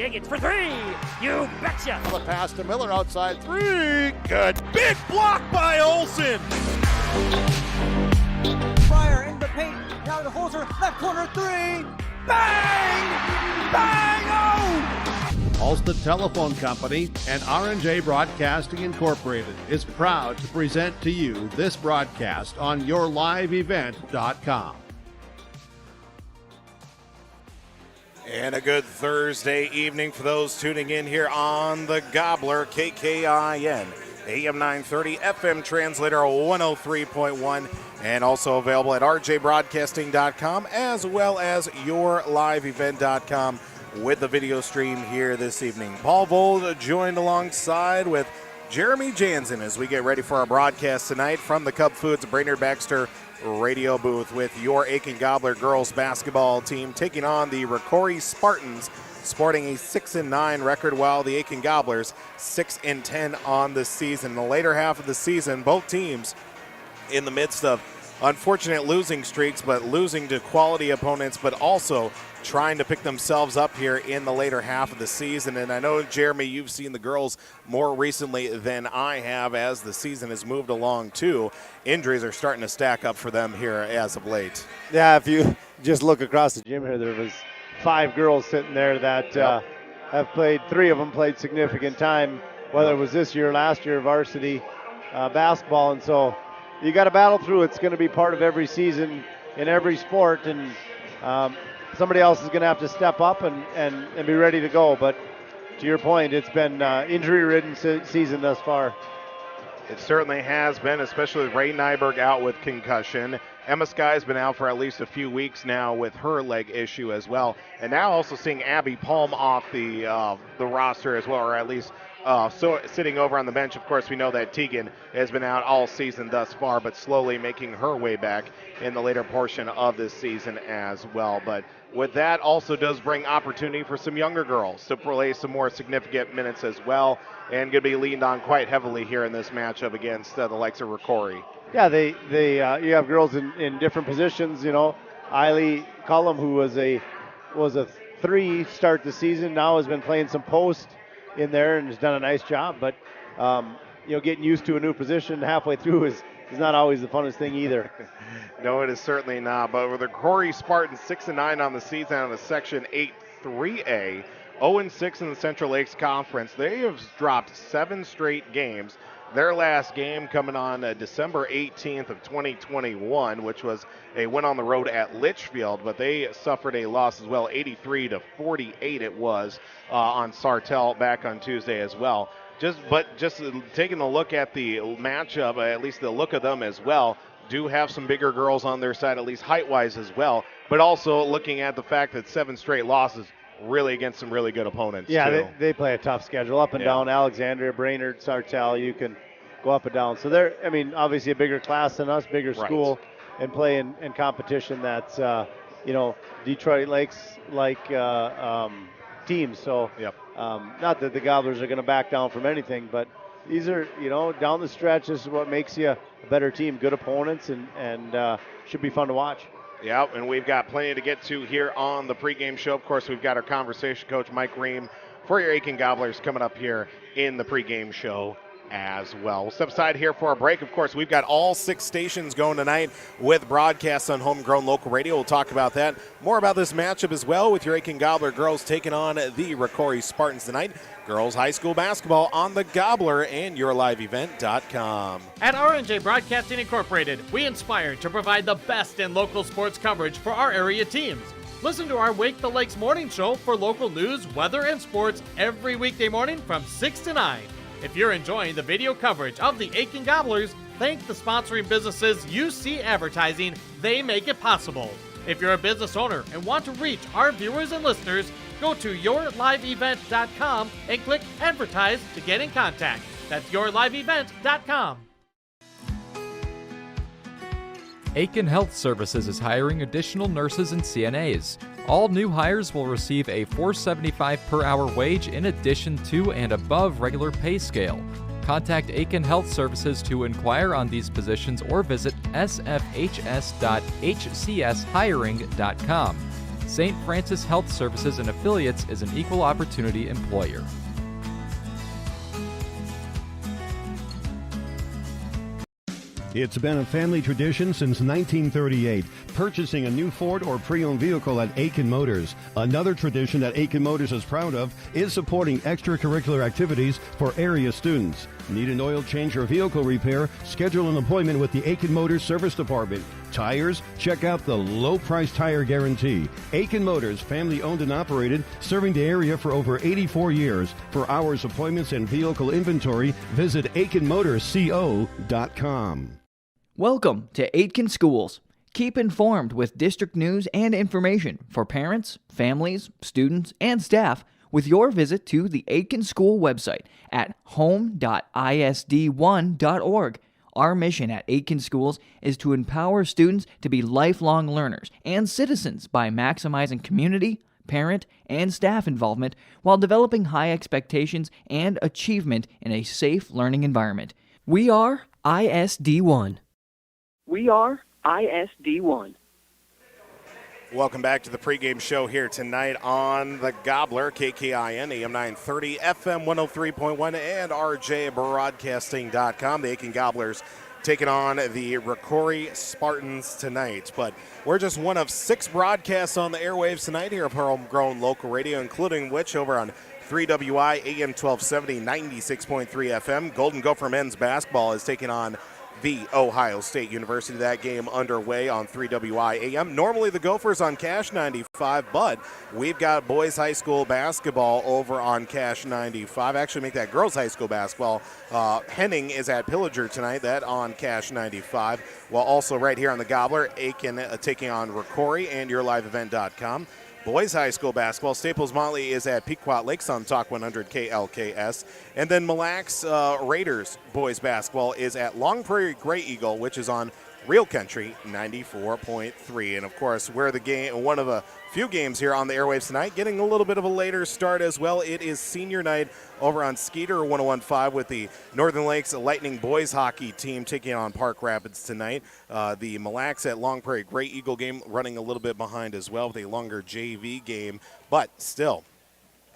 Higgins for three. You betcha. The pass to Miller outside three. Good. Big block by Olsen. Fryer in the paint. Now to Holzer. Left corner three. Bang! Bang! Oh! Ulster Telephone Company and R&J Broadcasting Incorporated is proud to present to you this broadcast on yourliveevent.com. And a good Thursday evening for those tuning in here on the Gobbler, KKIN, AM 930, FM translator 103.1, and also available at rjbroadcasting.com as well as yourliveevent.com with the video stream here this evening. Paul Vold joined alongside with Jeremy Jansen as we get ready for our broadcast tonight from the Cub Foods Brainerd Baxter radio booth with your Aitkin Gobbler girls basketball team taking on the Rocori Spartans, sporting a 6-9 record, while the Aitkin Gobblers 6-10 on the season. In the later half of the season, both teams in the midst of unfortunate losing streaks, but losing to quality opponents, but also trying to pick themselves up here in the later half of the season. And I know, Jeremy, you've seen the girls more recently than I have as the season has moved along too. Injuries are starting to stack up for them here as of late. Yeah, if you just look across the gym here, there was 5 girls sitting there that have played. 3 of them played significant time, whether it was this year or last year, varsity basketball. And so you got to battle through. It's going to be part of every season in every sport, and somebody else is going to have to step up and be ready to go. But to your point, it's been injury-ridden season thus far. It certainly has been, especially with Ray Nyberg out with concussion. Emma Sky's been out for at least a few weeks now with her leg issue as well. And now also seeing Abby Palm off the roster as well, or at least sitting over on the bench. Of course, we know that Tegan has been out all season thus far, but slowly making her way back in the later portion of this season as well. But with that also does bring opportunity for some younger girls to play some more significant minutes as well, and going to be leaned on quite heavily here in this matchup against the likes of Rocori. Yeah, you have girls in different positions. You know, Eiley Cullum, who was a 3 start the season, now has been playing some post in there and has done a nice job. But getting used to a new position halfway through is not always the funnest thing either. No, it is certainly not. But with the Rocori Spartans 6-9 on the season on the Section 8 3A, 0-6 in the Central Lakes Conference, they have dropped 7 straight games. Their last game coming on December 18th of 2021, which was a win on the road at Litchfield, but they suffered a loss as well, 83-48 it was on Sartell back on Tuesday as well. Just taking a look at the matchup, at least the look of them as well, do have some bigger girls on their side, at least height-wise as well, but also looking at the fact that 7 straight losses really against some really good opponents. Yeah, they play a tough schedule, up and down. Alexandria, Brainerd, Sartell, you can go up and down. So they're, obviously a bigger class than us, bigger school, and play in competition that's, Detroit Lakes like teams. So not that the Gobblers are going to back down from anything, but these are, down the stretch, this is what makes you a better team, good opponents, and should be fun to watch. Yeah, and we've got plenty to get to here on the pregame show. Of course, we've got our conversation coach, Mike Ream, for your Aitkin Gobblers coming up here in the pregame show as well. We'll step aside here for a break. Of course, we've got all 6 stations going tonight with broadcasts on homegrown local radio. We'll talk about that. More about this matchup as well with your Aitkin Gobbler girls taking on the Rocori Spartans tonight. Girls high school basketball on the Gobbler and yourliveevent.com. At R&J Broadcasting Incorporated, we inspire to provide the best in local sports coverage for our area teams. Listen to our Wake the Lakes morning show for local news, weather, and sports every weekday morning from 6 to 9. If you're enjoying the video coverage of the Aitkin Gobblers, thank the sponsoring businesses you see advertising. They make it possible. If you're a business owner and want to reach our viewers and listeners, go to yourliveevent.com and click Advertise to get in contact. That's yourliveevent.com. Aitkin Health Services is hiring additional nurses and CNAs. All new hires will receive a $4.75 per hour wage in addition to and above regular pay scale. Contact Aitkin Health Services to inquire on these positions or visit sfhs.hcshiring.com. St. Francis Health Services and Affiliates is an equal opportunity employer. It's been a family tradition since 1938, purchasing a new Ford or pre-owned vehicle at Aitkin Motors. Another tradition that Aitkin Motors is proud of is supporting extracurricular activities for area students. Need an oil change or vehicle repair? Schedule an appointment with the Aitkin Motors Service Department. Tires? Check out the low price tire guarantee. Aitkin Motors, family owned and operated, serving the area for over 84 years. For hours, appointments, and vehicle inventory, visit AitkinMotorsCO.com. Welcome to Aitkin Schools. Keep informed with district news and information for parents, families, students, and staff with your visit to the Aitkin School website at home.isd1.org. Our mission at Aitkin Schools is to empower students to be lifelong learners and citizens by maximizing community, parent, and staff involvement while developing high expectations and achievement in a safe learning environment. We are ISD1. We are ISD1. Welcome back to the pregame show here tonight on the Gobbler, KKIN, AM 930, FM 103.1, and RJBroadcasting.com. The Aitkin Gobblers taking on the Rocori Spartans tonight. But we're just one of 6 broadcasts on the airwaves tonight here of homegrown local radio, including which over on 3WI, AM 1270, 96.3 FM. Golden Gopher men's basketball is taking on the Ohio State University. That game underway on 3WI AM. Normally the Gophers on Cash 95, but we've got boys high school basketball over on Cash 95. Actually make that girls high school basketball. Henning is at Pillager tonight, that on Cash 95. While also right here on the Gobbler, Aitkin taking on Rocori and YourLiveEvent.com. Boys high school basketball, Staples Motley is at Pequot Lakes on Talk 100 KLKS. And then Mille Lacs Raiders boys basketball is at Long Prairie Gray Eagle, which is on Real Country 94.3. And of course, we're one of a few games here on the airwaves tonight, getting a little bit of a later start as well. It is senior night over on Skeeter 101.5 with the Northern Lakes Lightning boys hockey team taking on Park Rapids tonight. The Mille Lacs at Long Prairie Gray Eagle game running a little bit behind as well with a longer JV game, but still,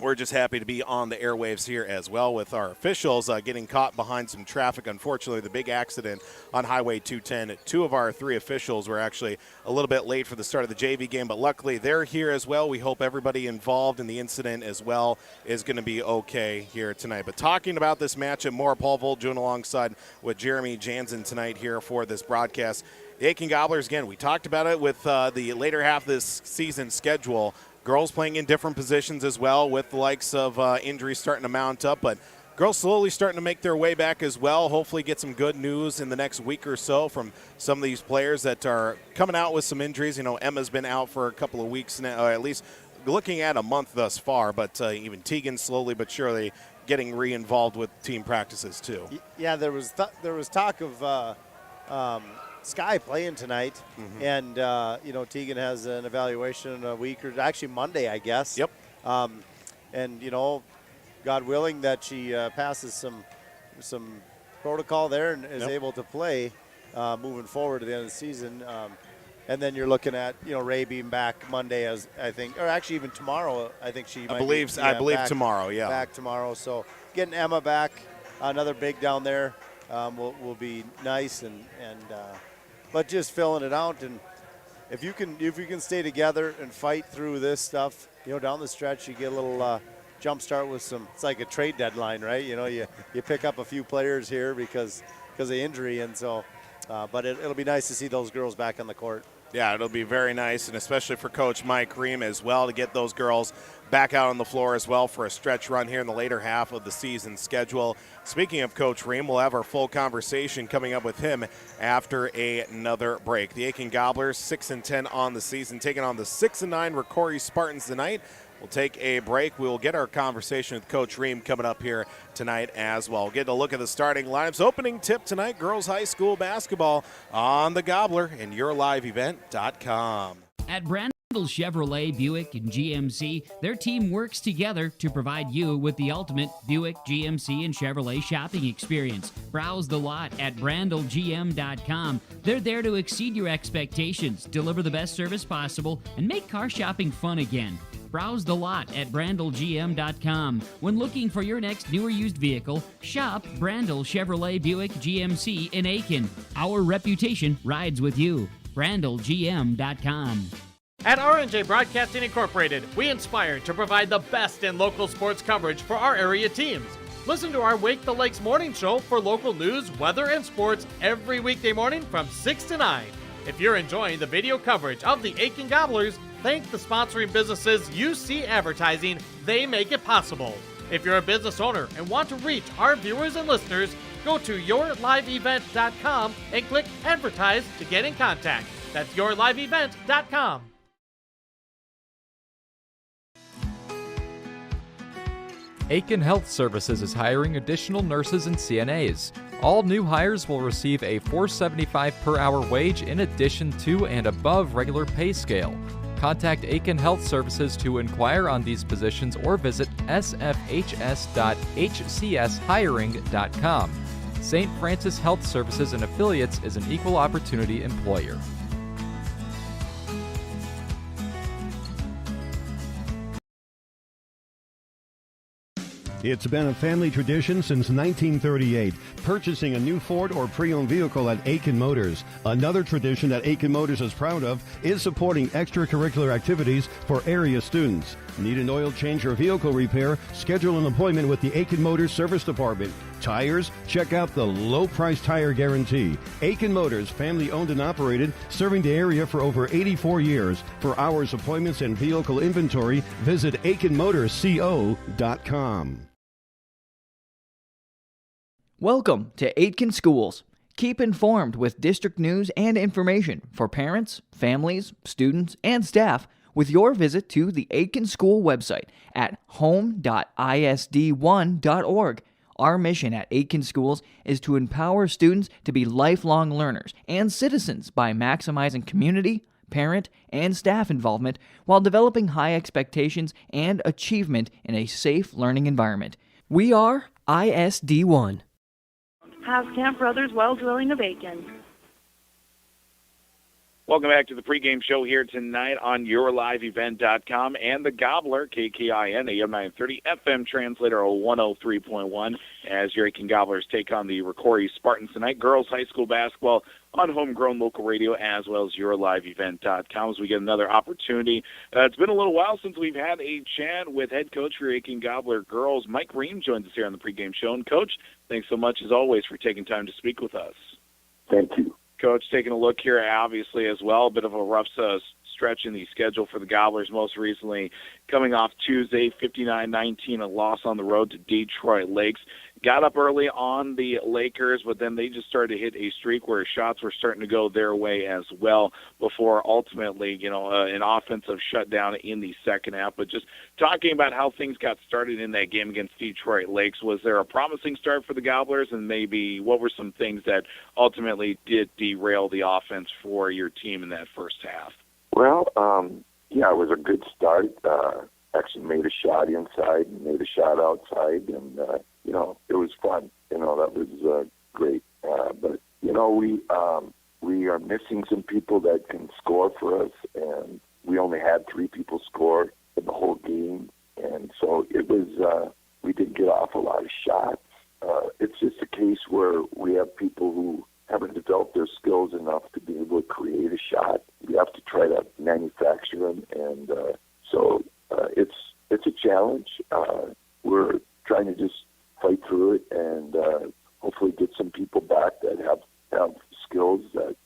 we're just happy to be on the airwaves here as well with our officials getting caught behind some traffic. Unfortunately, the big accident on Highway 210, 2 of our 3 officials were actually a little bit late for the start of the JV game, but luckily they're here as well. We hope everybody involved in the incident as well is going to be okay here tonight. But talking about this matchup more, Paul Voljoen alongside with Jeremy Jansen tonight here for this broadcast. The Aitkin Gobblers, again, we talked about it with the later half of this season schedule. Girls playing in different positions as well with the likes of injuries starting to mount up, but girls slowly starting to make their way back as well. Hopefully get some good news in the next week or so from some of these players that are coming out with some injuries. You know, Emma's been out for a couple of weeks now, or at least looking at a month thus far, but even Tegan slowly but surely getting re-involved with team practices too. Yeah, there was talk of Sky playing tonight, and Tegan has an evaluation in a week, or actually Monday, I guess. Yep. And God willing that she passes some protocol there and is able to play moving forward to the end of the season. And then you're looking at Ray being back Monday, as I think, or actually even tomorrow. I think she. I believe tomorrow. Yeah. Back tomorrow. So getting Emma back, another big down there, will be nice but just filling it out, and if you can stay together and fight through this stuff, down the stretch you get a little jump start with some. It's like a trade deadline, right? You pick up a few players here because of injury, and so, but it'll be nice to see those girls back on the court. Yeah, it'll be very nice, and especially for Coach Mike Ream as well to get those girls back out on the floor as well for a stretch run here in the later half of the season schedule. Speaking of Coach Ream, we'll have our full conversation coming up with him after another break. The Aitkin Gobblers 6-10 on the season, taking on the 6-9 Rocori Spartans tonight. We'll take a break. We'll get our conversation with Coach Ream coming up here tonight as well. We'll get a look at the starting lineups. Opening tip tonight, girls high school basketball on the Gobbler and YourLiveEvent.com. At Brand Brandel Chevrolet, Buick, and GMC, their team works together to provide you with the ultimate Buick, GMC, and Chevrolet shopping experience. Browse the lot at brandelgm.com. They're there to exceed your expectations, deliver the best service possible, and make car shopping fun again. Browse the lot at brandelgm.com. When looking for your next new or used vehicle, shop Brandel Chevrolet, Buick, GMC in Aitkin. Our reputation rides with you. brandelgm.com. At RNJ Broadcasting Incorporated, we inspire to provide the best in local sports coverage for our area teams. Listen to our Wake the Lakes morning show for local news, weather, and sports every weekday morning from 6 to 9. If you're enjoying the video coverage of the Aitkin Gobblers, thank the sponsoring businesses UC Advertising. They make it possible. If you're a business owner and want to reach our viewers and listeners, go to yourliveevent.com and click Advertise to get in contact. That's yourliveevent.com. Aitkin Health Services is hiring additional nurses and CNAs. All new hires will receive a $4.75 per hour wage in addition to and above regular pay scale. Contact Aitkin Health Services to inquire on these positions or visit sfhs.hcshiring.com. St. Francis Health Services and Affiliates is an equal opportunity employer. It's been a family tradition since 1938, purchasing a new Ford or pre-owned vehicle at Aitkin Motors. Another tradition that Aitkin Motors is proud of is supporting extracurricular activities for area students. Need an oil change or vehicle repair? Schedule an appointment with the Aitkin Motors Service Department. Tires? Check out the low price tire guarantee. Aitkin Motors, family owned and operated, serving the area for over 84 years. For hours, appointments, and vehicle inventory, visit AitkinMotorsCO.com. Welcome to Aitkin Schools. Keep informed with district news and information for parents, families, students, and staff with your visit to the Aitkin School website at home.isd1.org. Our mission at Aitkin Schools is to empower students to be lifelong learners and citizens by maximizing community, parent, and staff involvement while developing high expectations and achievement in a safe learning environment. We are ISD1. Camp Brothers Well Dwelling of Aitkin. Welcome back to the pregame show here tonight on yourliveevent.com and the Gobbler, KKIN, AM 930, FM translator 103.1, as your Aitkin Gobblers take on the Rocori Spartans tonight. Girls high school basketball on homegrown local radio as well as yourliveevent.com as we get another opportunity. It's been a little while since we've had a chat with head coach for Aitkin Gobbler girls. Mike Ream joins us here on the pregame show. And, Coach, thanks so much, as always, for taking time to speak with us. Thank you. Coach, taking a look here, obviously, as well, a bit of a rough stretch in the schedule for the Gobblers, most recently coming off Tuesday, 59-19, a loss on the road to Detroit Lakes. Got up early on the Lakers, but then they just started to hit a streak where shots were starting to go their way as well before ultimately, an offensive shutdown in the second half. But just talking about how things got started in that game against Detroit Lakes, was there a promising start for the Gobblers, and maybe what were some things that ultimately did derail the offense for your team in that first half? Well, it was a good start. Actually made a shot inside and made a shot outside, and it was fun. That was great. But we are missing some people that can score for us, and we only had 3 people score in the whole game, and so it was. We didn't get off a lot of shots. It's just a case where we have people who haven't developed their skills enough to be able to create a shot. We have to try to manufacture them, and so it's a challenge. We're trying to just fight through it and hopefully get some people back that have skills that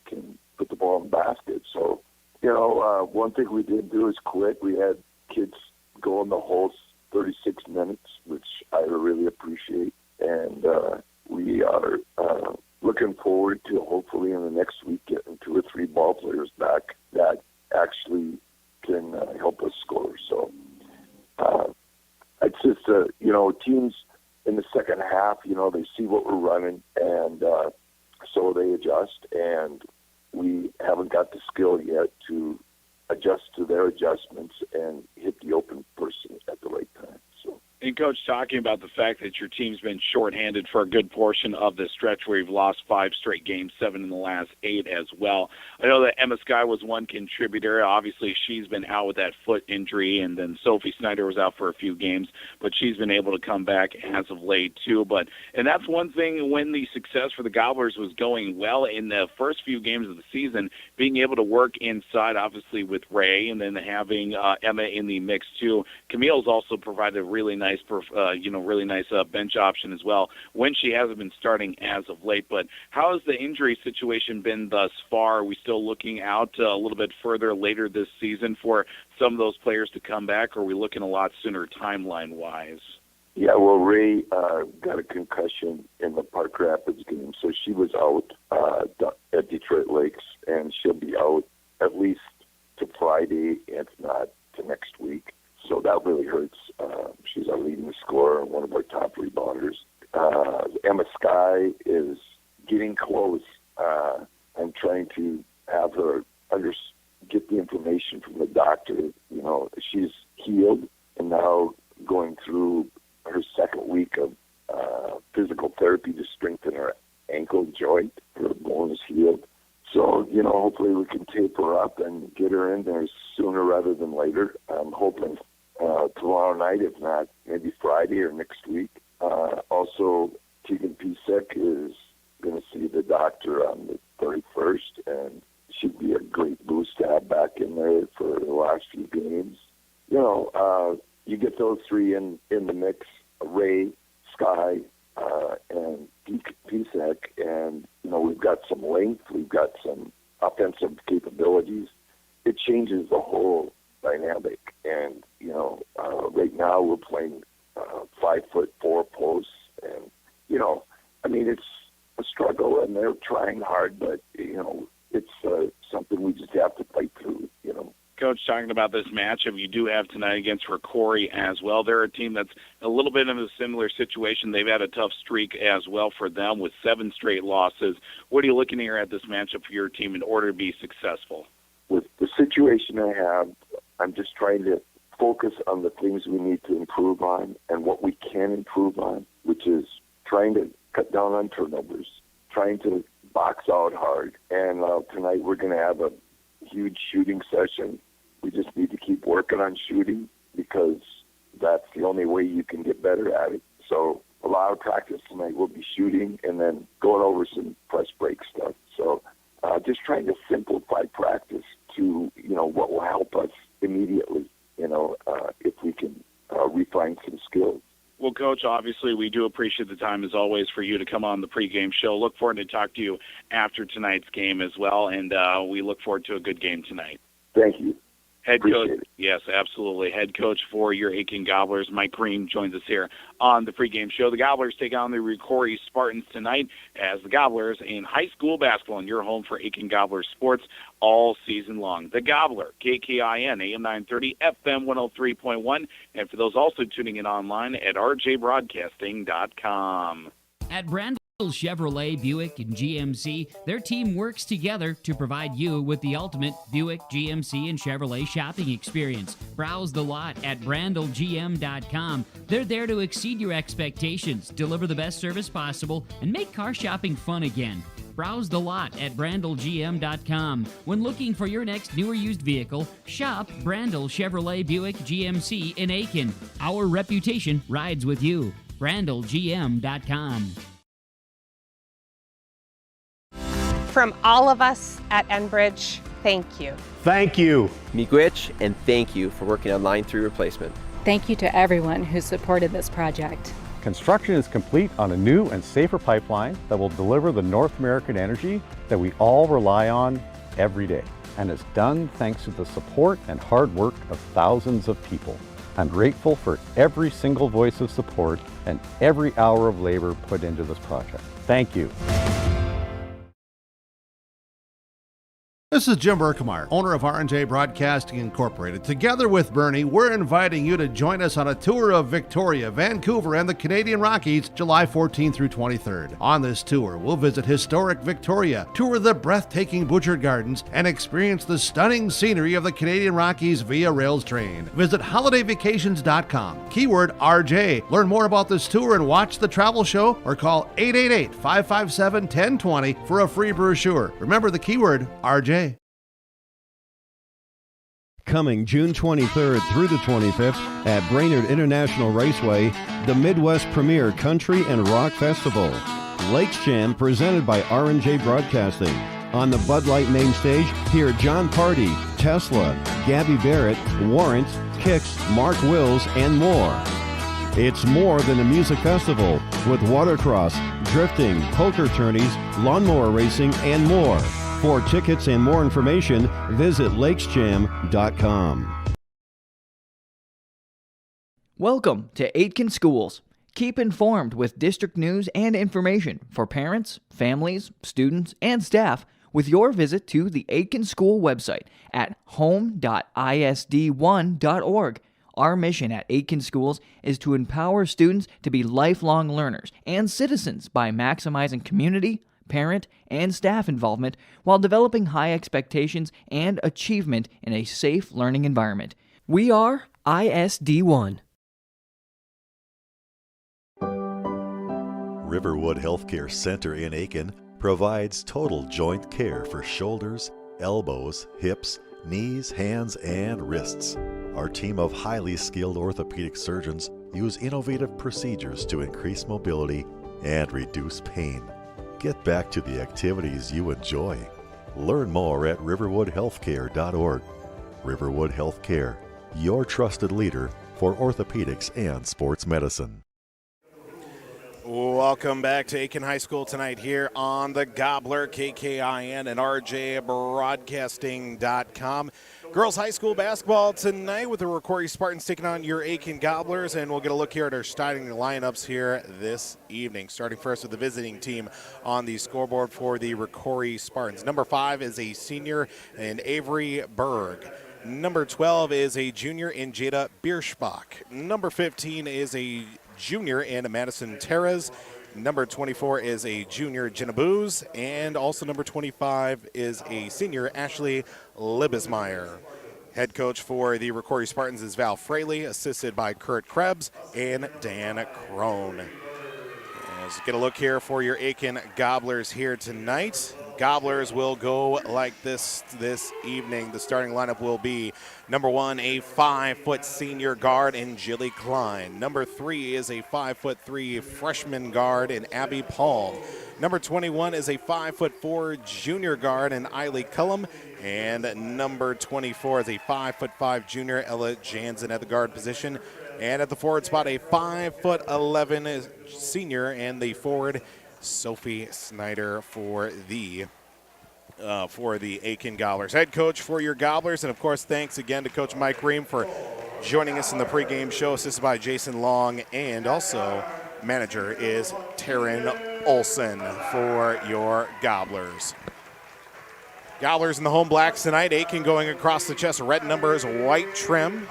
can put the ball in the basket. So, one thing we did do is quit. We had kids go in the whole 36 minutes, which I really appreciate. And we are looking forward to hopefully in the next week getting 2 or 3 ball players back that actually can help us score. So it's just, teams in the second half, they see what we're running, and so they adjust, and we haven't got the skill yet to adjust to their adjustments and hit the open person at the right time. So. And, Coach, talking about the fact that your team's been shorthanded for a good portion of the stretch where you've lost 5 straight games, 7 in the last 8 as well. I know that Emma Sky was one contributor. Obviously, she's been out with that foot injury, and then Sophie Snyder was out for a few games, but she's been able to come back as of late, too. And that's one thing when the success for the Gobblers was going well in the first few games of the season, being able to work inside, obviously, with Ray, and then having Emma in the mix, too. Camille's also provided a really nice bench option as well when she hasn't been starting as of late. But how has the injury situation been thus far? Are we still looking out a little bit further later this season for some of those players to come back, or are we looking a lot sooner timeline-wise? Yeah, well, Ray got a concussion in the Park Rapids game, so she was out at Detroit Lakes, and she'll be out at least to Friday, if not to next week. So that really hurts. She's our leading scorer and one of our top rebounders. Emma Sky is getting close. I'm trying to have her get the information from the doctor. You know, she's healed and now going through her second week of physical therapy to strengthen her ankle joint. Her bone is healed. So, you know, hopefully we can tape her up and get her in there sooner rather than later. I'm hoping tomorrow night, if not, maybe Friday or next week. Also, Tegan Pisek is going to see the doctor on the 31st, and she'd be a great boost to have back in there for the last few games. You know, you get those three in the mix, Ray, Sky, and Pisek, and, you know, we've got some length, we've got some offensive capabilities. It changes the whole dynamic. And, you know, right now we're playing 5'4" posts, and, you know, I mean, it's a struggle, and they're trying hard, but, you know, it's something we just have to fight through, you know. Coach, talking about this matchup you do have tonight against Rocori as well. They're a team that's a little bit in a similar situation. They've had a tough streak as well for them with 7 straight losses. What are you looking here at this matchup for your team in order to be successful? With the situation I have, I'm just trying to focus on the things we need to improve on and what we can improve on, which is trying to cut down on turnovers, trying to box out hard. And tonight we're going to have a huge shooting session. We just need to keep working on shooting because that's the only way you can get better at it. So a lot of practice tonight will be shooting and then going over some press break stuff. So just trying to simplify practice to, you know, what will help us immediately, you know, if we can refine some skills. Well, Coach, obviously we do appreciate the time, as always, for you to come on the pregame show. Look forward to talk to you after tonight's game as well, and we look forward to a good game tonight. Thank you. Head coach, yes, absolutely. Head coach for your Aitkin Gobblers, Mike Green, joins us here on the pregame show. The Gobblers take on the Rocori Spartans tonight as the Gobblers in high school basketball, and your home for Aitkin Gobblers sports all season long. The Gobbler, KKIN, AM 930, FM 103.1, and for those also tuning in online at rjbroadcasting.com. At Brandel Chevrolet, Buick, and GMC, their team works together to provide you with the ultimate Buick, GMC, and Chevrolet shopping experience. Browse the lot at brandelgm.com. They're there to exceed your expectations, deliver the best service possible, and make car shopping fun again. Browse the lot at brandelgm.com. When looking for your next new or used vehicle, shop Brandel Chevrolet, Buick, GMC in Aitkin. Our reputation rides with you. brandelgm.com. From all of us at Enbridge, thank you. Thank you. Miigwech, and thank you for working on Line 3 replacement. Thank you to everyone who supported this project. Construction is complete on a new and safer pipeline that will deliver the North American energy that we all rely on every day. And it's done thanks to the support and hard work of thousands of people. I'm grateful for every single voice of support and every hour of labor put into this project. Thank you. This is Jim Berkemeyer, owner of R&J Broadcasting Incorporated. Together with Bernie, we're inviting you to join us on a tour of Victoria, Vancouver, and the Canadian Rockies, July 14th through 23rd. On this tour, we'll visit historic Victoria, tour the breathtaking Butchert Gardens, and experience the stunning scenery of the Canadian Rockies via rails train. Visit holidayvacations.com, keyword RJ. Learn more about this tour and watch the travel show, or call 888-557-1020 for a free brochure. Remember the keyword RJ. Coming June 23rd through the 25th at Brainerd International Raceway, the Midwest Premier Country and Rock Festival. Lakes Jam presented by R&J Broadcasting. On the Bud Light main stage, hear John Party, Tesla, Gabby Barrett, Warrant, Kix, Mark Wills, and more. It's more than a music festival with watercross, drifting, poker tourneys, lawnmower racing, and more. For tickets and more information, visit lakesjam.com. Welcome to Aitkin Schools. Keep informed with district news and information for parents, families, students, and staff with your visit to the Aitkin School website at home.isd1.org. Our mission at Aitkin Schools is to empower students to be lifelong learners and citizens by maximizing community, parent, and staff involvement while developing high expectations and achievement in a safe learning environment. We are ISD1. Riverwood Healthcare Center in Aitkin provides total joint care for shoulders, elbows, hips, knees, hands, and wrists. Our team of highly skilled orthopedic surgeons use innovative procedures to increase mobility and reduce pain. Get back to the activities you enjoy. Learn more at riverwoodhealthcare.org. Riverwood Healthcare, your trusted leader for orthopedics and sports medicine. Welcome back to Aitkin High School tonight here on the Gobbler, KKIN and RJBroadcasting.com. Girls High School basketball tonight with the Rocori Spartans taking on your Aitkin Gobblers, and we'll get a look here at our starting lineups here this evening. Starting first with the visiting team on the scoreboard for the Rocori Spartans. Number 5 is a senior in Avery Berg. Number 12 is a junior in Jada Bierschbach. Number 15 is a junior in Madison Terres. Number 24 is a junior, Jenna Booz, and also number 25 is a senior, Ashley Libesmeyer. Head coach for the Rocori Spartans is Val Fraley, assisted by Kurt Krebs and Dan Crone. Let's get a look here for your Aitkin Gobblers here tonight. Gobblers will go like this evening. The starting lineup will be number 1, a 5-foot senior guard in Jilly Klein. Number 3 is a 5'3" freshman guard in Abby Paul. Number 21 is a 5'4" junior guard in Eiley Cullum. And number 24 is a 5'5" junior Ella Jansen at the guard position. And at the forward spot, a 5'11" senior and the forward Sophie Snyder for the Aitkin Gobblers. Head coach for your Gobblers, and of course, thanks again to Coach Mike Ream for joining us in the pregame show, assisted by Jason Long, and also manager is Taryn Olson for your Gobblers. Gobblers in the home blacks tonight. Aitkin going across the chest, red numbers, white trim.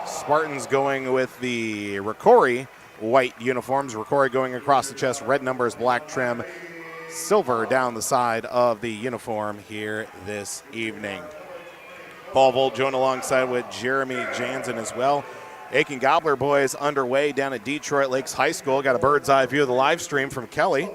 Spartans going with the Rocori white uniforms. Rocori going across the chest, red numbers, black trim, silver down the side of the uniform here this evening. Paul Volt joined alongside with Jeremy Jansen as well. Aitkin Gobbler boys underway down at Detroit Lakes High School. Got a bird's eye view of the live stream from Kelly.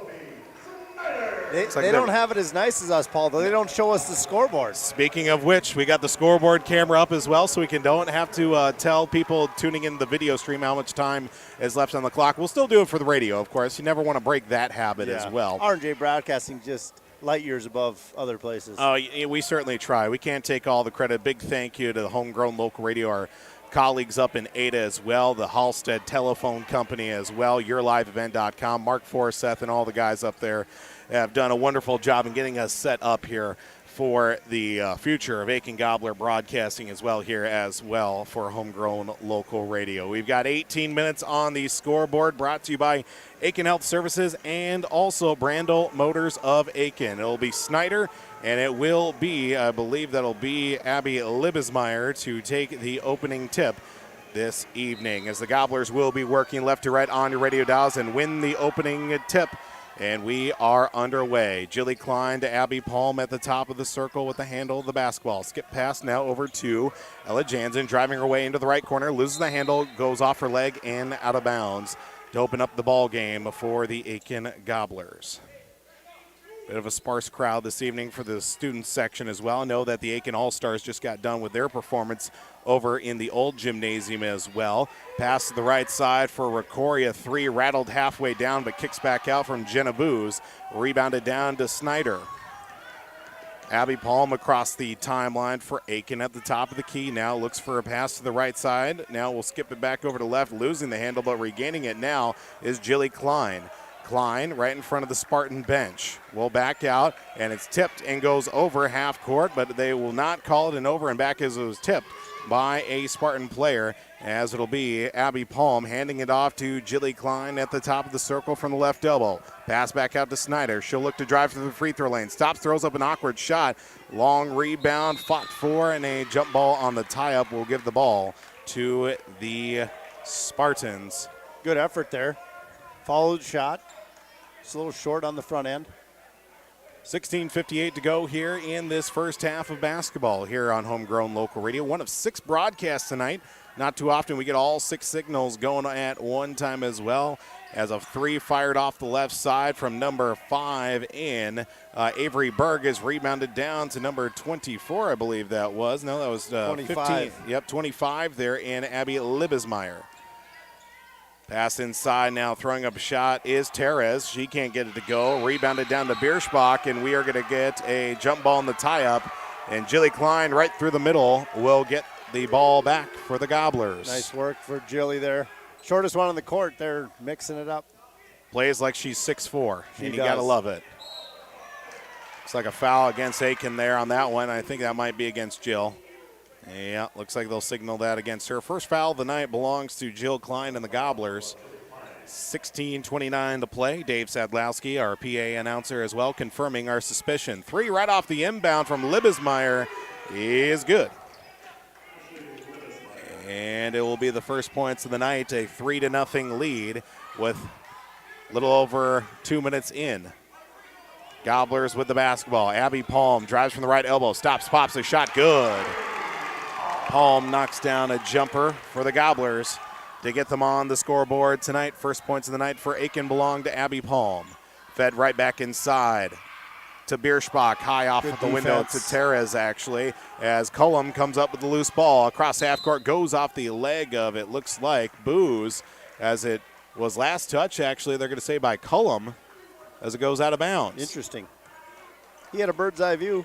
They don't have it as nice as us, Paul, though. They don't show us the scoreboard. Speaking of which, we got the scoreboard camera up as well, so we don't have to tell people tuning in the video stream how much time is left on the clock. We'll still do it for the radio, of course. You never want to break that habit as well. R&J Broadcasting just light years above other places. Oh, we certainly try. We can't take all the credit. Big thank you to the homegrown local radio, our colleagues up in Ada as well, the Halstead Telephone Company as well, YourLiveEvent.com, Mark Forseth and all the guys up there have done a wonderful job in getting us set up here for the future of Aitkin Gobbler Broadcasting as well here as well for homegrown local radio. We've got 18 minutes on the scoreboard, brought to you by Aitkin Health Services and also Brandel Motors of Aitkin. It'll be Snyder, and it will be, I believe that'll be Abby Libesmeyer to take the opening tip this evening, as the Gobblers will be working left to right on your radio dials and win the opening tip. And we are underway. Jilly Klein to Abby Palm at the top of the circle with the handle of the basketball. Skip pass now over to Ella Jansen, driving her way into the right corner, loses the handle, goes off her leg and out of bounds to open up the ball game for the Aitkin Gobblers. Bit of a sparse crowd this evening for the student section as well. I know that the Aitkin All-Stars just got done with their performance over in the old gymnasium as well. Pass to the right side for Rocori, a three, rattled halfway down, but kicks back out from Jenna Booz. Rebounded down to Snyder. Abby Palm across the timeline for Aitkin at the top of the key. Now looks for a pass to the right side. Now we'll skip it back over to left, losing the handle, but regaining it now is Jilly Klein. Klein right in front of the Spartan bench. Will back out, and it's tipped and goes over half court, but they will not call it an over and back as it was tipped by a Spartan player, as it'll be Abby Palm handing it off to Jilly Klein at the top of the circle from the left elbow. Pass back out to Snyder. She'll look to drive to the free throw lane. Stops, throws up an awkward shot. Long rebound, fought for, and a jump ball on the tie-up will give the ball to the Spartans. Good effort there. Followed shot. It's a little short on the front end. 16:58 to go here in this first half of basketball here on Homegrown Local Radio. One of 6 broadcasts tonight. Not too often we get all 6 signals going at one time as well. As a 3 fired off the left side from number 5 in. Avery Berg is rebounded down to number 24, I believe that was. No, that was 25. 15. Yep, 25 there in Abby Libesmeyer. Pass inside now, throwing up a shot is Perez. She can't get it to go. Rebounded down to Bierschbach, and we are going to get a jump ball in the tie-up. And Jilly Klein right through the middle will get the ball back for the Gobblers. Nice work for Jilly there. Shortest one on the court. They're mixing it up. Plays like she's 6'4", and you got to love it. Looks like a foul against Aitkin there on that one. I think that might be against Jill. Yeah, looks like they'll signal that against her. First foul of the night belongs to Jill Klein and the Gobblers. 16:29 to play. Dave Sadlowski, our PA announcer as well, confirming our suspicion. 3 right off the inbound from Libesmeyer is good. And it will be the first points of the night, a 3-0 lead with a little over 2 minutes in. Gobblers with the basketball. Abby Palm drives from the right elbow, stops, pops a shot, good. Palm knocks down a jumper for the Gobblers to get them on the scoreboard tonight. First points of the night for Aitkin belong to Abby Palm. Fed right back inside to Bierschbach, high off of the window to Perez, actually, as Cullum comes up with the loose ball. Across half court, goes off the leg of, it looks like, Booz, as it was last touch, actually, they're going to say by Cullum, as it goes out of bounds. Interesting. He had a bird's eye view.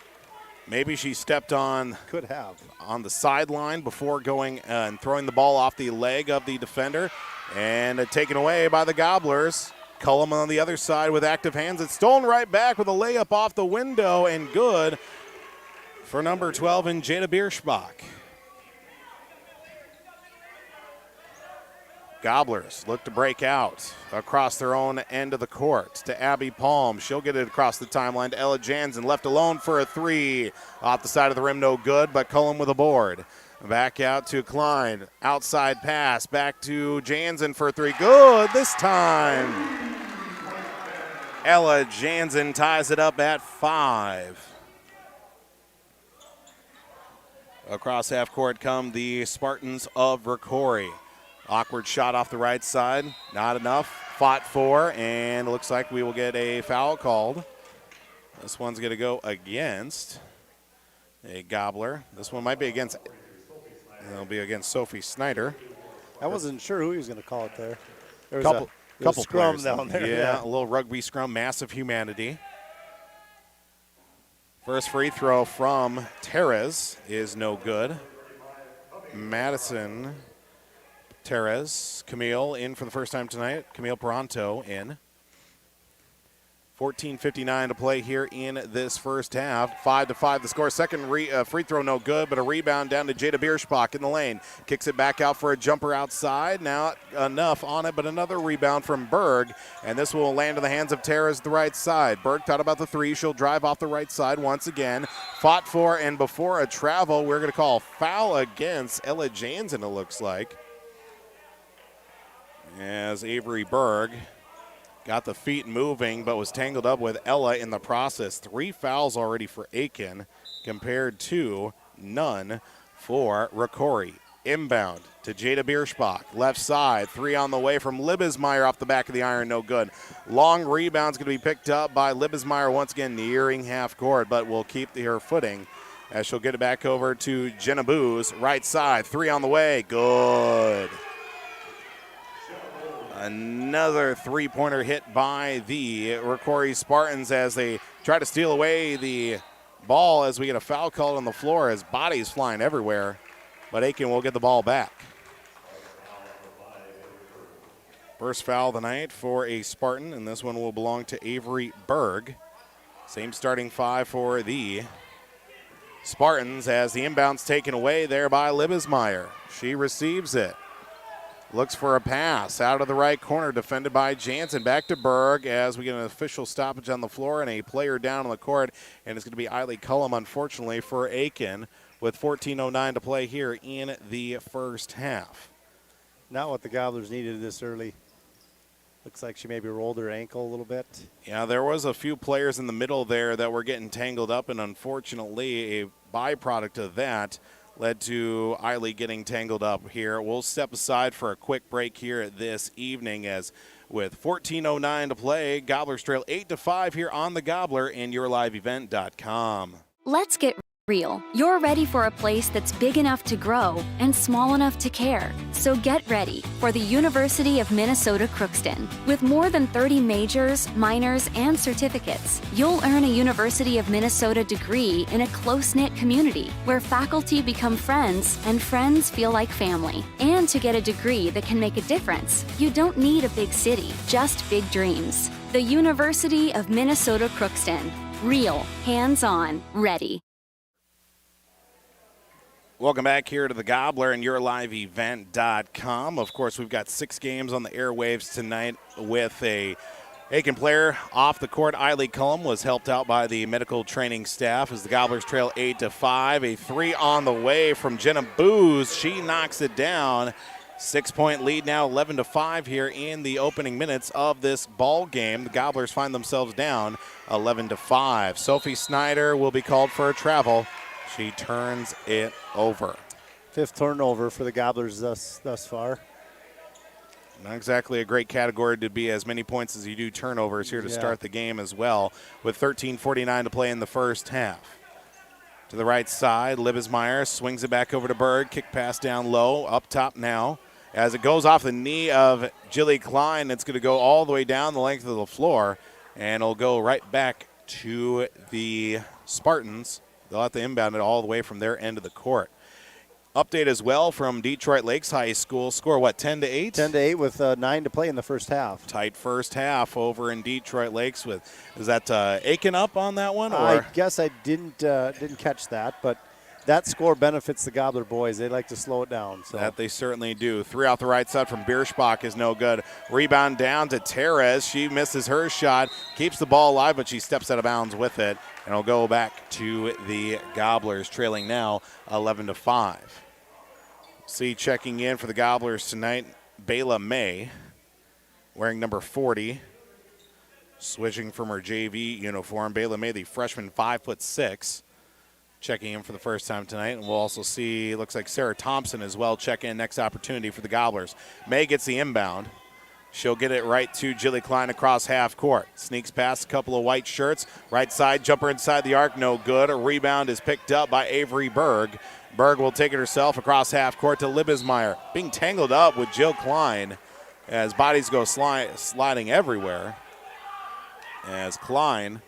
Maybe she stepped on the sideline before going and throwing the ball off the leg of the defender, and taken away by the Gobblers. Cullum on the other side with active hands. It's stolen right back with a layup off the window, and good for number 12 in Jada Bierschbach. Gobblers look to break out across their own end of the court to Abby Palm. She'll get it across the timeline to Ella Jansen, left alone for a 3. Off the side of the rim, no good, but Cullum with a board. Back out to Klein. Outside pass, back to Jansen for a 3. Good this time. Ella Jansen ties it up at 5. Across half court come the Spartans of Rocori. Awkward shot off the right side, not enough. Fought for, and it looks like we will get a foul called. This one's going to go against a Gobbler. This one might be against, it'll be against Sophie Snyder. I wasn't sure who he was going to call it there. There was couple scrum players down there. Yeah, a little rugby scrum, massive humanity. First free throw from Perez is no good. Madison Perez, Camille in for the first time tonight. Camille Peranto in. 14:59 to play here in this first half. 5-5 the score. Second free throw no good, but a rebound down to Jada Bierschbach in the lane. Kicks it back out for a jumper outside. Not enough on it, but another rebound from Berg. And this will land in the hands of Terrace the right side. Berg thought about the three. She'll drive off the right side once again. Fought for and before a travel. We're going to call foul against Ella Jansen, it looks like. As Avery Berg got the feet moving, but was tangled up with Ella in the process. 3 fouls already for Aitkin, compared to none for Rocori. Inbound to Jada Bierschbach. Left side, 3 on the way from Libesmeyer off the back of the iron, no good. Long rebound's going to be picked up by Libesmeyer once again nearing half court, but will keep her footing as she'll get it back over to Jenna Booz. Right side, 3 on the way, good. Another three-pointer hit by the Rocori Spartans as they try to steal away the ball as we get a foul called on the floor as bodies flying everywhere. But Aitkin will get the ball back. First foul of the night for a Spartan, and this one will belong to Avery Berg. Same starting 5 for the Spartans as the inbound's taken away there by Libesmeyer. She receives it. Looks for a pass out of the right corner, defended by Jansen. Back to Berg as we get an official stoppage on the floor and a player down on the court. And it's going to be Eiley Cullum, unfortunately, for Aitkin with 14:09 to play here in the first half. Not what the Gobblers needed this early. Looks like she maybe rolled her ankle a little bit. Yeah, there was a few players in the middle there that were getting tangled up, and unfortunately a byproduct of that led to Eiley getting tangled up here. We'll step aside for a quick break here this evening as with 14:09 to play, Gobblers trail 8-5 here on the Gobbler and YourLiveEvent.com. Let's get real. You're ready for a place that's big enough to grow and small enough to care. So get ready for the University of Minnesota Crookston. With more than 30 majors, minors, and certificates, you'll earn a University of Minnesota degree in a close-knit community where faculty become friends and friends feel like family. And to get a degree that can make a difference, you don't need a big city, just big dreams. The University of Minnesota Crookston. Real, hands-on, ready. Welcome back here to the Gobbler and YourLiveEvent.com. Of course, we've got 6 games on the airwaves tonight with a Aitkin player off the court. Eiley Cullum was helped out by the medical training staff as the Gobblers trail 8-5. A 3 on the way from Jenna Booz. She knocks it down. 6-point lead now, 11-5 here in the opening minutes of this ball game. The Gobblers find themselves down 11-5. Sophie Snyder will be called for a travel. She turns it over. 5th turnover for the Gobblers thus far. Not exactly a great category to be as many points as you do turnovers here to start the game as well, with 13:49 to play in the first half. To the right side, Libesmeyer swings it back over to Berg. Kick pass down low, up top now. As it goes off the knee of Jilly Klein, it's going to go all the way down the length of the floor, and it'll go right back to the Spartans. They'll have to inbound it all the way from their end of the court. Update as well from Detroit Lakes High School. Score, what, 10-8? 10-8 with 9 to play in the first half. Tight first half over in Detroit Lakes. Is that Aitkin up on that one? Or? I guess I didn't catch that, but that score benefits the Gobbler boys. They like to slow it down. So. That they certainly do. 3 off the right side from Bierschbach is no good. Rebound down to Terez. She misses her shot, keeps the ball alive, but she steps out of bounds with it. And it'll go back to the Gobblers, trailing now 11-5. See, checking in for the Gobblers tonight, Bayla May, wearing number 40, switching from her JV uniform. Bayla May, the freshman, 5'6", checking in for the first time tonight. And we'll also see, looks like Sarah Thompson as well, check in next opportunity for the Gobblers. May gets the inbound. She'll get it right to Jilly Klein across half court. Sneaks past a couple of white shirts. Right side, jumper inside the arc, no good. A rebound is picked up by Avery Berg. Berg will take it herself across half court to Libesmeyer. Being tangled up with Jill Klein as bodies go sliding everywhere. As Klein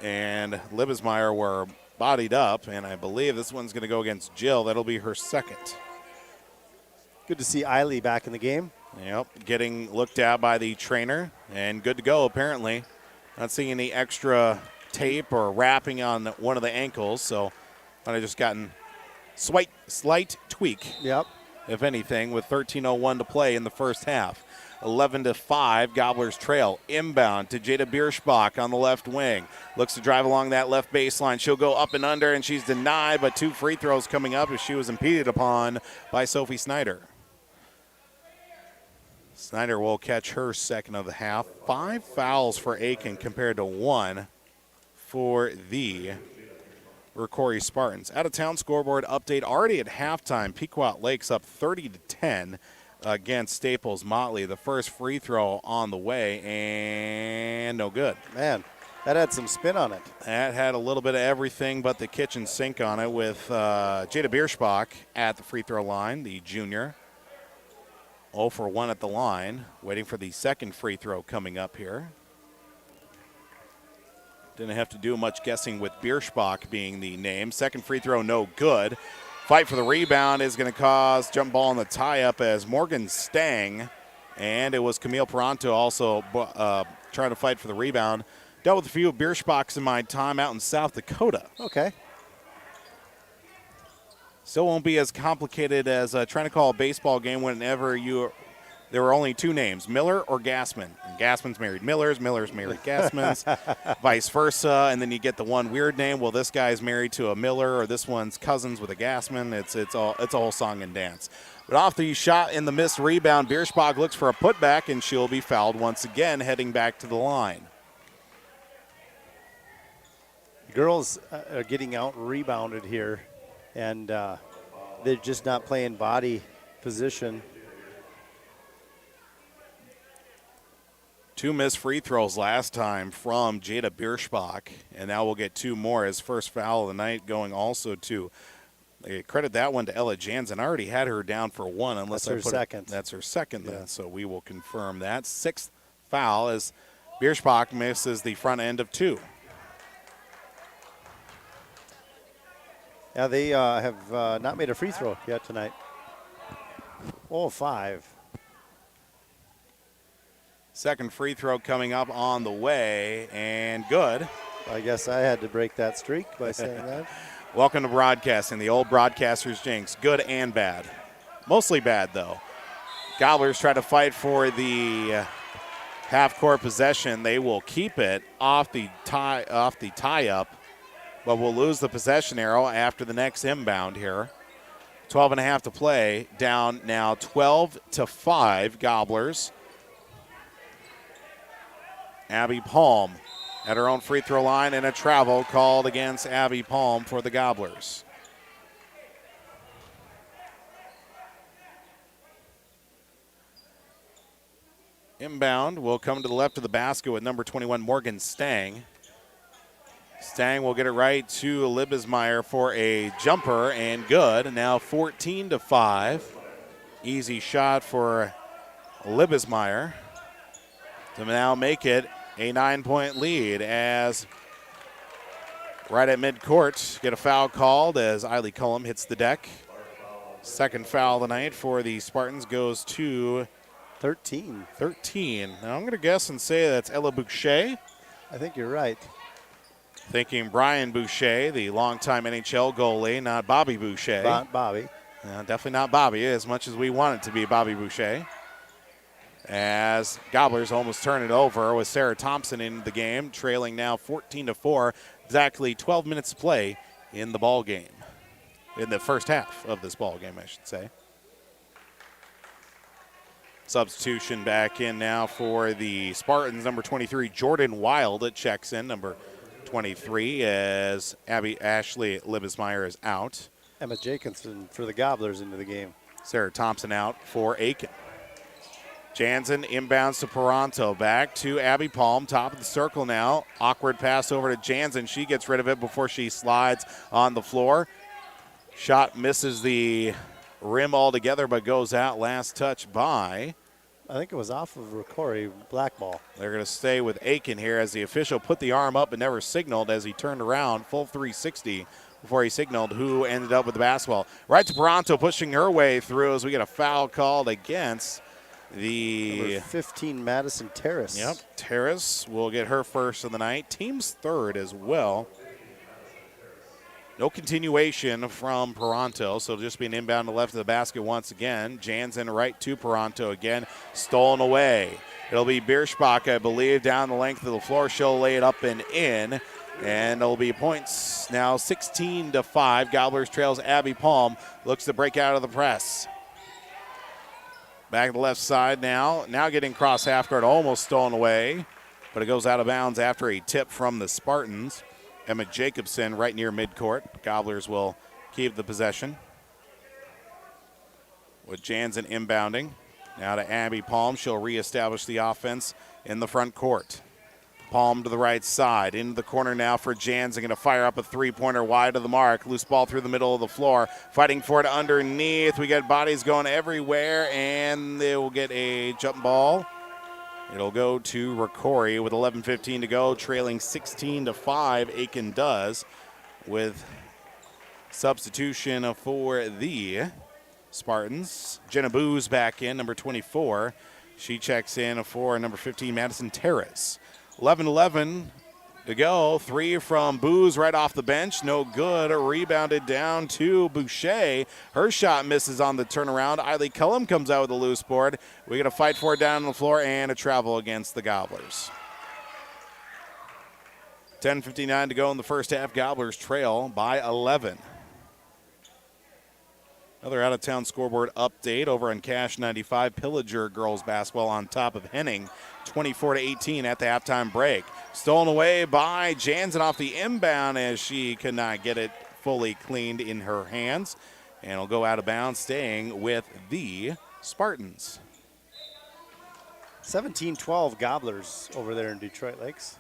and Libesmeyer were bodied up, and I believe this one's going to go against Jill. That'll be her second. Good to see Eiley back in the game. Yep, getting looked at by the trainer, and good to go apparently. Not seeing any extra tape or wrapping on one of the ankles, so might have just gotten slight tweak. Yep. If anything, with 13:01 to play in the first half. 11-5, Gobblers trail. Inbound to Jada Bierschbach on the left wing. Looks to drive along that left baseline. She'll go up and under, and she's denied, but 2 free throws coming up as she was impeded upon by Sophie Snyder. Snyder will catch her second of the half. 5 fouls for Aitkin compared to 1 for the Rocori Spartans. Out-of-town scoreboard update already at halftime. Pequot Lakes up 30-10 against Staples Motley. The first free throw on the way, and no good. Man, that had some spin on it. That had a little bit of everything but the kitchen sink on it with Jada Bierschbach at the free throw line, the junior. 0 for 1 at the line, waiting for the second free throw coming up here. Didn't have to do much guessing with Bierschbach being the name. Second free throw, no good. Fight for the rebound is going to cause jump ball in the tie-up as Morgan Stang, and it was Camille Peranto also trying to fight for the rebound. Dealt with a few Bierschbachs in my time out in South Dakota. Okay. Still won't be as complicated as trying to call a baseball game whenever there were only 2 names, Miller or Gassman. And Gassman's married Miller's married Gassman's, vice versa. And then you get the one weird name. Well, this guy's married to a Miller, or this one's cousins with a Gassman. It's a whole song and dance. But off the shot in the missed rebound, Bierschbach looks for a putback, and she'll be fouled once again, heading back to the line. The girls are getting out rebounded here, and they're just not playing body position. 2 missed free throws last time from Jada Bierschbach, and now we'll get 2 more. His first foul of the night going also to, they credit that one to Ella Jansen. I already had her down for 1 unless that's her second. That's her second then, so we will confirm that. 6th foul as Bierschbach misses the front end of 2. Yeah, they have not made a free throw yet tonight. 5. Second free throw coming up on the way, and good. I guess I had to break that streak by saying that. Welcome to broadcasting, the old broadcaster's jinx. Good and bad. Mostly bad, though. Gobblers try to fight for the half-court possession. They will keep it off the tie-up, but will lose the possession arrow after the next inbound here. 12.5 to play, down now 12-5, Gobblers. Abby Palm at her own free throw line, and a travel called against Abby Palm for the Gobblers. Inbound will come to the left of the basket with number 21, Morgan Stang. Stang will get it right to Libesmeyer for a jumper, and good. Now 14-5. Easy shot for Libesmeyer to now make it a 9-point lead as right at midcourt get a foul called as Eiley Cullum hits the deck. Second foul of the night for the Spartans goes to 13. Now I'm going to guess and say that's Ella Boucher. I think you're right. Thinking Brian Boucher, the longtime NHL goalie, not Bobby Boucher. Not Bobby. Definitely not Bobby, as much as we want it to be Bobby Boucher. As Gobblers almost turn it over with Sarah Thompson in the game, trailing now 14-4. Exactly 12 minutes to play in the ball game, in the first half of this ball game, I should say. Substitution back in now for the Spartans. Number 23, Jordan Wild, checks in. Number 23 as Ashley Libesmeyer is out. Emma Jacobson for the Gobblers into the game. Sarah Thompson out for Aitkin. Jansen inbounds to Peranto. Back to Abby Palm, top of the circle now. Awkward pass over to Jansen. She gets rid of it before she slides on the floor. Shot misses the rim altogether, but goes out. Last touch by, I think it was off of Rocori, black ball. They're going to stay with Aitkin here as the official put the arm up but never signaled as he turned around. Full 360 before he signaled who ended up with the basketball. Right to Peranto, pushing her way through as we get a foul called against The Number 15, Madison Terrace. Yep, Terrace will get her first of the night. Team's third as well. No continuation from Peranto, so it'll just be an inbound to left of the basket once again. Jansen right to Peranto again, stolen away. It'll be Bierschbach, I believe, down the length of the floor. She'll lay it up and in, and it'll be points now 16-5. Gobblers trails Abby Palm, looks to break out of the press. Back to the left side now getting cross half guard, almost stolen away, but it goes out of bounds after a tip from the Spartans. Emma Jacobson right near midcourt. Gobblers will keep the possession. With Jansen inbounding. Now to Abby Palm. She'll reestablish the offense in the front court. Palm to the right side. Into the corner now for Jansen. Going to fire up a three-pointer wide of the mark. Loose ball through the middle of the floor. Fighting for it underneath. We got bodies going everywhere, and they will get a jump ball. It'll go to Rocori with 11:15 to go, trailing 16-5. Aitkin does with substitution for the Spartans. Jenna Booz back in, number 24. She checks in for number 15, Madison Terrace. 11-11 to go. Three from Booz right off the bench. No good. Rebounded down to Boucher. Her shot misses on the turnaround. Eiley Cullum comes out with a loose board. We got to fight for it down on the floor and a travel against the Gobblers. 10:59 to go in the first half. Gobblers trail by 11. Another out-of-town scoreboard update over on Cash 95. Pillager girls basketball on top of Henning, 24-18 at the halftime break. Stolen away by Jansen off the inbound as she could not get it fully cleaned in her hands. And it'll go out of bounds, staying with the Spartans. 17-12 Gobblers over there in Detroit Lakes.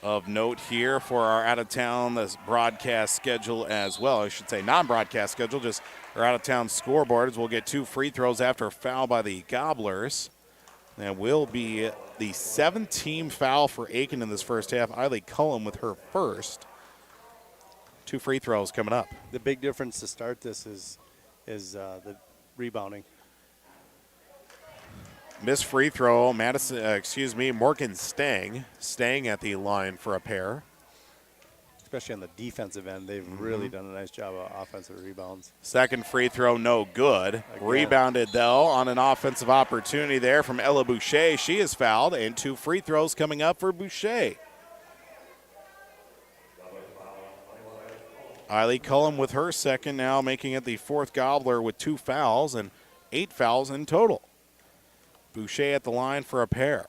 Of note here for our out-of-town this broadcast schedule as well. I should say non-broadcast schedule, just our out-of-town scoreboards. We'll get 2 free throws after a foul by the Gobblers. That will be the 7th team foul for Aitkin in this first half. Eiley Cullum with her first. 2 free throws coming up. The big difference to start this is the rebounding. Missed free throw, Morgan staying at the line for a pair. Especially on the defensive end, they've really done a nice job of offensive rebounds. Second free throw, no good. Again. Rebounded, though, on an offensive opportunity there from Ella Boucher. She is fouled, and 2 free throws coming up for Boucher. Eiley Cullum with her second now, making it the 4th Gobbler with 2 fouls and 8 fouls in total. Boucher at the line for a pair.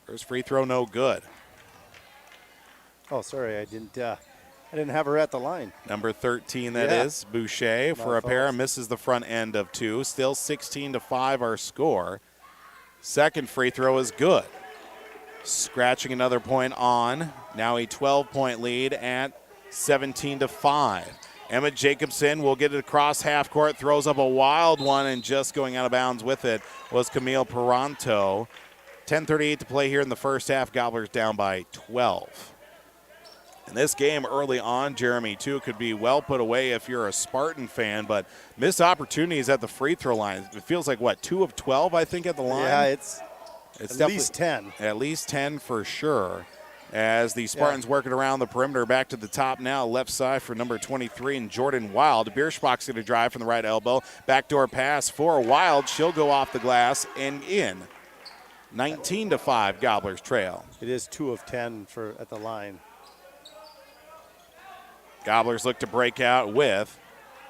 First free throw, no good. Oh, sorry, I didn't have her at the line. Number 13, that is Boucher for a pair. Misses the front end of 2. Still 16-5 our score. Second free throw is good. Scratching another point on. Now a 12-point lead at 17-5. Emma Jacobson will get it across half court, throws up a wild one, and just going out of bounds with it was Camille Peranto. 10:38 to play here in the first half. Gobblers down by 12. In this game early on, Jeremy, too, could be well put away if you're a Spartan fan, but missed opportunities at the free throw line. It feels like, 2 of 12, I think, at the line? Yeah, it's at least 10. At least 10 for sure. As the Spartans work it around the perimeter, back to the top now, left side for number 23 and Jordan Wild. Bierschbach's going to drive from the right elbow. Backdoor pass for Wild. She'll go off the glass and in. 19-5, Gobblers trail. It is 2 of 10 at the line. Gobblers look to break out with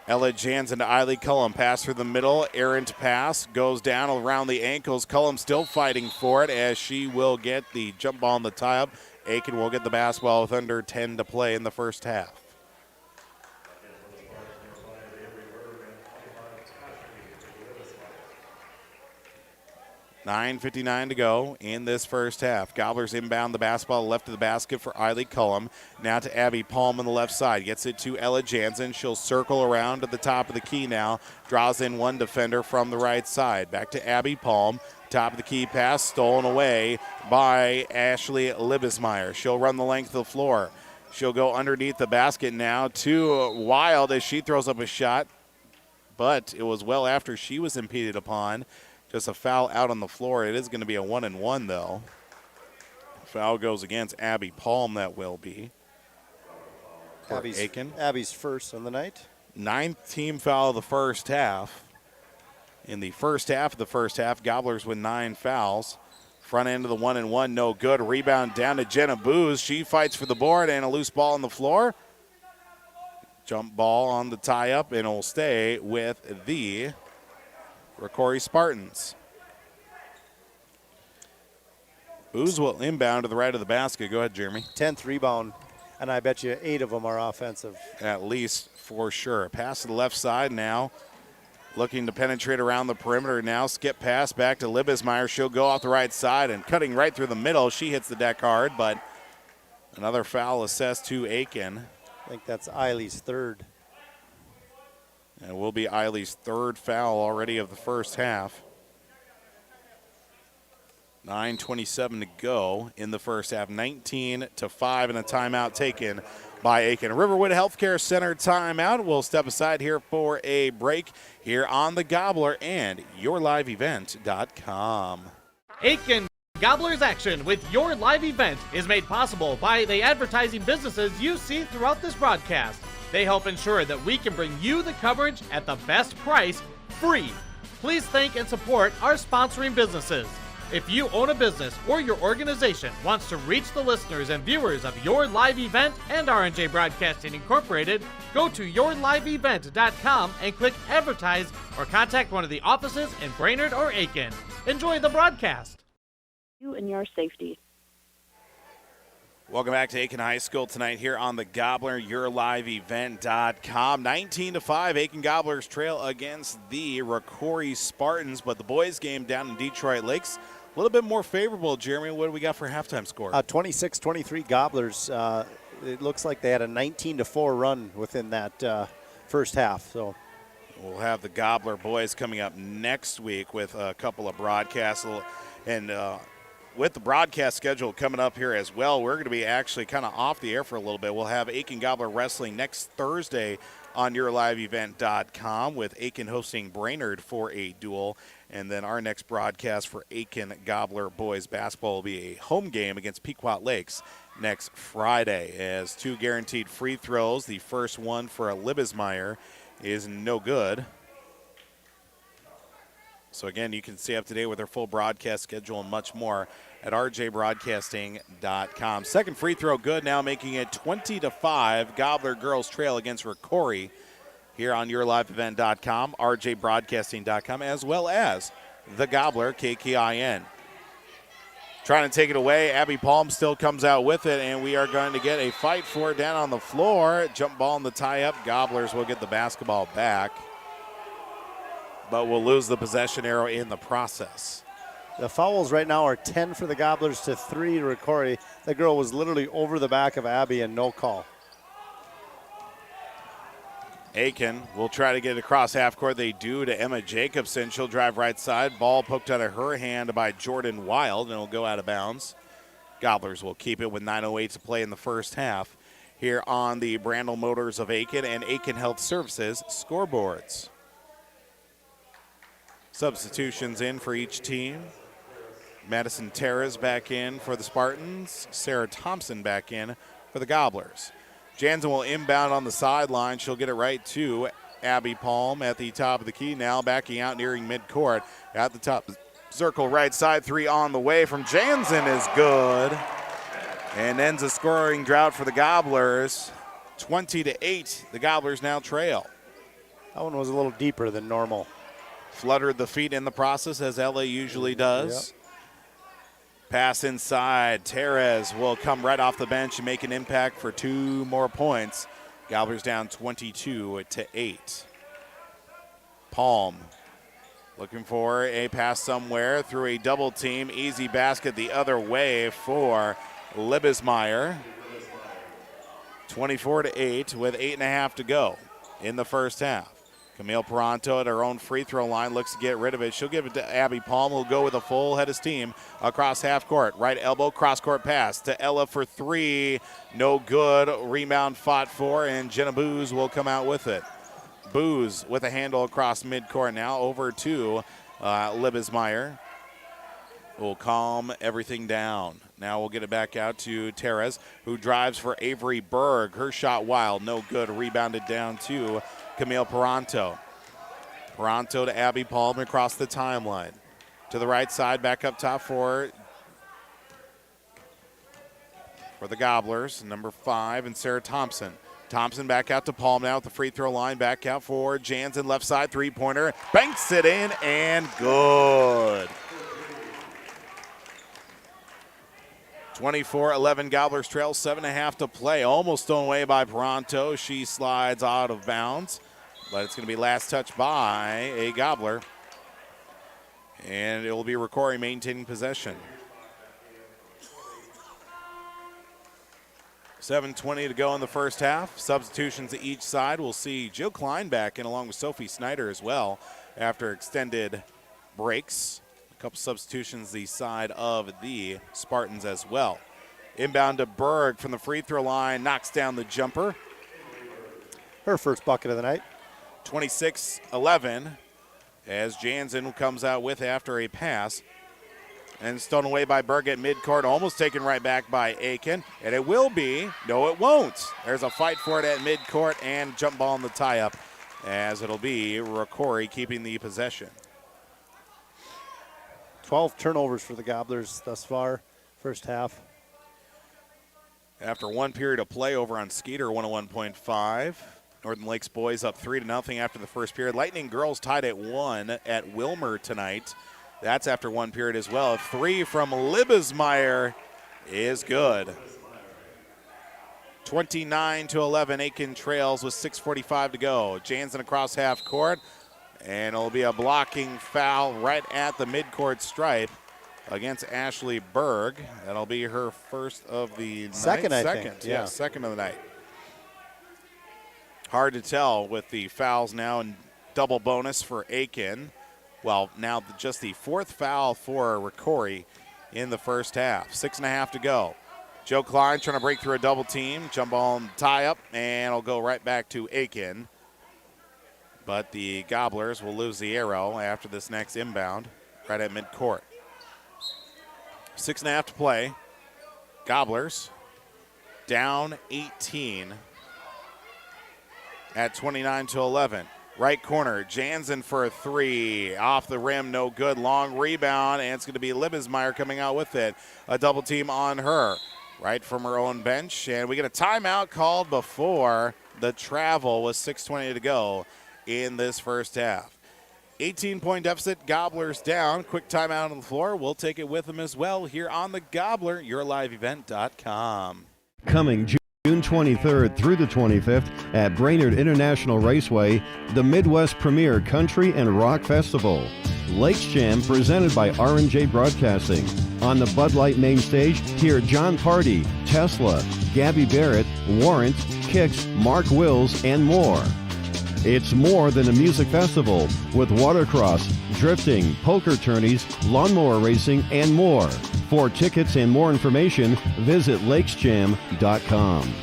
Ella Jansen to Eiley Cullum. Pass through the middle. Errant pass goes down around the ankles. Cullum still fighting for it as she will get the jump ball on the tie-up. Aitkin will get the basketball with under 10 to play in the first half. $9:59 to go in this first half. Gobblers inbound the basketball left of the basket for Eiley Cullum. Now to Abby Palm on the left side. Gets it to Ella Jansen. She'll circle around to the top of the key now. Draws in one defender from the right side. Back to Abby Palm. Top of the key pass stolen away by Ashley Libesmeyer. She'll run the length of the floor. She'll go underneath the basket now to Wild as she throws up a shot. but it was well after she was impeded upon. Just a foul out on the floor. It is going to be a 1-and-1, though. Foul goes against Abby Palm, that will be. For Aitkin. Abby's first on the night. 9th team foul of the first half. In the first half of the first half, Gobblers with 9 fouls. Front end of the 1-and-1, no good. Rebound down to Jenna Booz. She fights for the board and a loose ball on the floor. Jump ball on the tie-up, and it'll stay with the Rocori Spartans. Booz will inbound to the right of the basket. Go ahead, Jeremy. 10th rebound, and I bet you 8 of them are offensive. At least, for sure. Pass to the left side now. Looking to penetrate around the perimeter now. Skip pass back to Libesmeyer. She'll go off the right side and cutting right through the middle. She hits the deck hard, but another foul assessed to Aitkin. I think that's Eiley's third. And it will be Eiley's third foul already of the first half. 9:27 to go in the first half. 19-5 and a timeout taken by Aitkin. Riverwood Healthcare Center timeout. We'll step aside here for a break here on the Gobbler and yourliveevent.com. Aitkin Gobblers Action with Your Live Event is made possible by the advertising businesses you see throughout this broadcast. They help ensure that we can bring you the coverage at the best price, free. Please thank and support our sponsoring businesses. If you own a business or your organization wants to reach the listeners and viewers of Your Live Event and R&J Broadcasting Incorporated, go to yourliveevent.com and click Advertise or contact one of the offices in Brainerd or Aitkin. Enjoy the broadcast. You and your safety. Welcome back to Aitkin High School tonight here on the Gobbler, yourliveevent.com. 19-5, Aitkin Gobblers trail against the Rocori Spartans, but the boys' game down in Detroit Lakes, a little bit more favorable. Jeremy, what do we got for halftime score? 26-23 Gobblers. It looks like they had a 19-4 run within that first half. So we'll have the Gobbler boys coming up next week with a couple of broadcasts and with the broadcast schedule coming up here as well, we're going to be actually kind of off the air for a little bit. We'll have Aitkin Gobbler Wrestling next Thursday on yourliveevent.com with Aitkin hosting Brainerd for a duel. And then our next broadcast for Aitkin Gobbler boys basketball will be a home game against Pequot Lakes next Friday. As 2 guaranteed free throws, the first one for a Libesmeyer is no good. So, again, you can stay up to date with our full broadcast schedule and much more at rjbroadcasting.com. Second free throw good now, making it 20-5. Gobbler girls trail against Rocori here on yourliveevent.com, rjbroadcasting.com, as well as the Gobbler, KKIN. Trying to take it away. Abby Palm still comes out with it, and we are going to get a fight for it down on the floor. Jump ball in the tie-up. Gobblers will get the basketball back, but we'll lose the possession arrow in the process. The fouls right now are 10 for the Gobblers to 3 to Rocori. That girl was literally over the back of Abby and no call. Aitkin will try to get it across half court. They do to Emma Jacobson. She'll drive right side. Ball poked out of her hand by Jordan Wild, and it'll go out of bounds. Gobblers will keep it with 9:08 to play in the first half here on the Brandel Motors of Aitkin and Aitkin Health Services scoreboards. Substitutions in for each team. Madison Terras back in for the Spartans. Sarah Thompson back in for the Gobblers. Jansen will inbound on the sideline. She'll get it right to Abby Palm at the top of the key now, backing out nearing midcourt. At the top circle right side, 3 on the way from Jansen is good. And ends a scoring drought for the Gobblers. 20-8, the Gobblers now trail. That one was a little deeper than normal. Fluttered the feet in the process, as LA usually does. Yep. Pass inside. Terez will come right off the bench and make an impact for 2 more points. Gobblers down 22-8. Palm looking for a pass somewhere through a double team. Easy basket the other way for Libesmeyer. 24-8 with 8.5 to go in the first half. Camille Peranto at her own free throw line looks to get rid of it. She'll give it to Abby Palm, who'll go with a full head of steam across half court. Right elbow, cross court pass to Ella for 3. No good. Rebound fought for, and Jenna Booz will come out with it. Booz with a handle across midcourt now over to Libesmeyer. Will calm everything down. Now we'll get it back out to Terez, who drives for Avery Berg. Her shot wild, no good. Rebounded down to Camille Peranto. Peranto to Abby Palm across the timeline. To the right side, back up top for the Gobblers, number 5, and Sarah Thompson. Thompson back out to Palm now at the free throw line. Back out for Jansen, left side, three-pointer. Banks it in, and good. 24-11 Gobblers trail, 7.5 to play. Almost thrown away by Peranto. She slides out of bounds, but it's going to be last touch by a Gobbler. And it will be Rocori maintaining possession. 7:20 to go in the first half. Substitutions to each side. We'll see Jill Klein back in along with Sophie Snyder as well after extended breaks. A couple substitutions the side of the Spartans as well. Inbound to Berg from the free throw line. Knocks down the jumper. Her first bucket of the night. 26-11 as Jansen comes out with after a pass. And stolen away by Berg at midcourt, almost taken right back by Aitkin. And it will be, no it won't. There's a fight for it at midcourt and jump ball in the tie-up as it'll be Rocori keeping the possession. 12 turnovers for the Gobblers thus far, first half. After one period of play over on Skeeter, 101.5. Northern Lakes boys up 3-0 after the first period. Lightning girls tied at 1 at Wilmer tonight. That's after one period as well. 3 from Libesmeyer is good. 29-11, Aitkin trails with 6:45 to go. Jansen across half court, and it'll be a blocking foul right at the midcourt stripe against Ashley Berg. That'll be her first of the second, night. I think. Yeah, second of the night. Hard to tell with the fouls now and double bonus for Aitkin. Well, now just the 4th foul for Rocori in the first half. 6.5 to go. Joe Klein trying to break through a double team. Jump ball and tie up, and it'll go right back to Aitkin. But the Gobblers will lose the arrow after this next inbound right at midcourt. 6.5 to play. Gobblers down 18 at 29-11. Right corner, Jansen for a 3. Off the rim, no good. Long rebound, and it's going to be Libesmeyer coming out with it. A double team on her, right from her own bench. And we get a timeout called before the travel with 6:20 to go in this first half. 18-point deficit, Gobblers down. Quick timeout on the floor. We'll take it with them as well here on the Gobbler, yourliveevent.com. Coming June 23rd through the 25th at Brainerd International Raceway, the Midwest Premier Country and Rock Festival. Lakes Jam presented by R&J Broadcasting. On the Bud Light main stage, hear John Party, Tesla, Gabby Barrett, Warrant, Kix, Mark Wills, and more. It's more than a music festival with watercross, drifting, poker tourneys, lawnmower racing, and more. For tickets and more information, visit lakesjam.com.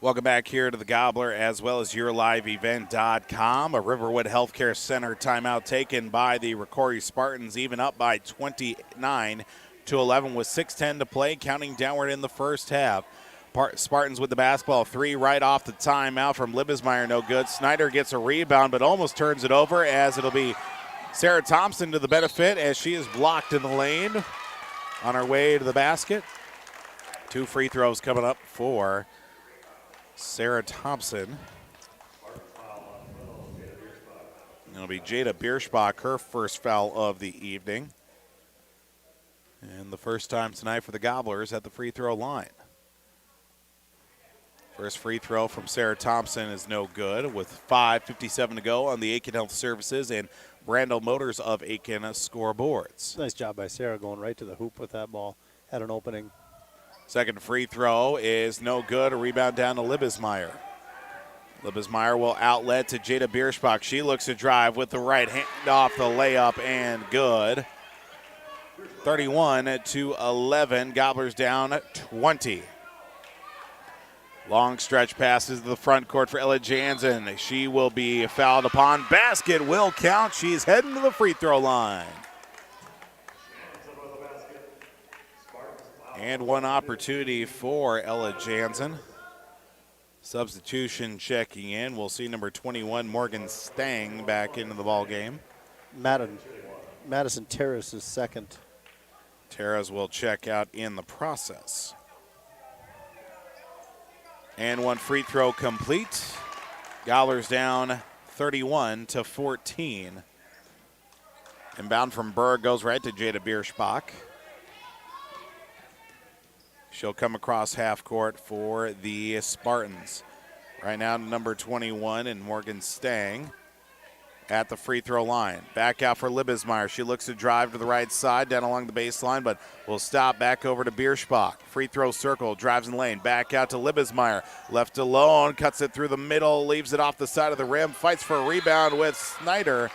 Welcome back here to the Gobbler as well as yourliveevent.com. A Riverwood Healthcare Center timeout taken by the Rocori Spartans, even up by 29-11 with 6:10 to play, counting downward in the first half. Spartans with the basketball, 3 right off the timeout from Libesmeyer, no good. Snyder gets a rebound but almost turns it over as it'll be Sarah Thompson to the benefit as she is blocked in the lane on her way to the basket. 2 free throws coming up for Sarah Thompson. It'll be Jada Bierschbach, her first foul of the evening. And the first time tonight for the Gobblers at the free throw line. First free throw from Sarah Thompson is no good with 5:57 to go on the Aitkin Health Services and Brandel Motors of Aitkin scoreboards. Nice job by Sarah going right to the hoop with that ball. Had an opening. Second free throw is no good. A rebound down to Libesmeyer. Libesmeyer will outlet to Jada Bierschbach. She looks to drive with the right hand off the layup and good. 31-11. Gobblers down 20. Long stretch passes to the front court for Ella Jansen. She will be fouled upon. Basket will count. She's heading to the free throw line. And one opportunity for Ella Jansen. Substitution checking in. We'll see number 21, Morgan Stang, back into the ball game. Madison Terrace is second. Terrace will check out in the process. And one free throw complete. Gobblers down 31-14. Inbound from Berg goes right to Jada Bierschbach. She'll come across half court for the Spartans. Right now, number 21 and Morgan Stang at the free throw line. Back out for Libesmeyer. She looks to drive to the right side, down along the baseline, but will stop back over to Bierschbach. Free throw circle, drives in lane. Back out to Libesmeyer. Left alone, cuts it through the middle, leaves it off the side of the rim, fights for a rebound with Snyder.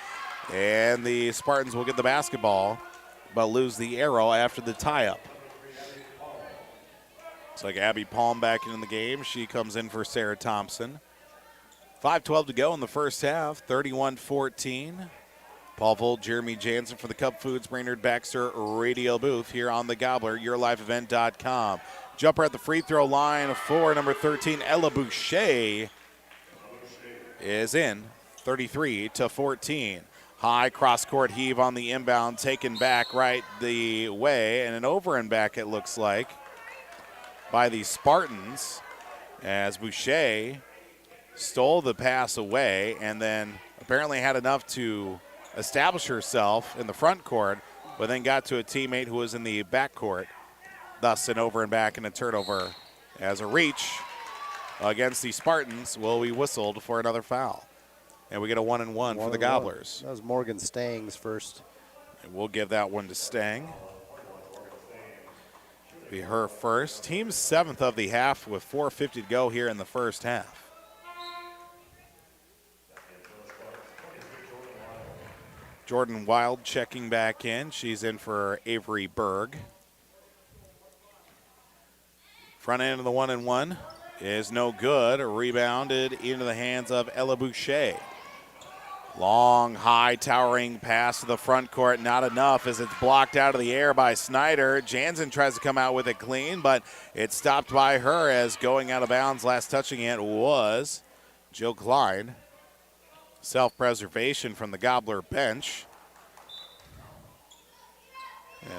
And the Spartans will get the basketball, but lose the arrow after the tie-up. It's like Abby Palm back in the game. She comes in for Sarah Thompson. 5:12 to go in the first half, 31-14. Paul Volt, Jeremy Jansen for the Cub Foods Brainerd Baxter radio booth here on the Gobbler, yourlifeevent.com. Jumper at the free throw line for number 13, Ella Boucher, is in, 33-14. High cross-court heave on the inbound, taken back right the way, and an over and back it looks like by the Spartans as Boucher stole the pass away and then apparently had enough to establish herself in the front court, but then got to a teammate who was in the back court. Thus an over and back and a turnover as a reach against the Spartans will be whistled for another foul. And we get a 1-and-1 for the Gobblers. That was Morgan Stang's first. And we'll give that one to Stang. Be her first. Team's seventh of the half with 4:50 to go here in the first half. Jordan Wild checking back in. She's in for Avery Berg. Front end of the 1-and-1 is no good. Rebounded into the hands of Ella Boucher. Long, high, towering pass to the front court. Not enough as it's blocked out of the air by Snyder. Jansen tries to come out with it clean, but it's stopped by her as going out of bounds. Last touching it was Jill Klein. Self-preservation from the Gobbler bench.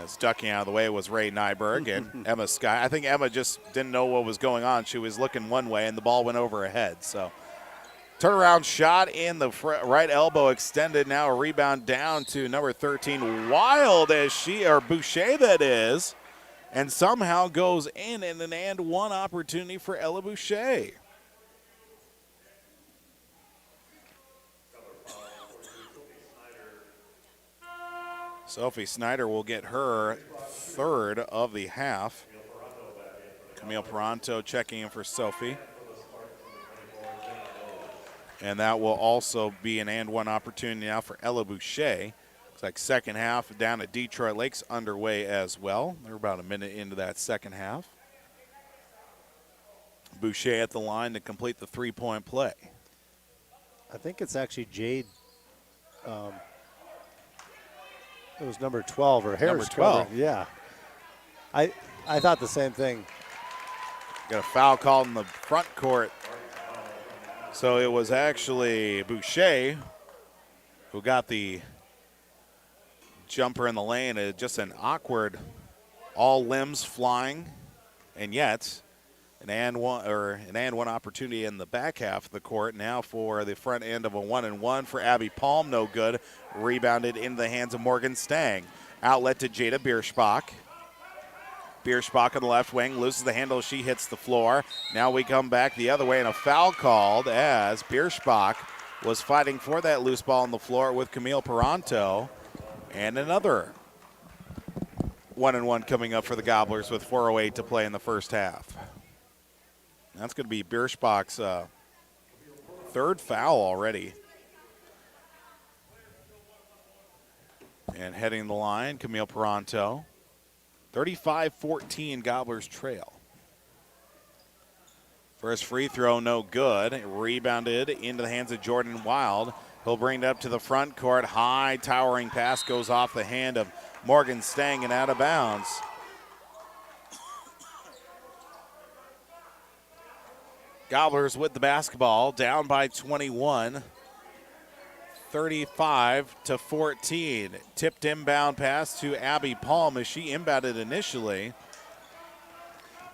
As ducking out of the way was Ray Nyberg and Emma Sky. I think Emma just didn't know what was going on. She was looking one way, and the ball went over her head. So turnaround shot in the right elbow extended. Now a rebound down to number 13. Wild as Boucher that is, and somehow goes in an and-one opportunity for Ella Boucher. Sophie Snyder will get her third of the half. Camille Peranto checking in for Sophie. And that will also be an and-one opportunity now for Ella Boucher. Looks like second half down at Detroit Lakes underway as well. They're about a minute into that second half. Boucher at the line to complete the three-point play. I think it's actually Jade. It was number 12 or Harris. Number 12. Cover. Yeah. I thought the same thing. Got a foul called in the front court. So it was actually Boucher who got the jumper in the lane. Just an awkward, all limbs flying, and yet an and one opportunity in the back half of the court. Now for the front end of a 1-and-1 for Abby Palm, no good. Rebounded into the hands of Morgan Stang. Outlet to Jada Bierschbach. Bierschbach on the left wing, loses the handle, she hits the floor. Now we come back the other way, and a foul called as Bierschbach was fighting for that loose ball on the floor with Camille Peranto. And another 1-and-1 coming up for the Gobblers with 4:08 to play in the first half. That's going to be Bierschbach's third foul already. And heading the line, Camille Peranto. 35-14, Gobblers trail. First free throw, no good. Rebounded into the hands of Jordan Wild. He'll bring it up to the front court. High towering pass goes off the hand of Morgan Stang and out of bounds. Gobblers with the basketball, down by 21. 35-14. Tipped inbound pass to Abby Palm as she inbounded initially.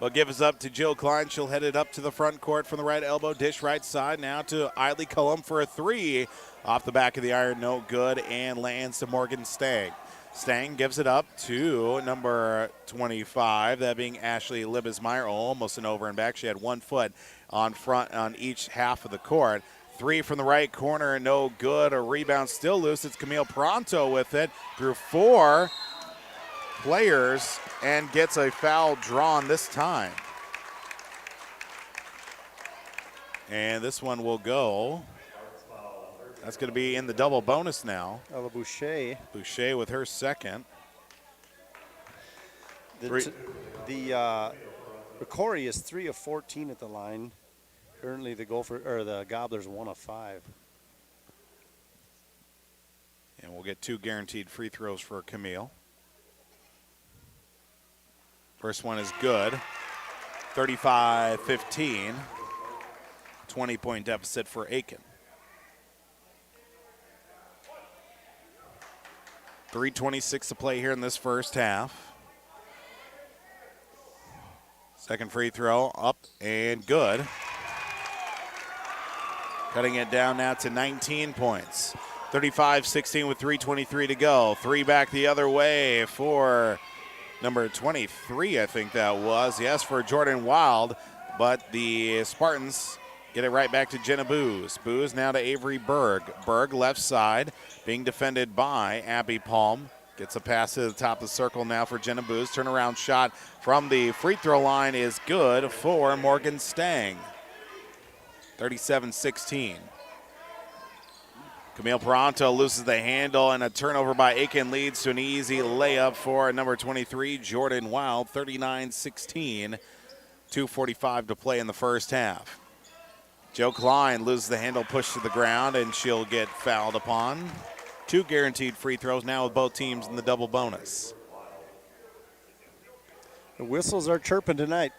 But gives up to Jill Klein. She'll head it up to the front court from the right elbow. Dish right side now to Eiley Cullum for a three. Off the back of the iron, no good, and lands to Morgan Stang. Stang gives it up to number 25, that being Ashley Libesmeyer. Almost an over and back. She had 1 foot on front on each half of the court. Three from the right corner, no good. A rebound still loose. It's Camille Pronto with it through 4 players and gets a foul drawn this time. And this one will go. That's going to be in the double bonus now. Ella Boucher. Boucher with her second. The Rocori is 3 of 14 at the line. Currently, the Gobblers 1 of 5. And we'll get 2 guaranteed free throws for Camille. First one is good. 35-15. 20-point deficit for Aitkin. 3:26 to play here in this first half. Second free throw up and good. Cutting it down now to 19 points. 35-16 with 3:23 to go. 3 back the other way for number 23, I think that was. Yes, for Jordan Wild. But the Spartans get it right back to Jenna Booz. Booz now to Avery Berg. Berg left side, being defended by Abby Palm. Gets a pass to the top of the circle now for Jenna Booz. Turnaround shot from the free throw line is good for Morgan Stang. 37-16. Camille Pronto loses the handle, and a turnover by Aitkin leads to an easy layup for number 23, Jordan Wild. 39-16. 2:45 to play in the first half. Joe Klein loses the handle, pushed to the ground, and she'll get fouled upon. 2 guaranteed free throws now with both teams in the double bonus. The whistles are chirping tonight.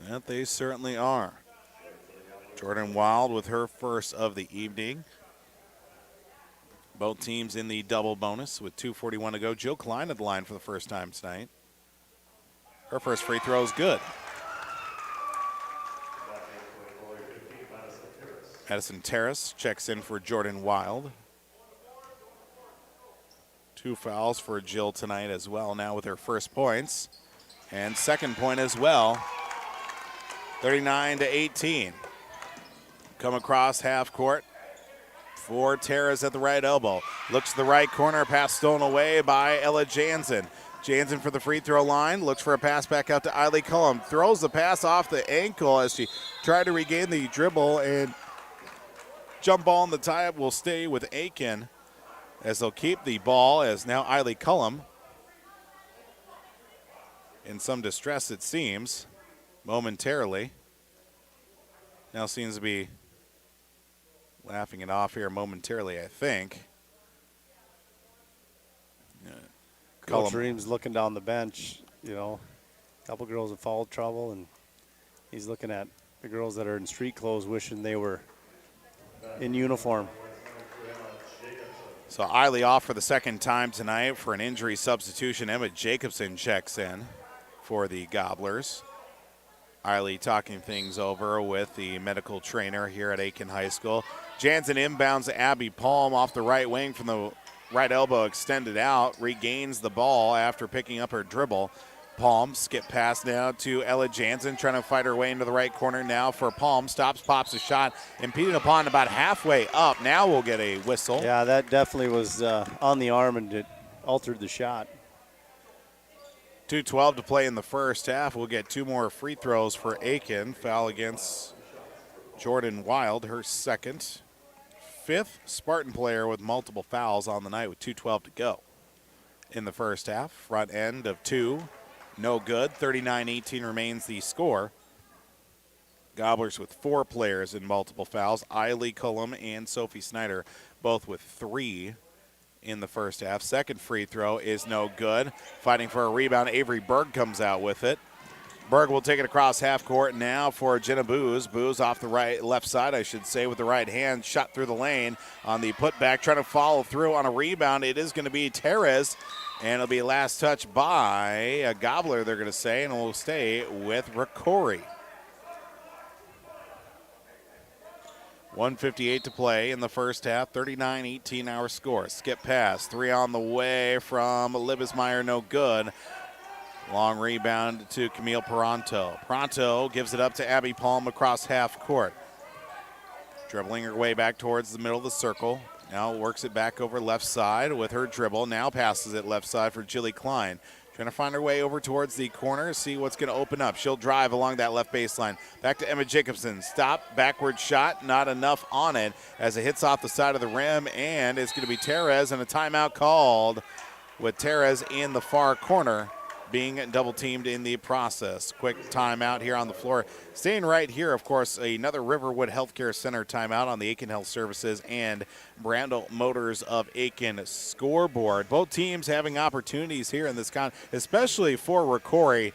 Yeah, they certainly are. Jordan Wild with her first of the evening. Both teams in the double bonus with 2:41 to go. Jill Klein at the line for the first time tonight. Her first free throw is good. Addison Terrace checks in for Jordan Wild. 2 fouls for Jill tonight as well, now with her first points. And second point as well. 39-18. Come across half court for Terrace at the right elbow. Looks to the right corner, pass stolen away by Ella Jansen. Jansen for the free throw line, looks for a pass back out to Eiley Cullum. Throws the pass off the ankle as she tried to regain the dribble, and jump ball in the tie-up will stay with Aitkin as they'll keep the ball, as now Eiley Cullum, in some distress it seems, momentarily. Now seems to be laughing it off here momentarily, I think. Coach Reams looking down the bench, you know, a couple girls in foul trouble, and he's looking at the girls that are in street clothes wishing they were in uniform. So Eiley off for the second time tonight for an injury substitution. Emma Jacobson checks in for the Gobblers. Eiley talking things over with the medical trainer here at Aitkin High School. Jansen inbounds Abby Palm off the right wing from the right elbow extended out. Regains the ball after picking up her dribble. Palm skip pass now to Ella Jansen, trying to fight her way into the right corner now for Palm. Stops, pops a shot, impeded upon about halfway up. Now we'll get a whistle. Yeah, that definitely was on the arm, and it altered the shot. 2:12 to play in the first half. We'll get 2 more free throws for Aitkin. Foul against Jordan Wild, her second. 5th Spartan player with multiple fouls on the night with 2:12 to go in the first half. Front end of 2. No good. 39-18 remains the score. Gobblers with 4 players in multiple fouls. Eiley Cullum and Sophie Snyder both with 3 in the first half. Second free throw is no good. Fighting for a rebound, Avery Berg comes out with it. Berg will take it across half court now for Jenna Booz. Booz off the left side, I should say, with the right hand. Shot through the lane on the putback, trying to follow through on a rebound. It is going to be Terez, and it'll be last touch by a Gobbler, they're going to say, and we'll stay with Rocori. 1:58 to play in the first half. 39-18 our score. Skip pass. 3 on the way from Libesmeyer. No good. Long rebound to Camille Peranto. Peranto gives it up to Abby Palm across half court. Dribbling her way back towards the middle of the circle. Now works it back over left side with her dribble. Now passes it left side for Jilly Klein. Trying to find her way over towards the corner, see what's going to open up. She'll drive along that left baseline. Back to Emma Jacobson. Stop, backward shot, not enough on it as it hits off the side of the rim, and it's going to be Terez, and a timeout called with Terez in the far corner, being double teamed in the process. Quick timeout here on the floor. Staying right here, of course, another Riverwood Healthcare Center timeout on the Aitkin Health Services and Brandel Motors of Aitkin scoreboard. Both teams having opportunities here in this especially for Rocori.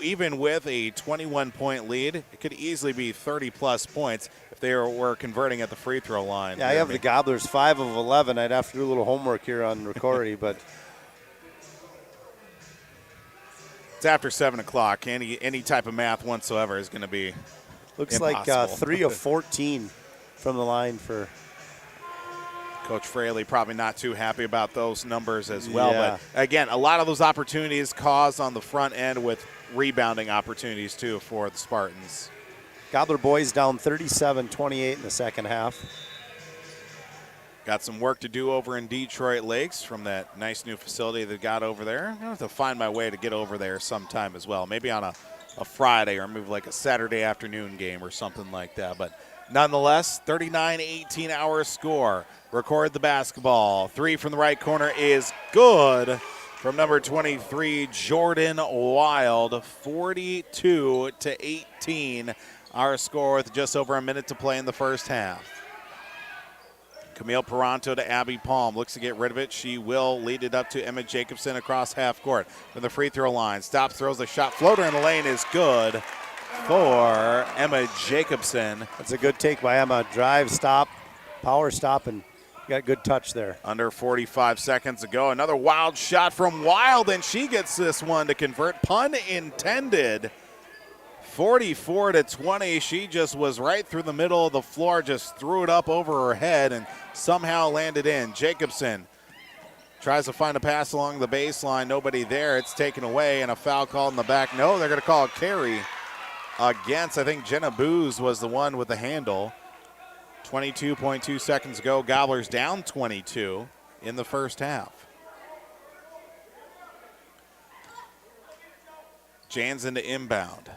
Even with a 21-point lead, it could easily be 30-plus points if they were converting at the free throw line. Yeah, I have the Gobblers 5 of 11. I'd have to do a little homework here on Rocori, but it's after 7 o'clock. Any type of math whatsoever is going to be looks impossible. Like 3 of 14 from the line for Coach Fraley. Probably not too happy about those numbers as well. Yeah. But again, a lot of those opportunities caused on the front end with rebounding opportunities too for the Spartans. Gobbler boys down 37-28 in the second half. Got some work to do over in Detroit Lakes from that nice new facility they got over there. I'm going to have to find my way to get over there sometime as well. Maybe on a Friday or maybe like a Saturday afternoon game or something like that. But nonetheless, 39-18 our score. Record the basketball. 3 from the right corner is good from number 23, Jordan Wild. 42-18 our score with just over a minute to play in the first half. Camille Peranto to Abby Palm. Looks to get rid of it. She will lead it up to Emma Jacobson across half court from the free throw line. Stops, throws a shot. Floater in the lane is good for Emma Jacobson. That's a good take by Emma. Drive, stop, power stop, and got good touch there. Under 45 seconds to go. Another wild shot from Wild, and she gets this one to convert. Pun intended. 44-20. She just was right through the middle of the floor, just threw it up over her head and somehow landed in. Jacobson tries to find a pass along the baseline. Nobody there. It's taken away, and a foul called in the back. No, they're going to call a carry against, I think Jenna Booz was the one with the handle. 22.2 seconds ago. Gobblers down 22 in the first half. Jansen to inbound.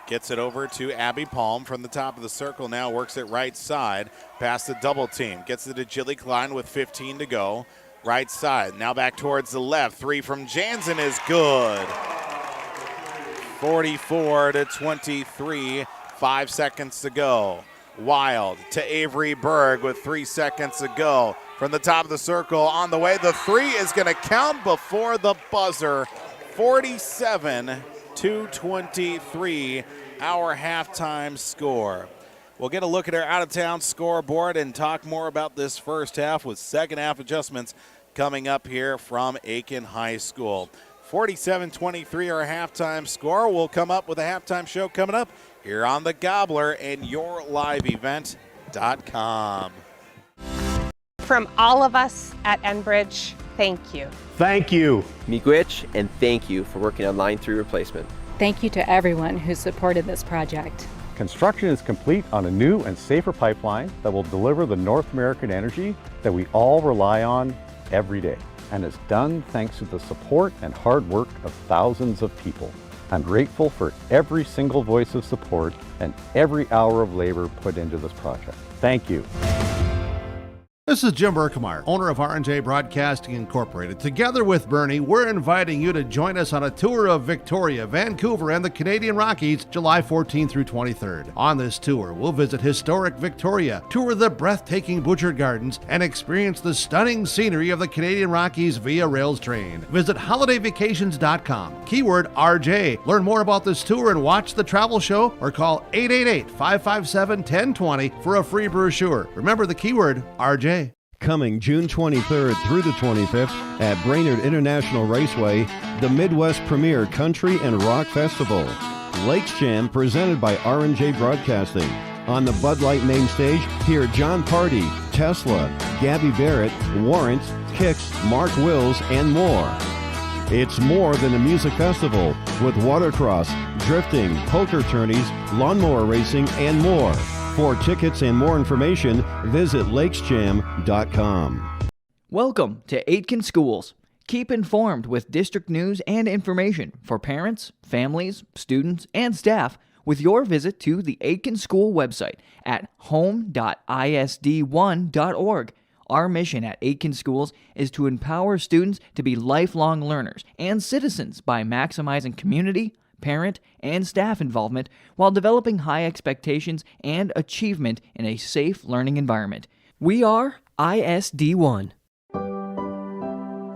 Gets it over to Abby Palm from the top of the circle now. Works it right side. Past the double team. Gets it to Jilly Klein with 15 to go. Right side. Now back towards the left. 3 from Jansen is good. 44-23. 5 seconds to go. Wild to Avery Berg with 3 seconds to go. From the top of the circle on the way. The 3 is going to count before the buzzer. 47-23, our halftime score. We'll get a look at our out-of-town scoreboard and talk more about this first half with second half adjustments coming up here from Aitkin High School. 47-23, our halftime score. We'll come up with a halftime show coming up here on The Gobbler and YourLiveEvent.com. From all of us at Enbridge, thank you. Thank you. Miigwech, and thank you for working on Line 3 replacement. Thank you to everyone who supported this project. Construction is complete on a new and safer pipeline that will deliver the North American energy that we all rely on every day. And it's done thanks to the support and hard work of thousands of people. I'm grateful for every single voice of support and every hour of labor put into this project. Thank you. This This is Jim Berkemeier, owner of R&J Broadcasting Incorporated. Together with Bernie, we're inviting you to join us on a tour of Victoria, Vancouver, and the Canadian Rockies, July 14th through 23rd. On this tour, we'll visit historic Victoria, tour the breathtaking Butchert Gardens, and experience the stunning scenery of the Canadian Rockies via rails train. Visit holidayvacations.com, keyword RJ. Learn more about this tour and watch the travel show, or call 888-557-1020 for a free brochure. Remember the keyword RJ. Coming June 23rd through the 25th at Brainerd International Raceway, the Midwest Premier Country and Rock Festival. Lakes Jam presented by R&J Broadcasting. On the Bud Light main stage, hear John Party, Tesla, Gabby Barrett, Warrant, Kix, Mark Wills, and more. It's more than a music festival with watercross, drifting, poker tourneys, lawnmower racing, and more. For tickets and more information, visit lakesjam.com. Welcome to Aitkin Schools. Keep informed with district news and information for parents, families, students, and staff with your visit to the Aitkin School website at home.isd1.org. Our mission at Aitkin Schools is to empower students to be lifelong learners and citizens by maximizing community, parent, and staff involvement while developing high expectations and achievement in a safe learning environment. We are ISD1.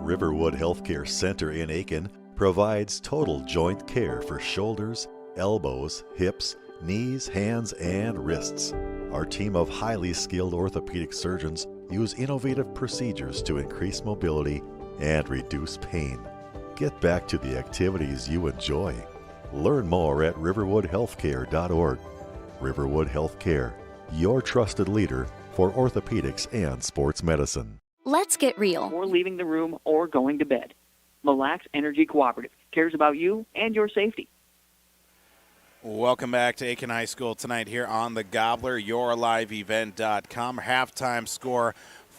Riverwood Healthcare Center in Aitkin provides total joint care for shoulders, elbows, hips, knees, hands, and wrists. Our team of highly skilled orthopedic surgeons use innovative procedures to increase mobility and reduce pain. Get back to the activities you enjoy. Learn more at riverwoodhealthcare.org. Riverwood Healthcare, your trusted leader for orthopedics and sports medicine. Let's get real. Before leaving the room or going to bed, Mille Lacs Energy Cooperative cares about you and your safety. Welcome back to Aitkin High School tonight here on the Gobbler, yourliveevent.com. Halftime score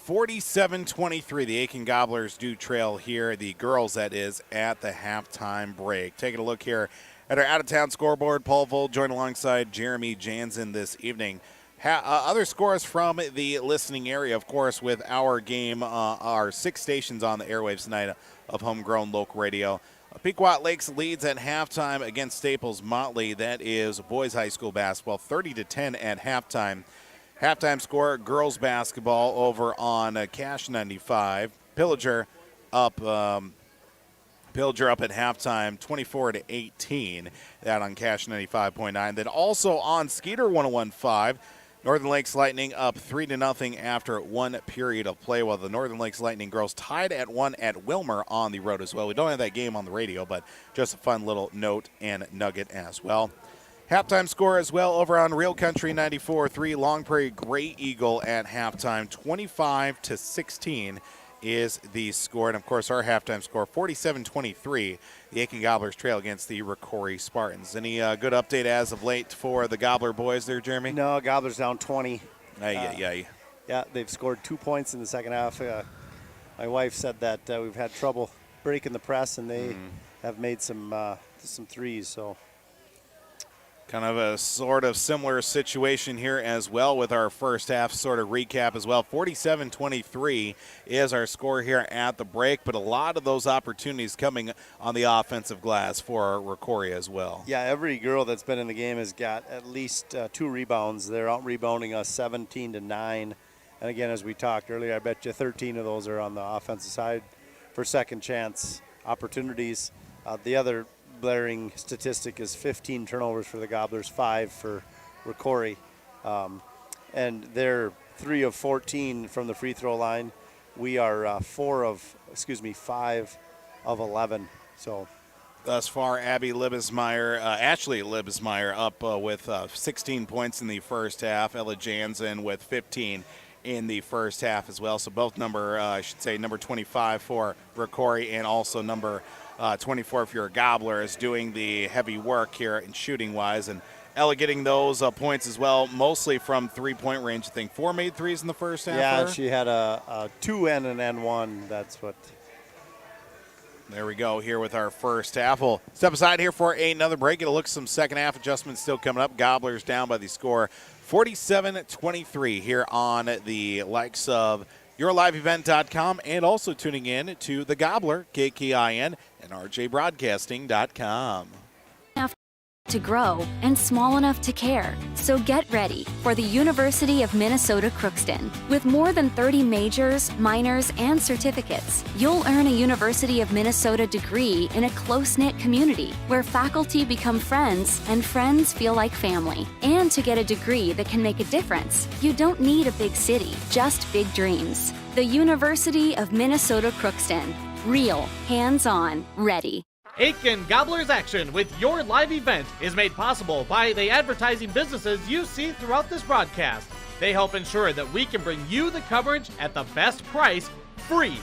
47-23. The Aitkin Gobblers do trail here, the girls that is, at the halftime break. Taking a look here at our out-of-town scoreboard. Paul Vold joined alongside Jeremy Jansen this evening. Other scores from the listening area, of course, with our game, our 6 stations on the airwaves tonight of homegrown local radio. Pequot Lakes leads at halftime against Staples Motley. That is boys high school basketball, 30-10 at halftime. Halftime score, girls basketball over on Cash 95. Pillager up at halftime, 24-18. That on Cash 95.9. Then also on Skeeter 101.5. Northern Lakes Lightning up 3-0 after 1 period of play, while the Northern Lakes Lightning girls tied at 1 at Wilmer on the road as well. We don't have that game on the radio, but just a fun little note and nugget as well. Halftime score as well over on Real Country 94.3. Long Prairie Gray Eagle at halftime, 25-16 is the score. And, of course, our halftime score, 47-23. The Aitkin Gobblers trail against the Rocori Spartans. Any good update as of late for the Gobbler boys there, Jeremy? No, Gobblers down 20. Yeah, they've scored 2 points in the second half. My wife said that we've had trouble breaking the press, and they have made some threes. So kind of a sort of similar situation here as well with our first half sort of recap as well. 47-23 is our score here at the break, but a lot of those opportunities coming on the offensive glass for Rocori as well. Yeah, every girl that's been in the game has got at least 2 rebounds. They're out rebounding us 17-9. And again, as we talked earlier, I bet you 13 of those are on the offensive side for second chance opportunities. The other blaring statistic is 15 turnovers for the Gobblers, 5 for Rocori. And they're 3 of 14 from the free throw line. We are 5 of 11. So thus far, Ashley Libesmeyer up with 16 points in the first half. Ella Jansen with 15 in the first half as well. So both number 25 for Rocori and also number 24 for your Gobbler is doing the heavy work here in shooting-wise. And Ella getting those points as well, mostly from three-point range. I think 4 made threes in the first half. Yeah, she had a 2 and an N1. That's what. There we go here with our first half. We'll step aside here for another break. It'll look some second half adjustments still coming up. Gobblers down by the score 47-23 here on the likes of yourliveevent.com, and also tuning in to The Gobbler, KKIN, and rjbroadcasting.com. To grow and small enough to care. So get ready for the University of Minnesota Crookston. With more than 30 majors, minors, and certificates, you'll earn a University of Minnesota degree in a close-knit community where faculty become friends and friends feel like family. And to get a degree that can make a difference, you don't need a big city, just big dreams. The University of Minnesota Crookston. Real, hands-on, ready. Aitkin Gobblers Action with your live event is made possible by the advertising businesses you see throughout this broadcast. They help ensure that we can bring you the coverage at the best price, free.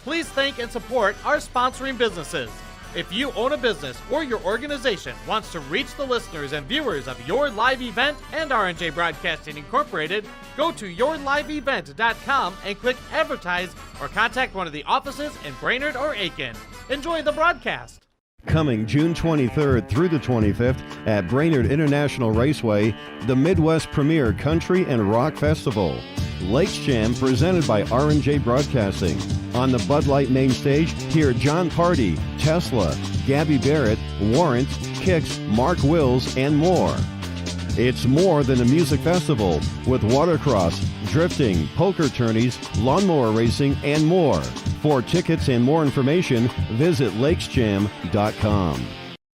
Please thank and support our sponsoring businesses. If you own a business or your organization wants to reach the listeners and viewers of your live event and R&J Broadcasting Incorporated, go to yourliveevent.com and click advertise or contact one of the offices in Brainerd or Aitkin. Enjoy the broadcast. Coming June 23rd through the 25th at Brainerd International Raceway, the Midwest Premier Country and Rock Festival. Lakes Jam presented by R&J Broadcasting. On the Bud Light main stage, hear John Party, Tesla, Gabby Barrett, Warrant, Kicks, Mark Wills, and more. It's more than a music festival with watercross, drifting, poker tourneys, lawnmower racing, and more. For tickets and more information, visit lakesjam.com.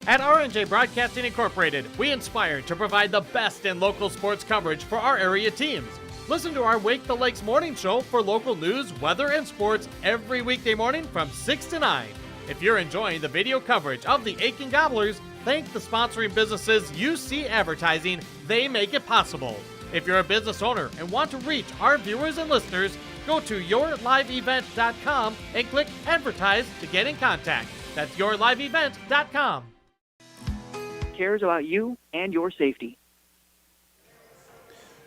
At R&J Broadcasting Incorporated, we inspire to provide the best in local sports coverage for our area teams. Listen to our Wake the Lakes morning show for local news, weather, and sports every weekday morning from 6 to 9. If you're enjoying the video coverage of the Aitkin Gobblers, thank the sponsoring businesses you see advertising. They make it possible. If you're a business owner and want to reach our viewers and listeners, go to yourliveevent.com and click advertise to get in contact. That's yourliveevent.com. Cares about you and your safety.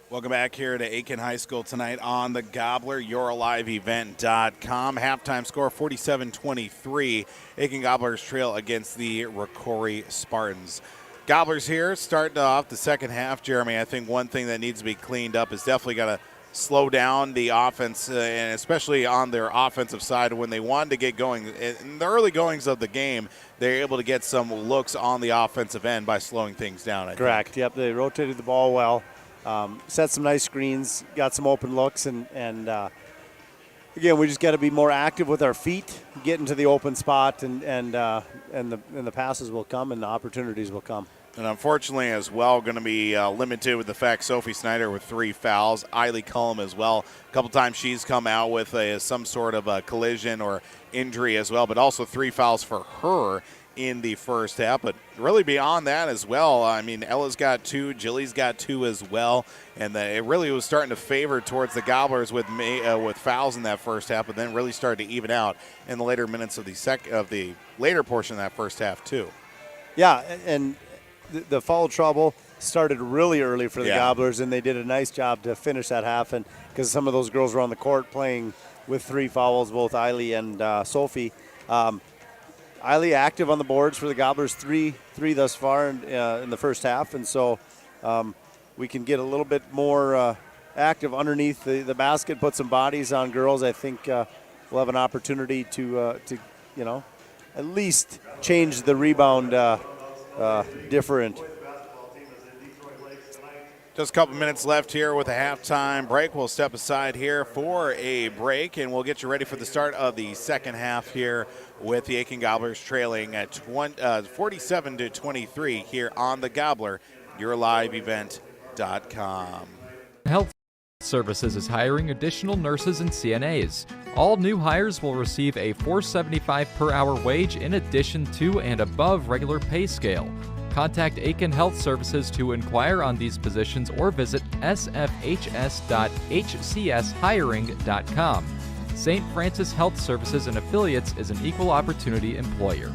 Welcome back here to Aitkin High School tonight on the Gobbler, yourliveevent.com. Halftime score 47-23. Aitkin Gobblers trail against the Rocori Spartans. Gobblers here starting off the second half. Jeremy, I think one thing that needs to be cleaned up is definitely got to slow down the offense, and especially on their offensive side. When they wanted to get going in the early goings of the game, they were able to get some looks on the offensive end by slowing things down. Correct. Yep, they rotated the ball well. Set some nice screens, got some open looks, and again, we just got to be more active with our feet, get into the open spot, and the passes will come and the opportunities will come. And unfortunately as well, going to be limited with the fact Sophie Snyder with 3 fouls. Eiley Cullum as well. A couple times she's come out with some sort of a collision or injury as well, but also 3 fouls for her in the first half. But really beyond that as well, I mean, Ella's got 2, Jilly's got 2 as well, and it really was starting to favor towards the Gobblers with fouls in that first half, but then really started to even out in the later minutes of the later portion of that first half too. Yeah, and the foul trouble started really early for the Gobblers, and they did a nice job to finish that half, and because some of those girls were on the court playing with 3 fouls, both Eiley and Sophie. Eiley active on the boards for the Gobblers, three thus far in the first half, and so we can get a little bit more active underneath the basket, put some bodies on girls. I think we'll have an opportunity to at least change the rebound different. Just a couple minutes left here with a halftime break. We'll step aside here for a break, and we'll get you ready for the start of the second half here with the Aitkin Gobblers trailing at 47-23 here on the Gobbler, yourliveevent.com. Health Services is hiring additional nurses and CNAs. All new hires will receive a $4.75 per hour wage in addition to and above regular pay scale. Contact Aitkin Health Services to inquire on these positions or visit sfhs.hcshiring.com. St. Francis Health Services and Affiliates is an equal opportunity employer.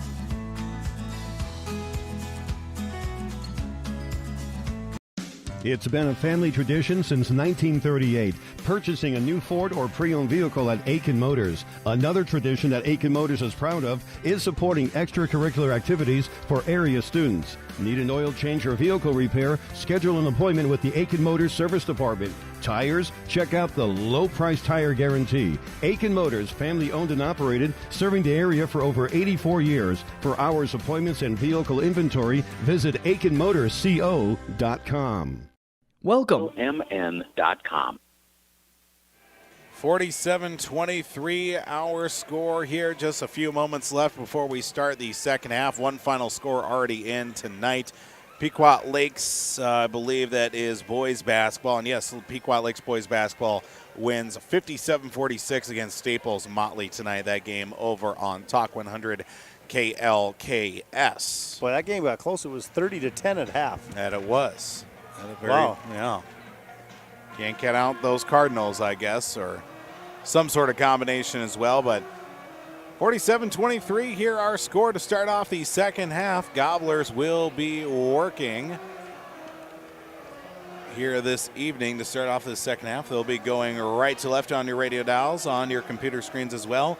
It's been a family tradition since 1938, purchasing a new Ford or pre-owned vehicle at Aitkin Motors. Another tradition that Aitkin Motors is proud of is supporting extracurricular activities for area students. Need an oil change or vehicle repair? Schedule an appointment with the Aitkin Motors Service Department. Tires? Check out the low price tire guarantee. Aitkin Motors, family owned and operated, serving the area for over 84 years. For hours, appointments, and vehicle inventory, visit AitkinMotorsCO.com. Welcome. MN.com. 47-23 our score here. Just a few moments left before we start the second half. One final score already in tonight. Pequot Lakes, I believe that is boys basketball. And yes, Pequot Lakes boys basketball wins 57-46 against Staples Motley tonight. That game over on Talk 100 KLKS. Boy, that game got close. It was 30-10 at half. That it was. Wow. Yeah. Can't count out those Cardinals, I guess, or some sort of combination as well. But 47-23 here our score to start off the second half. Gobblers will be working here this evening to start off the second half. They'll be going right to left on your radio dials, on your computer screens as well.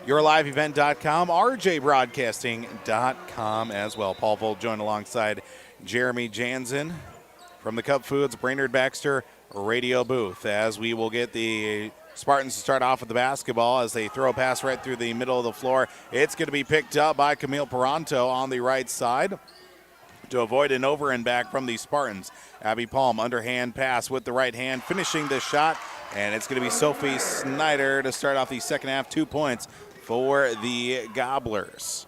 YourLiveEvent.com, RJBroadcasting.com as well. Paul Volt joined alongside Jeremy Jansen from the Cub Foods Brainerd Baxter radio booth, as we will get the Spartans to start off with the basketball as they throw a pass right through the middle of the floor. It's going to be picked up by Camille Peranto on the right side to avoid an over and back from the Spartans. Abby Palm, underhand pass with the right hand, finishing the shot, and it's going to be Sophie Snyder to start off the second half. 2 points for the Gobblers.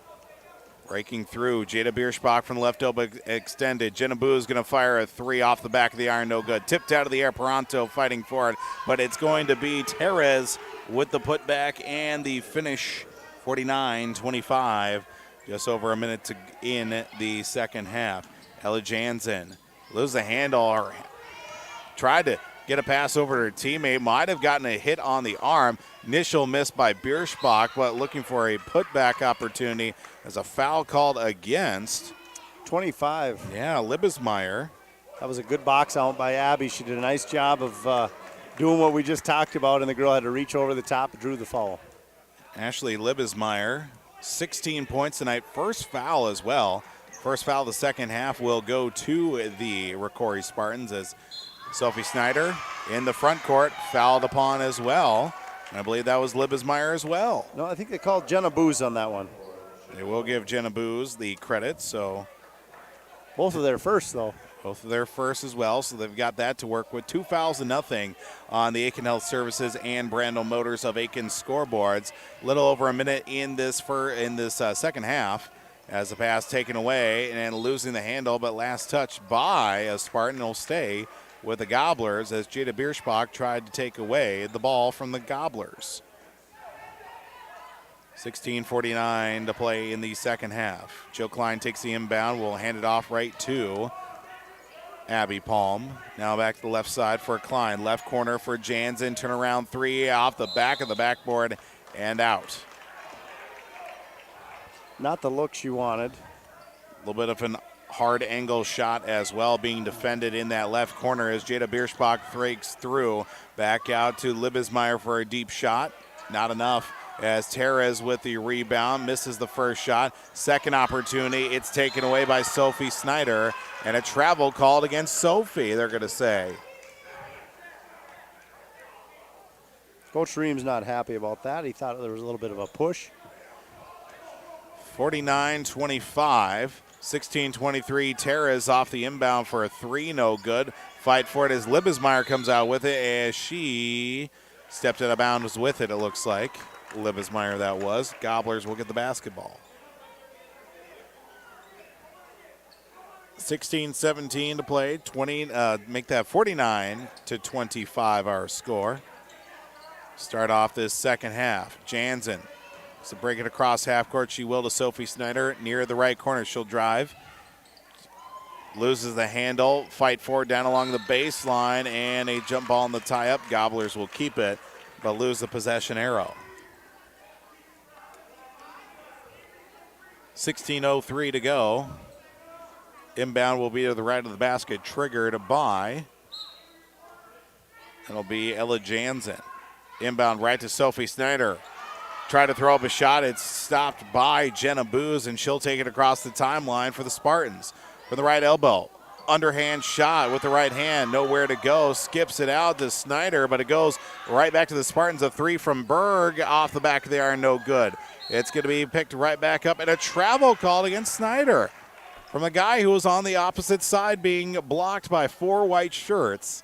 Breaking through, Jada Bierschbach from the left elbow extended. Jenna Boo is going to fire a three off the back of the iron, no good. Tipped out of the air, Peranto fighting for it, but it's going to be Perez with the putback and the finish, 49-25. Just over a minute in the second half. Ella Jansen loses the handle, or tried to get a pass over to her teammate, might have gotten a hit on the arm. Initial miss by Bierschbach, but looking for a putback opportunity as a foul called against 25. Yeah, Libesmeyer. That was a good box out by Abby. She did a nice job of doing what we just talked about, and the girl had to reach over the top and drew the foul. Ashley Libesmeyer, 16 points tonight. First foul as well. First foul of the second half will go to the Rocori Spartans as Sophie Snyder in the front court fouled upon as well. And I believe that was Libesmeyer as well. No, I think they called Jenna Booz on that one. They will give Jenna Booz the credit, so. Both of their first, though. Both of their first as well, so they've got that to work with. 2 fouls to nothing on the Aitkin Health Services and Brandel Motors of Aitkin scoreboards. A little over a minute in this second half as the pass taken away and losing the handle, but last touch by a Spartan will stay with the Gobblers as Jada Bierschbach tried to take away the ball from the Gobblers. 16:49 to play in the second half. Joe Klein takes the inbound, will hand it off right to Abby Palm. Now back to the left side for Klein. Left corner for Jansen. Turnaround three off the back of the backboard and out. Not the look she wanted. A little bit of an hard angle shot as well being defended in that left corner as Jada Bierschbach breaks through. Back out to Libesmeyer for a deep shot. Not enough as Terez with the rebound misses the first shot. Second opportunity, it's taken away by Sophie Snyder, and a travel called against Sophie, they're going to say. Coach Ream's not happy about that. He thought there was a little bit of a push. 49-25. 16-23, Terez off the inbound for a three, no good. Fight for it as Libesmeyer comes out with it as she stepped out of bounds with it looks like. Libesmeyer that was. Gobblers will get the basketball. 16-17 to play. Make that 49-25 our score. Start off this second half. Jansen. So break it across half court. She will to Sophie Snyder near the right corner. She'll drive. Loses the handle. Fight for it down along the baseline. And a jump ball in the tie-up. Gobblers will keep it, but lose the possession arrow. 16:03 to go. Inbound will be to the right of the basket. Triggered by. It'll be Ella Jansen. Inbound right to Sophie Snyder. Try to throw up a shot. It's stopped by Jenna Booz, and she'll take it across the timeline for the Spartans. From the right elbow, underhand shot with the right hand. Nowhere to go. Skips it out to Snyder, but it goes right back to the Spartans. A three from Berg off the back of the iron. No good. It's going to be picked right back up, and a travel called against Snyder from a guy who was on the opposite side being blocked by 4 white shirts,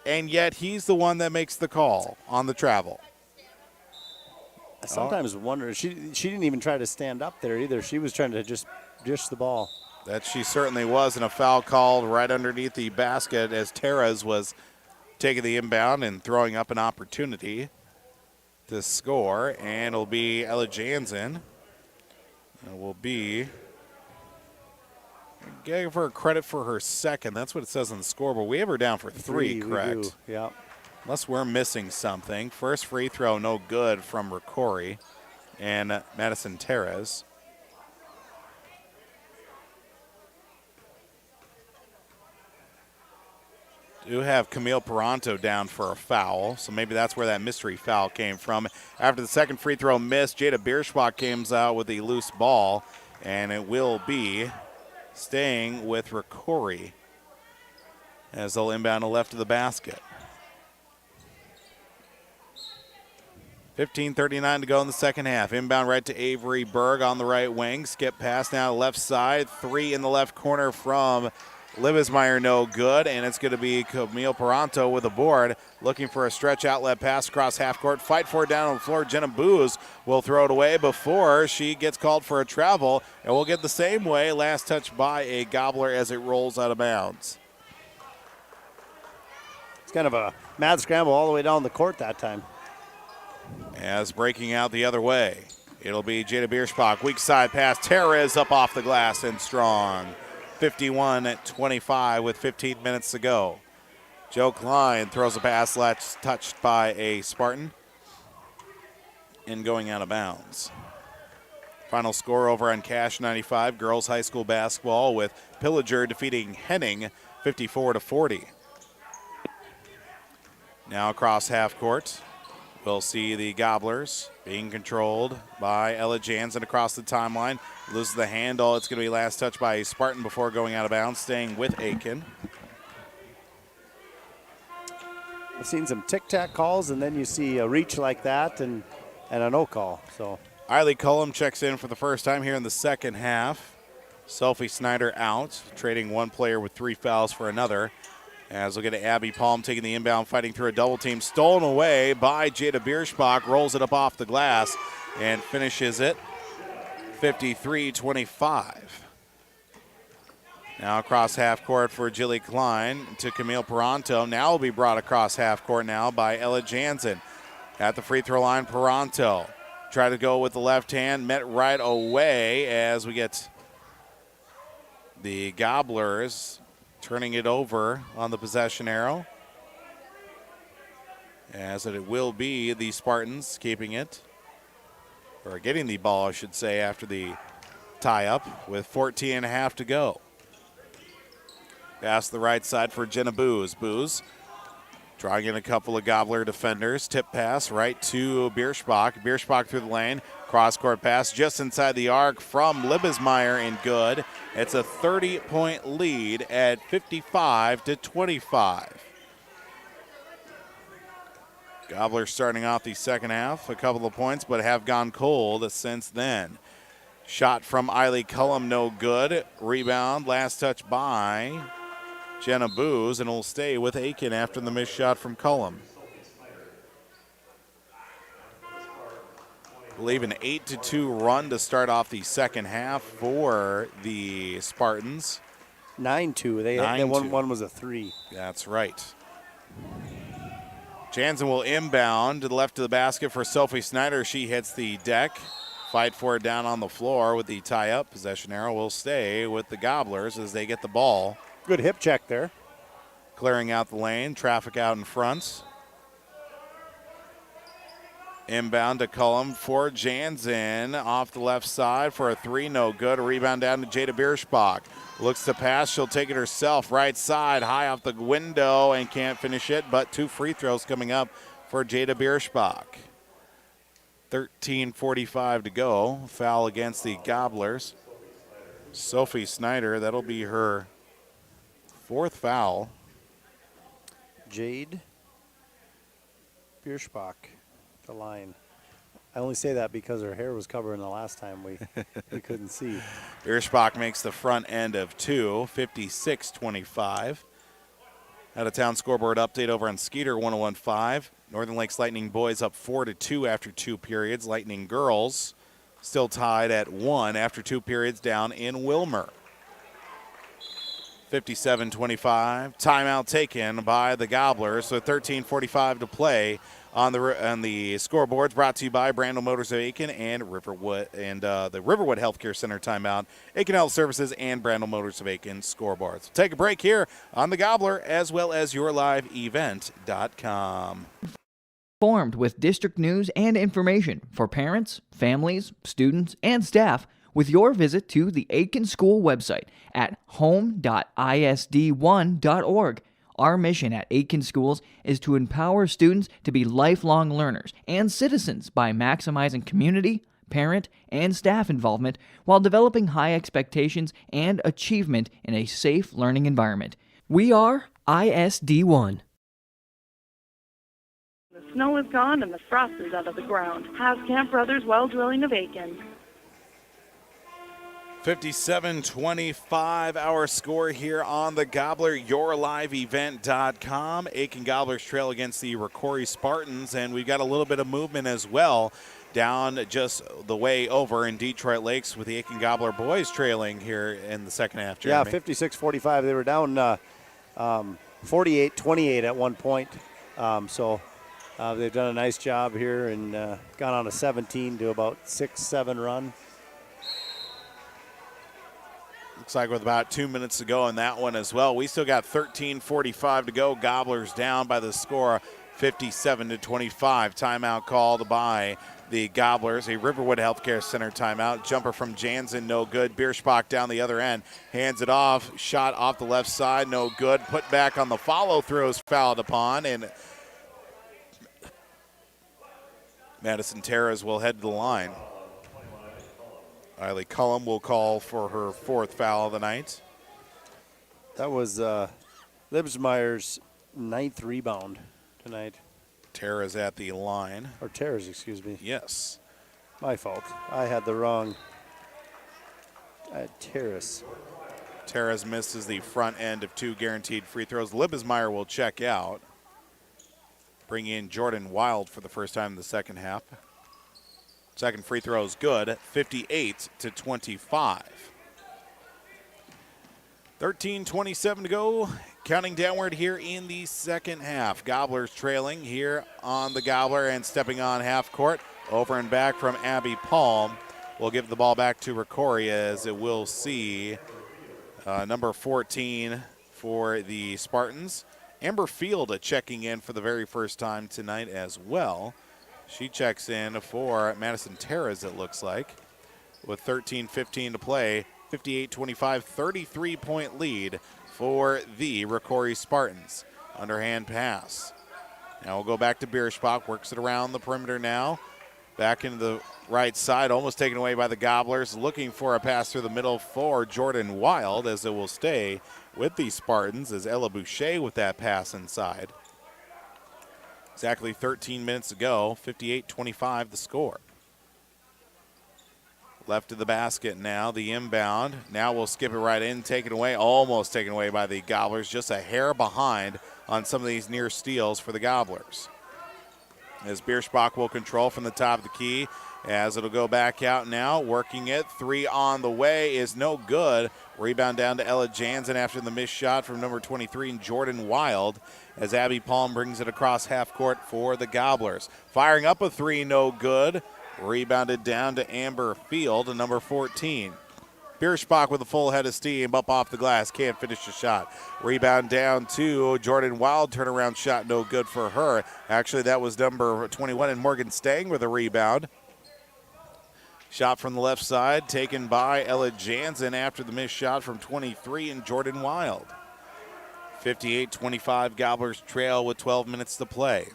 and yet he's the one that makes the call on the travel. I sometimes wonder, she didn't even try to stand up there either. She was trying to just dish the ball. That she certainly was, and a foul called right underneath the basket as Teres was taking the inbound and throwing up an opportunity to score, and it'll be Ella Jansen. It will be, give her credit for her second. That's what it says on the scoreboard. We have her down for three, correct? Yeah. Unless we're missing something. First free throw, no good from Rocori and Madison Teres. Do have Camille Peranto down for a foul, so maybe that's where that mystery foul came from. After the second free throw missed, Jada Bierschbach comes out with a loose ball, and it will be staying with Rocori as they'll inbound to left of the basket. 15:39 to go in the second half. Inbound right to Avery Berg on the right wing. Skip pass now left side. 3 in the left corner from Libesmeyer, no good, and it's going to be Camille Peranto with a board, looking for a stretch outlet pass across half court. Fight for it down on the floor. Jenna Booz will throw it away before she gets called for a travel, and we'll get the same way. Last touch by a Gobbler as it rolls out of bounds. It's kind of a mad scramble all the way down the court that time. As breaking out the other way, it'll be Jada Bierschbach. Weak side pass. Teres up off the glass and strong. 51-25 with 15 minutes to go. Joe Klein throws a pass touched by a Spartan and going out of bounds. Final score over on Cash 95, girls high school basketball, with Pillager defeating Henning 54-40. Now across half court, we'll see the Gobblers being controlled by Ella Jansen across the timeline. Loses the handle. It's going to be last touch by Spartan before going out of bounds, staying with Aitkin. I've seen some tic-tac calls, and then you see a reach like that and a no call. So Eiley Cullum checks in for the first time here in the second half. Sophie Snyder out, trading one player with 3 fouls for another. As we'll get to Abby Palm taking the inbound, fighting through a double team. Stolen away by Jada Bierschbach. Rolls it up off the glass and finishes it 53-25. Now across half court for Jilly Klein to Camille Peranto. Now will be brought across half court now by Ella Jansen. At the free throw line, Peranto. Try to go with the left hand, met right away as we get the Gobblers turning it over on the possession arrow. As it will be the Spartans keeping it, or getting the ball, I should say, after the tie-up with 14.5 to go. Pass the right side for Jenna Booz. Booz drawing in a couple of Gobbler defenders. Tip pass right to Bierschbach. Bierschbach through the lane. Cross-court pass just inside the arc from Libesmeyer and good. It's a 30-point lead at 55-25. Gobblers starting off the second half, a couple of points, but have gone cold since then. Shot from Eiley Cullum, no good. Rebound, last touch by Jenna Booz, and will stay with Aitkin after the missed shot from Cullum. I believe an 8-2 run to start off the second half for the Spartans. 9-2. They one was a 3. That's right. Jansen will inbound to the left of the basket for Sophie Snyder. She hits the deck. Fight for it down on the floor with the tie-up. Possession arrow will stay with the Gobblers as they get the ball. Good hip check there. Clearing out the lane. Traffic out in front. Inbound to Cullum for Jansen. Off the left side for a 3, no good. A rebound down to Jada Bierschbach. Looks to pass, she'll take it herself. Right side, high off the window and can't finish it, but 2 free throws coming up for Jada Bierschbach. 13:45 to go. Foul against the Gobblers. Sophie Snyder, that'll be her 4th foul. Jade Bierschbach, the line. I only say that because her hair was covering the last time we couldn't see. Bierschbach makes the front end of 2, 56-25. Out-of-town scoreboard update over on Skeeter 101.5. Northern Lakes Lightning boys up 4-2 after 2 periods. Lightning girls still tied at 1 after 2 periods down in Wilmer. 57-25. Timeout taken by the Gobblers. So 13:45 to play on the scoreboards. Brought to you by Brandel Motors of Aitkin and Riverwood and the Riverwood Healthcare Center timeout. Aitkin Health Services and Brandel Motors of Aitkin scoreboards. We'll take a break here on the Gobbler as well as yourliveevent.com. Informed with district news and information for parents, families, students, and staff with your visit to the Aitkin School website at home.isd1.org. Our mission at Aitkin Schools is to empower students to be lifelong learners and citizens by maximizing community, parent, and staff involvement while developing high expectations and achievement in a safe learning environment. We are ISD1. The snow is gone and the frost is out of the ground. Have Camp Brothers Well Drilling of Aitkin. 57-25 our score here on the Gobbler, yourliveevent.com. Aitkin Gobblers trail against the Rocori Spartans, and we've got a little bit of movement as well down just the way over in Detroit Lakes with the Aitkin Gobbler boys trailing here in the second half, Jeremy. Yeah, 56-45. They were down 48-28 at one point. So they've done a nice job here and gone on a 17 to about 6-7 run. Looks like with about 2 minutes to go in that one as well. We still got 13:45 to go. Gobblers down by the score 57-25. Timeout called by the Gobblers. A Riverwood Healthcare Center timeout. Jumper from Jansen, no good. Bierschbach down the other end. Hands it off. Shot off the left side, no good. Put back on the follow-through is fouled upon. And Madison Terras will head to the line. Eiley Cullum will call for her 4th foul of the night. That was Libsmeyer's 9th rebound tonight. Terra's at the line. Or Terra's, excuse me. Yes. My fault. I had the wrong. I had Terrace. Terra's misses the front end of 2 guaranteed free throws. Libsmeyer will check out. Bring in Jordan Wild for the first time in the second half. Second free throw is good, 58-25. 13:27 to go, counting downward here in the second half. Gobblers trailing here on the Gobbler and stepping on half court. Over and back from Abby Palm. We'll give the ball back to Rocori as it will see number 14 for the Spartans. Amber Field checking in for the very first time tonight as well. She checks in for Madison Terras, it looks like, with 13:15 to play. 58-25, 33-point lead for the Rocori Spartans. Underhand pass. Now we'll go back to Bierschbach, works it around the perimeter now. Back into the right side, almost taken away by the Gobblers. Looking for a pass through the middle for Jordan Wild, as it will stay with the Spartans, as Ella Boucher with that pass inside. Exactly 13 minutes to go, 58-25 the score. Left of the basket now, the inbound. Now we'll skip it right in, taken away, almost taken away by the Gobblers. Just a hair behind on some of these near steals for the Gobblers. As Bierschbach will control from the top of the key, as it'll go back out now, working it. 3 on the way is no good. Rebound down to Ella Jansen after the missed shot from number 23, and Jordan Wild, as Abby Palm brings it across half court for the Gobblers. Firing up a 3, no good. Rebounded down to Amber Field, and number 14. Bierschbach with a full head of steam up off the glass, can't finish the shot. Rebound down to Jordan Wild, turnaround shot no good for her. Actually, that was number 21, and Morgan Stang with a rebound. Shot from the left side, taken by Ella Jansen after the missed shot from 23 and Jordan Wild. 58-25, Gobblers trail with 12 minutes to play.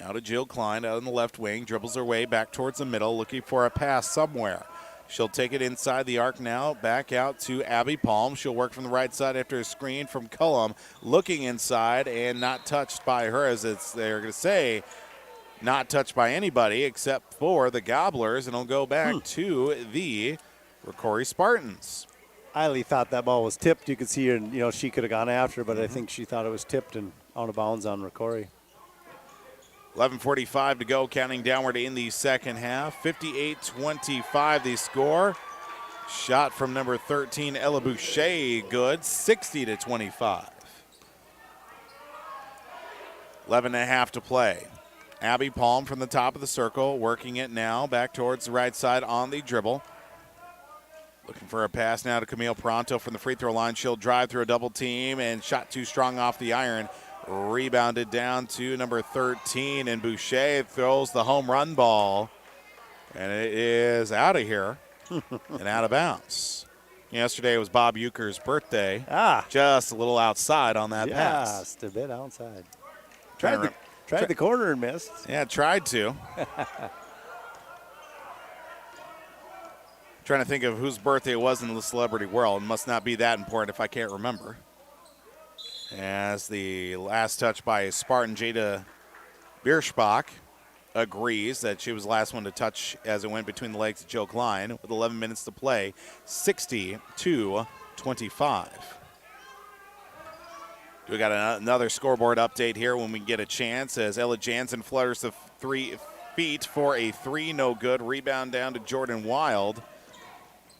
Now to Jill Klein out in the left wing, dribbles her way back towards the middle, looking for a pass somewhere. She'll take it inside the arc now, back out to Abby Palm. She'll work from the right side after a screen from Cullum, looking inside and not touched by her, as they're going to say, not touched by anybody except for the Gobblers, and it'll go back to the Rocori Spartans. Eiley thought that ball was tipped. You could see her, and she could have gone after, but I think she thought it was tipped and out of bounds on Rocori. 11:45 to go, counting downward in the second half. 58-25 the score. Shot from number 13, Ella Boucher, good. 60-25. 11.5 to play. Abby Palm from the top of the circle, working it now back towards the right side on the dribble. Looking for a pass now to Camille Pronto from the free throw line. She'll drive through a double team and shot too strong off the iron. Rebounded down to number 13, and Boucher throws the home run ball, and it is out of here and out of bounds. Yesterday was Bob Euchre's birthday. Just a little outside on that pass. Just a bit outside. Tried the corner and missed. Yeah, tried to. Trying to think of whose birthday it was in the celebrity world. It must not be that important if I can't remember. As the last touch by Spartan Jada Bierschbach agrees that she was the last one to touch as it went between the legs of Jill Klein with 11 minutes to play, 60-25. We got another scoreboard update here when we get a chance as Ella Jansen flutters the 3 feet for a 3, no good. Rebound down to Jordan Wild.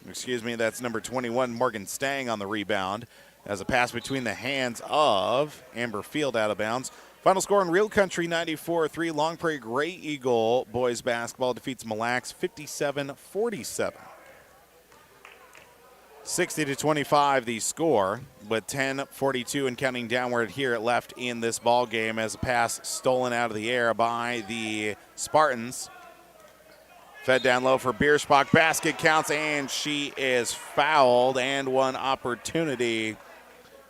Excuse me, that's number 21, Morgan Stang on the rebound. As a pass between the hands of Amber Field out of bounds. Final score in Real Country, 94-3. Long Prairie Gray Eagle boys basketball defeats Mille Lacs 57-47. 60-25 the score, with 10:42 and counting downward here left in this ball game as a pass stolen out of the air by the Spartans. Fed down low for Bierschbach. Basket counts, and she is fouled, and one opportunity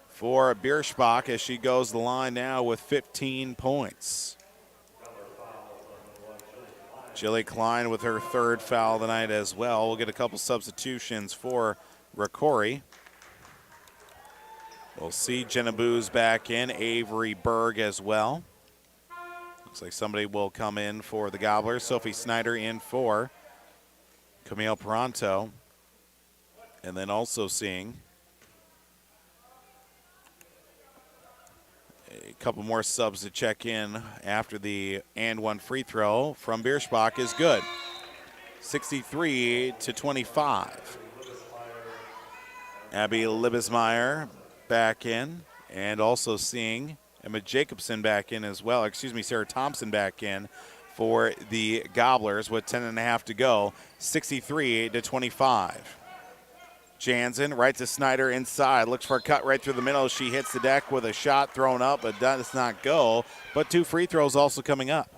for Bierschbach as she goes to the line now with 15 points. Jilly Klein with her 3rd foul tonight as well. We'll get a couple substitutions for Rocori. We'll see Jenna Booz back in, Avery Berg as well. Looks like somebody will come in for the Gobblers. Sophie Snyder in for Camille Pronto. And then also seeing a couple more subs to check in after the and one free throw from Bierschbach is good. 63-25. Abby Libesmeyer back in, and also seeing Emma Jacobson back in as well. Sarah Thompson back in for the Gobblers with 10.5 to go. 63-25. Jansen right to Snyder inside. Looks for a cut right through the middle. She hits the deck with a shot thrown up, but does not go. But 2 free throws also coming up.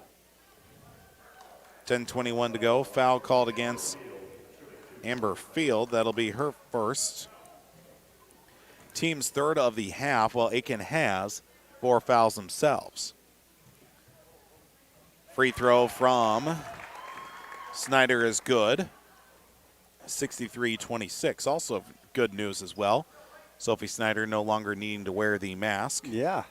10:21 to go. Foul called against Amber Field. That'll be her first. Team's 3rd of the half, while Aitkin has 4 fouls themselves. Free throw from Snyder is good. 63-26. Also good news as well. Sophie Snyder no longer needing to wear the mask. Yeah.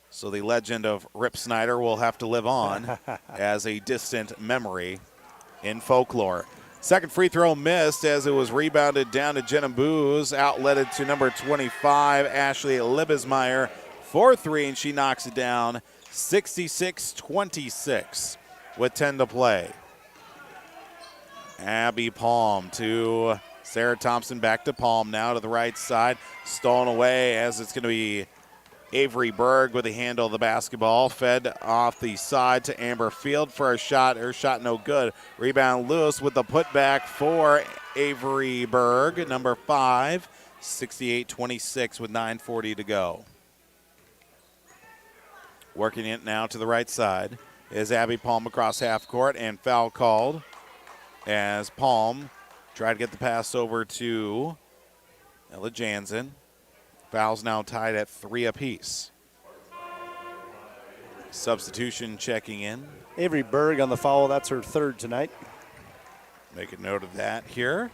So the legend of Rip Snyder will have to live on as a distant memory in folklore. Second free throw missed as it was rebounded down to Jenna Booz, outletted to number 25, Ashley Libesmeyer, for 3, and she knocks it down. 66-26 with 10 to play. Abby Palm to Sarah Thompson, back to Palm, now to the right side. Stolen away as it's going to be Avery Berg with the handle of the basketball. Fed off the side to Amber Field for a shot. Her shot no good. Rebound loose with the putback for Avery Berg, number 5. 68-26 with 9:40 to go. Working it now to the right side is Abby Palm across half court, and foul called as Palm tried to get the pass over to Ella Jansen. Fouls now tied at 3 apiece. Substitution checking in. Avery Berg on the foul. That's her 3rd tonight. Make a note of that here.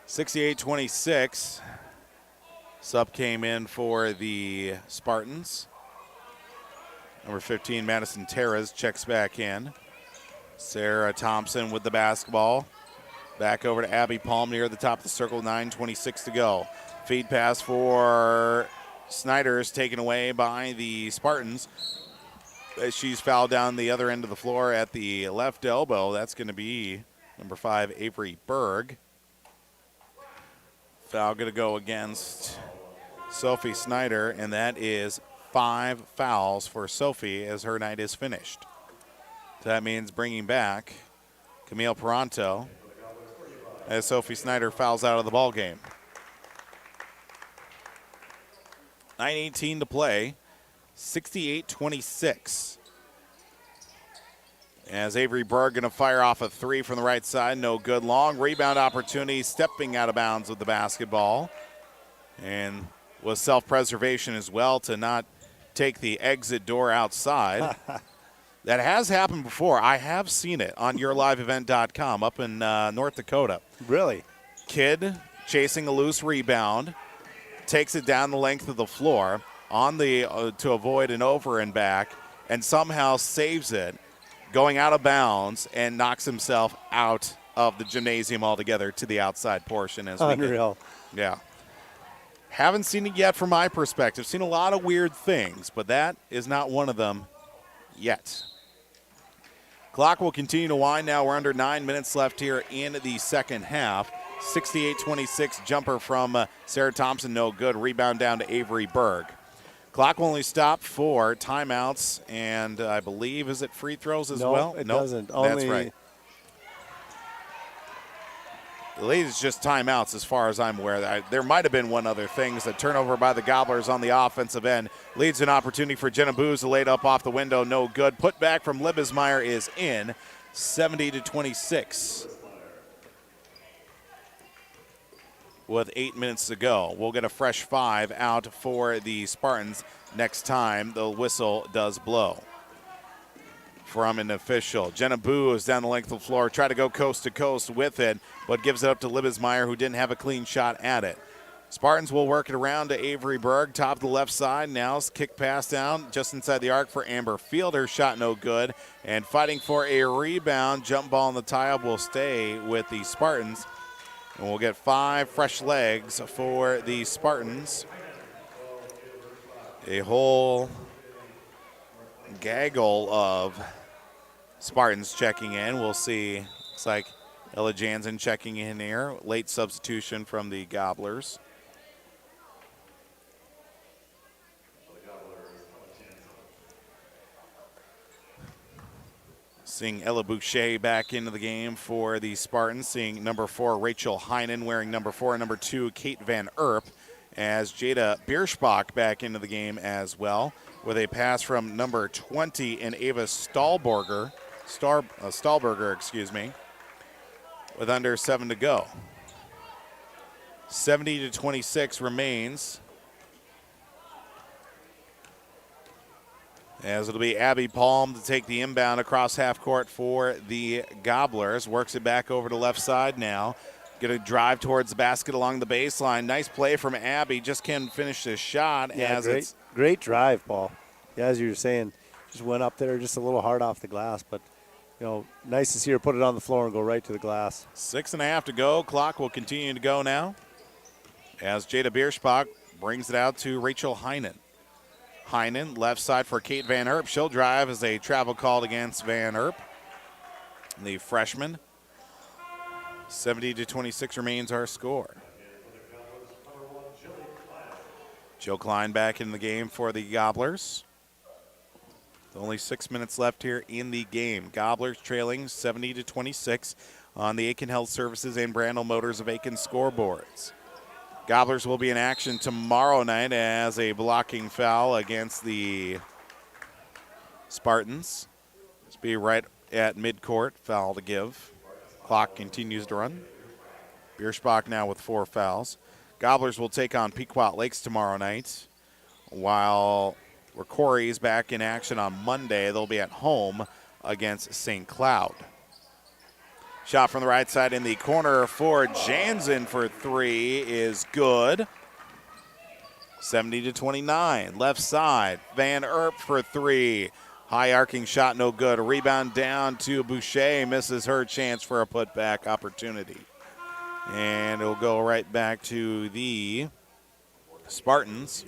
68-26. Sub came in for the Spartans. Number 15, Madison Terras, checks back in. Sarah Thompson with the basketball. Back over to Abby Palm near the top of the circle, 9:26 to go. Feed pass for Snyder's taken away by the Spartans. She's fouled down the other end of the floor at the left elbow. That's going to be number 5, Avery Berg. Foul going to go against Sophie Snyder, and that is 5 fouls for Sophie as her night is finished. So that means bringing back Camille Peranto as Sophie Snyder fouls out of the ball game. 9:18 to play, 68-26. As Avery Berg going to fire off a 3 from the right side, no good. Long rebound opportunity, stepping out of bounds with the basketball. And with self-preservation as well to not take the exit door outside. That has happened before. I have seen it on yourliveevent.com up in North Dakota. Really? Kid chasing a loose rebound, takes it down the length of the floor on the to avoid an over and back, and somehow saves it, going out of bounds, and knocks himself out of the gymnasium altogether to the outside portion. As Unreal. Yeah. Haven't seen it yet from my perspective. Seen a lot of weird things, but that is not one of them yet. Clock will continue to wind now. We're under 9 minutes left here in the second half. 68-26 jumper from Sarah Thompson, no good. Rebound down to Avery Berg. Clock will only stop for timeouts and I believe, is it free throws as well? It doesn't. That's right. The lead is just timeouts as far as I'm aware. There might have been one other thing. A turnover by the Gobblers on the offensive end. Leads an opportunity for Jenna Booz, laid up off the window, no good. Put back from Libesmeyer is in, 70-26. With 8 minutes to go. We'll get a fresh 5 out for the Spartans next time the whistle does blow. From an official. Jenna Booz down the length of the floor, try to go coast to coast with it, but gives it up to Libesmeyer, who didn't have a clean shot at it. Spartans will work it around to Avery Berg, top of the left side. Now kick pass down just inside the arc for Amber Fielder. Shot no good. And fighting for a rebound. Jump ball in the tie-up will stay with the Spartans. And we'll get 5 fresh legs for the Spartans. A whole gaggle of Spartans checking in. We'll see. Looks like Ella Jansen checking in here. Late substitution from the Gobblers. Seeing Ella Boucher back into the game for the Spartans. Seeing number 4, Rachel Heinen, wearing number 4, and number 2, Kate Van Erp, as Jada Bierschbach back into the game as well, with a pass from number 20 and Ava Stahlberger, with under 7 to go. 70-26 remains. As it'll be Abby Palm to take the inbound across half court for the Gobblers. Works it back over to left side now. Going to drive towards the basket along the baseline. Nice play from Abby. Just can't finish this shot. Yeah, great drive, Paul. Yeah, as you were saying, just went up there just a little hard off the glass, but nice to see her put it on the floor and go right to the glass. 6.5 to go. Clock will continue to go now as Jada Bierschbach brings it out to Rachel Heinen. Heinen, left side for Kate Van Erp. She'll drive as a travel called against Van Erp, the freshman. 70-26 remains our score. Jill Klein back in the game for the Gobblers. Only 6 minutes left here in the game. Gobblers trailing 70-26 on the Aitkin Health Services and Brandel Motors of Aitkin scoreboards. Gobblers will be in action tomorrow night as a blocking foul against the Spartans. This will be right at midcourt, foul to give. Clock continues to run. Bierschbach now with 4 fouls. Gobblers will take on Pequot Lakes tomorrow night, while Rocori is back in action on Monday. They'll be at home against St. Cloud. Shot from the right side in the corner for Jansen for three is good. 70-29. Left side, Van Erp for three. High arcing shot, no good. A rebound down to Boucher. Misses her chance for a putback opportunity. And it'll go right back to the Spartans.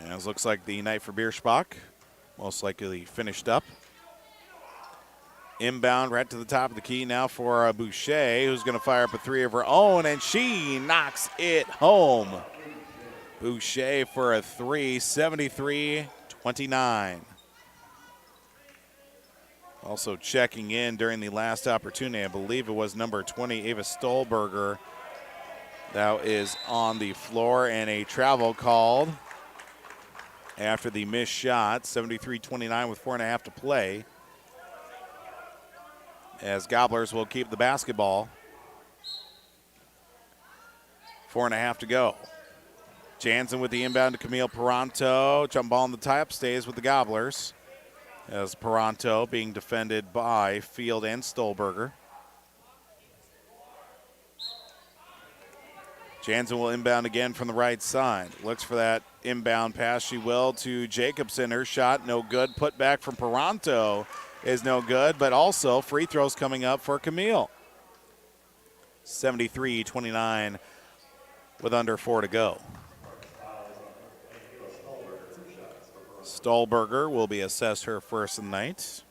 As looks like the night for Bierschbach most likely finished up. Inbound right to the top of the key now for Boucher, who's going to fire up a three of her own, and she knocks it home. Boucher for a three, 73-29. Also checking in during the last opportunity, I believe it was number 20, Ava Stolberger, that is on the floor, and a travel called after the missed shot. 73-29 with 4.5 to play, as Gobblers will keep the basketball. 4.5 to go. Jansen with the inbound to Camille Peranto. Jump ball in the tie-up, stays with the Gobblers, as Peranto being defended by Field and Stolberger. Jansen will inbound again from the right side. Looks for that inbound pass. She will to Jacobson. Her shot no good. Put back from Peranto is no good, but also free throws coming up for Camille. 73-29 with under 4 to go. Stolberger will be assessed her first of the night.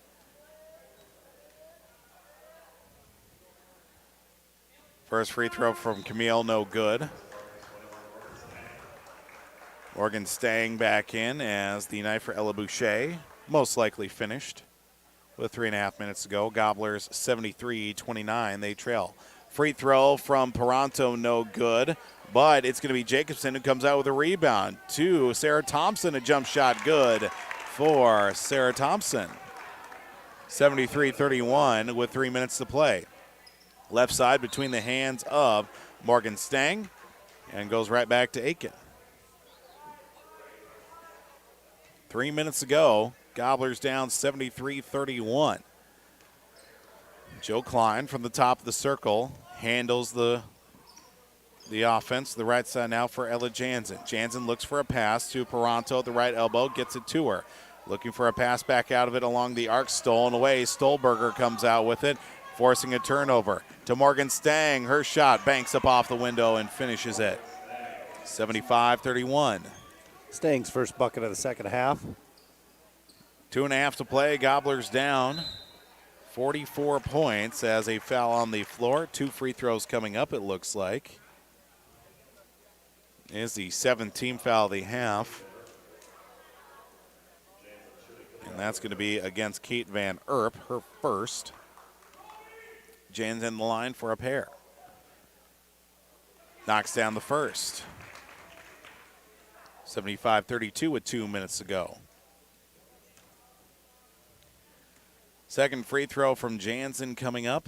First free throw from Camille, no good. Morgan staying back in as the night for Ella Boucher most likely finished with 3.5 minutes to go. Gobblers 73-29, they trail. Free throw from Peranto, no good, but it's going to be Jacobson who comes out with a rebound to Sarah Thompson. A jump shot good for Sarah Thompson. 73-31 with 3 minutes to play. Left side between the hands of Morgan Stang, and goes right back to Aitkin. 3 minutes to go. Gobblers down 73-31. Joe Klein from the top of the circle handles the offense. The right side now for Ella Jansen. Jansen looks for a pass to Peranto at the right elbow, gets it to her. Looking for a pass back out of it along the arc, stolen away. Stolberger comes out with it, forcing a turnover to Morgan Stang. Her shot banks up off the window and finishes it. 75-31. Stang's first bucket of the second half. 2.5 to play. Gobblers down 44 points as a foul on the floor. 2 free throws coming up, it looks like. Is the 7th team foul of the half. And that's going to be against Kate Van Erp, her first. Jan's in the line for a pair. Knocks down the first. 75-32 with 2 minutes to go. Second free throw from Jansen coming up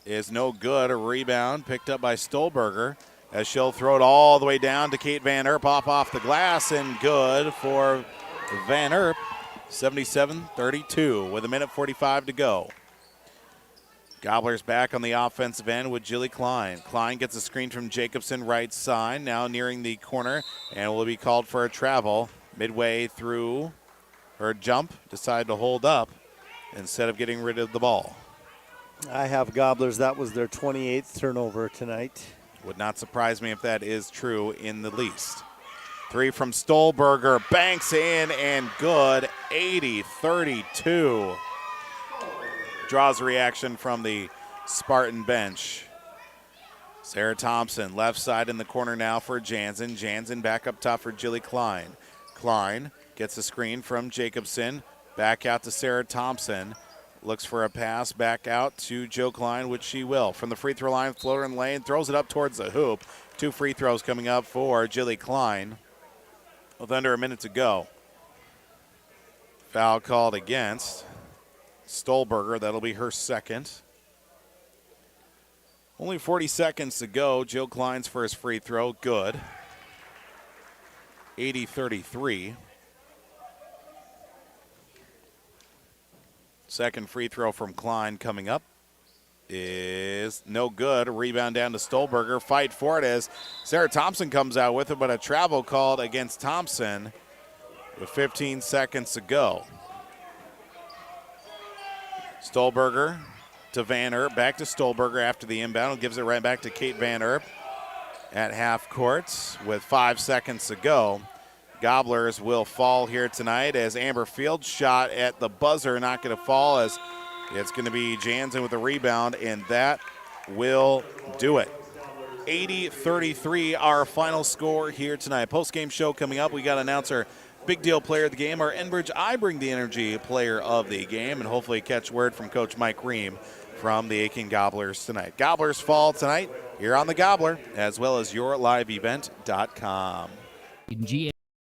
is no good. A rebound picked up by Stolberger, as she'll throw it all the way down to Kate Van Erp off the glass, and good for Van Erp. 77-32 with 1:45 to go. Gobblers back on the offensive end with Jilly Klein. Klein gets a screen from Jacobson right side, now nearing the corner, and will be called for a travel. Midway through her jump, decided to hold up instead of getting rid of the ball. I have Gobblers. That was their 28th turnover tonight. Would not surprise me if that is true in the least. Three from Stolberger, banks in and good. 80-32. Draws a reaction from the Spartan bench. Sarah Thompson, left side in the corner now for Jansen. Jansen back up top for Jilly Klein. Klein gets a screen from Jacobson. Back out to Sarah Thompson. Looks for a pass back out to Joe Klein, which she will. From the free throw line, floater in lane, throws it up towards the hoop. 2 free throws coming up for Jilly Klein with under a minute to go. Foul called against Stolberger. That'll be her second. Only 40 seconds to go. Joe Klein's first free throw, good. 80-33. Second free throw from Klein coming up is no good. A rebound down to Stolberger. Fight for it as Sarah Thompson comes out with it, but a travel called against Thompson with 15 seconds to go. Stolberger to Van Erp. Back to Stolberger after the inbound. Gives it right back to Kate Van Erp at half court with 5 seconds to go. Gobblers will fall here tonight as Amber Field's shot at the buzzer not going to fall, as it's going to be Jansen with a rebound, and that will do it. 80-33 our final score here tonight. Post-game show coming up. We got to announce our big deal player of the game, our Enbridge I Bring the Energy player of the game, and hopefully catch word from Coach Mike Ream from the Aitkin Gobblers tonight. Gobblers fall tonight here on the Gobbler, as well as yourliveevent.com.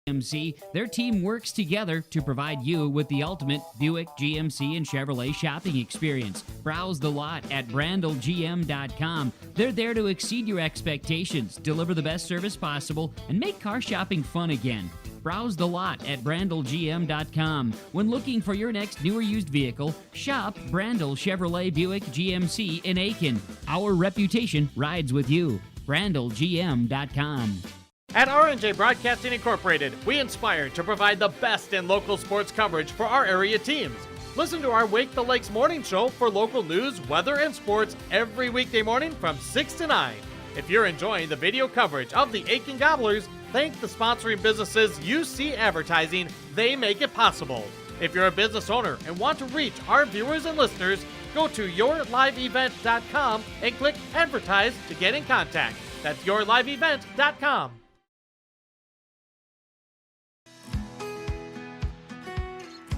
GMC, their team works together to provide you with the ultimate Buick, GMC, and Chevrolet shopping experience. Browse the lot at brandlegm.com. They're there to exceed your expectations, deliver the best service possible, and make car shopping fun again. Browse the lot at brandlegm.com. When looking for your next new or used vehicle, shop Brandel Chevrolet Buick GMC in Aitkin. Our reputation rides with you. brandlegm.com. At R&J Broadcasting Incorporated, we inspire to provide the best in local sports coverage for our area teams. Listen to our Wake the Lakes morning show for local news, weather, and sports every weekday morning from 6 to 9. If you're enjoying the video coverage of the Aitkin Gobblers, thank the sponsoring businesses you see advertising. They make it possible. If you're a business owner and want to reach our viewers and listeners, go to yourliveevent.com and click Advertise to get in contact. That's yourliveevent.com.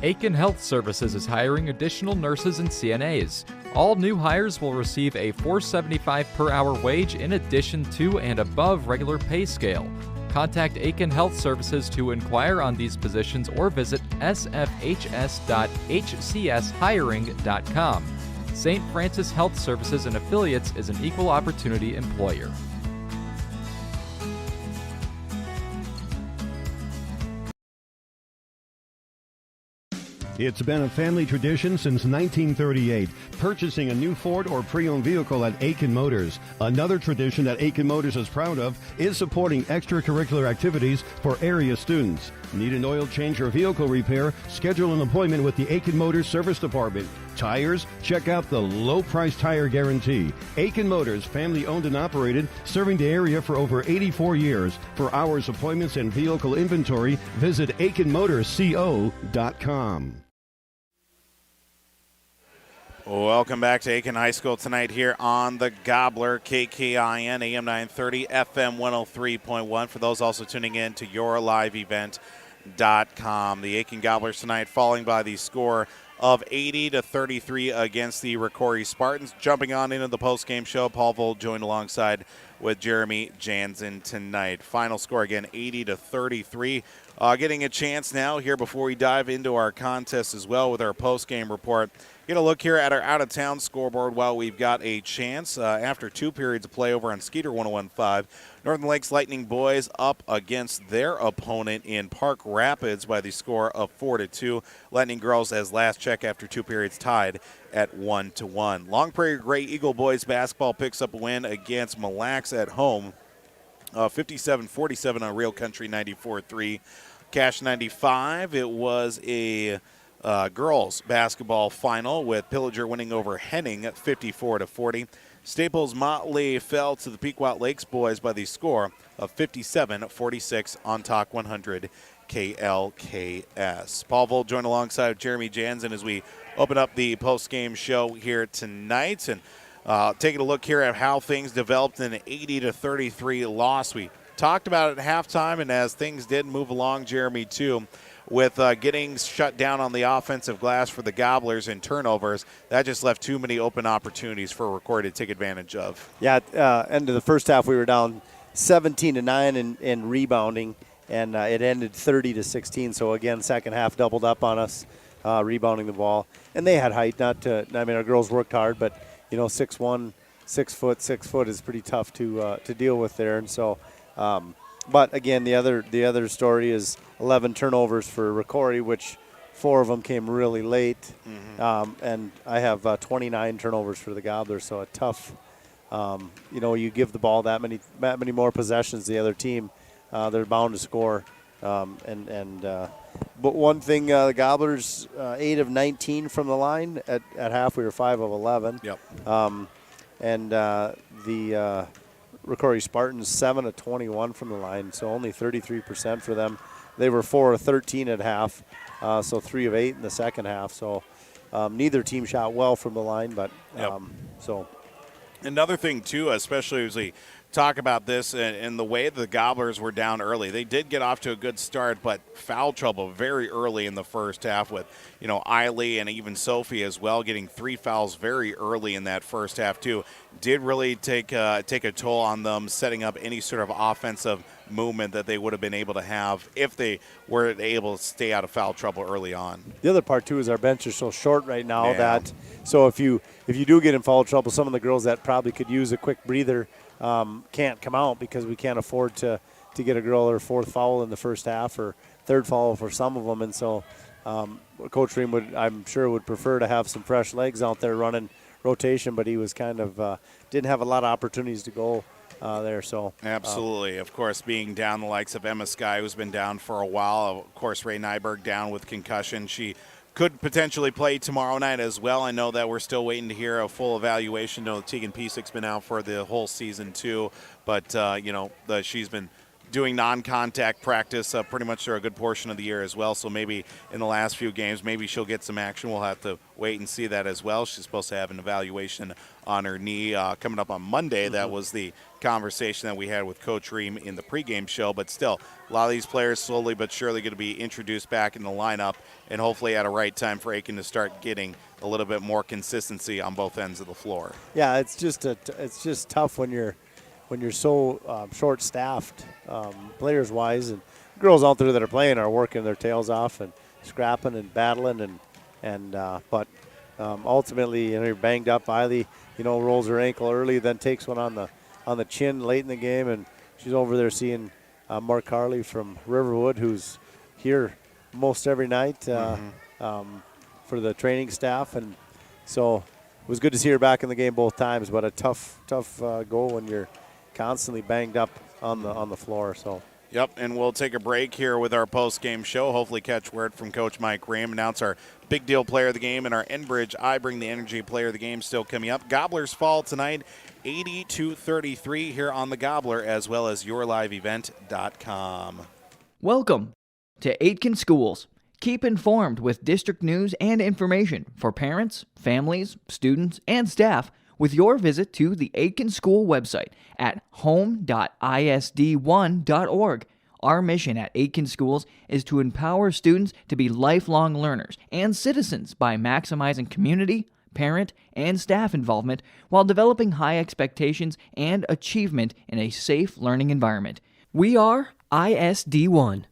Aitkin Health Services is hiring additional nurses and CNAs. All new hires will receive a $4.75 per hour wage in addition to and above regular pay scale. Contact Aitkin Health Services to inquire on these positions or visit sfhs.hcshiring.com. St. Francis Health Services and Affiliates is an equal opportunity employer. It's been a family tradition since 1938, purchasing a new Ford or pre-owned vehicle at Aitkin Motors. Another tradition that Aitkin Motors is proud of is supporting extracurricular activities for area students. Need an oil change or vehicle repair? Schedule an appointment with the Aitkin Motors Service Department. Tires? Check out the low price tire guarantee. Aitkin Motors, family owned and operated, serving the area for over 84 years. For hours, appointments, and vehicle inventory, visit AitkinMotorsCO.com. Welcome back to Aitkin High School tonight here on the Gobbler, KKIN, AM 930, FM 103.1. For those also tuning in to yourliveevent.com. The Aitkin Gobblers tonight falling by the score of 80-33 against the Rocori Spartans. Jumping on into the post-game show, Paul Vold joined alongside with Jeremy Jansen tonight. Final score again, 80-33. Getting a chance now here before we dive into our contest as well with our post-game report. Get a look here at our out-of-town scoreboard while we've got a chance. After 2 periods of play over on Skeeter 101.5, Northern Lakes Lightning boys up against their opponent in Park Rapids by the score of 4-2. Lightning girls, as last check after 2 periods, tied at 1-1. Long Prairie Gray Eagle boys basketball picks up a win against Mille Lacs at home, 57-47 on Real Country 94-3. Cash 95. It was a girls basketball final with Pillager winning over Henning at 54-40. Staples Motley fell to the Pequot Lakes boys by the score of 57-46 on Talk 100 KLKS. Paul Vold joined alongside Jeremy Jansen as we open up the post-game show here tonight, and taking a look here at how things developed in an 80-33 loss. We talked about it at halftime, and as things did move along, Jeremy, too, with getting shut down on the offensive glass for the Gobblers and turnovers, that just left too many open opportunities for Rocori to take advantage of. Yeah, end of the first half, we were down 17-9 in rebounding, and it ended 30-16. So, again, second half doubled up on us, rebounding the ball. And they had height, our girls worked hard, but, 6'1", 6 foot is pretty tough to deal with there. And so, but again, the other story is 11 turnovers for Rocori, which 4 of them came really late. And I have 29 turnovers for the Gobblers, so a tough, you give the ball that many more possessions to the other team, they're bound to score. But one thing, the Gobblers 8 of 19 from the line. At half, we were 5 of 11. Yep. The Rocori Spartans 7 of 21 from the line, so only 33% for them. They were 4 of 13 at half, so 3 of 8 in the second half. So neither team shot well from the line, but so. Another thing, too, especially as we talk about this and the way the Gobblers were down early. They did get off to a good start, but foul trouble very early in the first half with, Eiley and even Sophie as well getting 3 fouls very early in that first half, too. Did really take a toll on them, setting up any sort of offensive movement that they would have been able to have if they were able to stay out of foul trouble early on. The other part, too, is our bench is so short right now that so if you do get in foul trouble, some of the girls that probably could use a quick breather can't come out because we can't afford to get a girl her 4th foul in the first half or 3rd foul for some of them. And so Coach Ream I'm sure would prefer to have some fresh legs out there running rotation, but he was kind of didn't have a lot of opportunities to go there. So absolutely, of course, being down the likes of Emma Skye, who's been down for a while. Of course, Ray Nyberg down with concussion. She could potentially play tomorrow night as well. I know that we're still waiting to hear a full evaluation. I know Tegan Pisek's been out for the whole season too, but she's been doing non-contact practice pretty much for a good portion of the year as well. So maybe in the last few games, maybe she'll get some action. We'll have to wait and see that as well. She's supposed to have an evaluation on her knee coming up on Monday. That was the conversation that we had with Coach Ream in the pregame show. But still, a lot of these players slowly but surely going to be introduced back in the lineup, and hopefully at a right time for Aitkin to start getting a little bit more consistency on both ends of the floor. Yeah, it's just tough when you're so short-staffed, players-wise, and girls out there that are playing are working their tails off and scrapping and battling, but ultimately, you're banged up. Eiley, rolls her ankle early, then takes one on the chin late in the game, and she's over there seeing Mark Carley from Riverwood, who's here most every night for the training staff, and so it was good to see her back in the game both times. But a tough goal when you're constantly banged up on the floor. So. Yep, and we'll take a break here with our post-game show. Hopefully catch word from Coach Mike Ream, announce our big deal player of the game, and our Enbridge I Bring the Energy player of the game still coming up. Gobblers fall tonight 80-33 here on the Gobbler, as well as yourliveevent.com. Welcome to Aitkin Schools. Keep informed with district news and information for parents, families, students, and staff with your visit to the Aitkin School website at home.isd1.org. Our mission at Aitkin Schools is to empower students to be lifelong learners and citizens by maximizing community, parent, and staff involvement while developing high expectations and achievement in a safe learning environment. We are ISD1.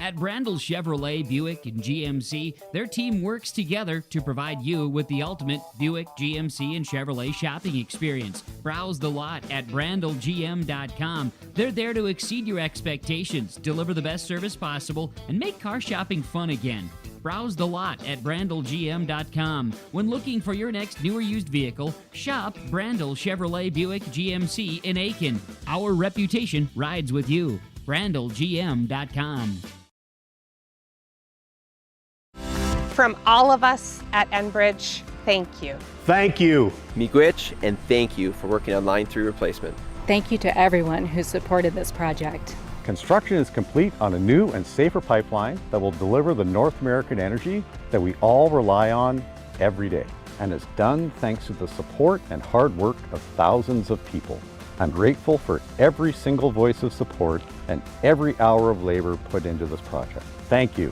At Brandel Chevrolet, Buick, and GMC, their team works together to provide you with the ultimate Buick, GMC, and Chevrolet shopping experience. Browse the lot at brandelgm.com. They're there to exceed your expectations, deliver the best service possible, and make car shopping fun again. Browse the lot at brandelgm.com. When looking for your next new or used vehicle, shop Brandel Chevrolet Buick GMC in Aitkin. Our reputation rides with you. brandelgm.com. From all of us at Enbridge, thank you. Thank you. Miigwech, and thank you for working on Line 3 replacement. Thank you to everyone who supported this project. Construction is complete on a new and safer pipeline that will deliver the North American energy that we all rely on every day, and is done thanks to the support and hard work of thousands of people. I'm grateful for every single voice of support and every hour of labor put into this project. Thank you.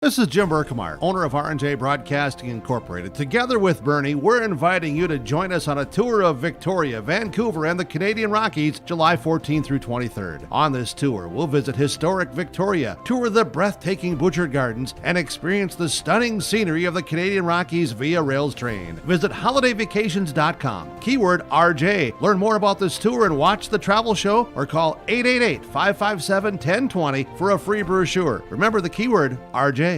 This is Jim Berkemeyer, owner of R&J Broadcasting Incorporated. Together with Bernie, we're inviting you to join us on a tour of Victoria, Vancouver, and the Canadian Rockies, July 14th through 23rd. On this tour, we'll visit historic Victoria, tour the breathtaking Butcher Gardens, and experience the stunning scenery of the Canadian Rockies via rails train. Visit holidayvacations.com, keyword RJ. Learn more about this tour and watch the travel show, or call 888-557-1020 for a free brochure. Remember the keyword RJ.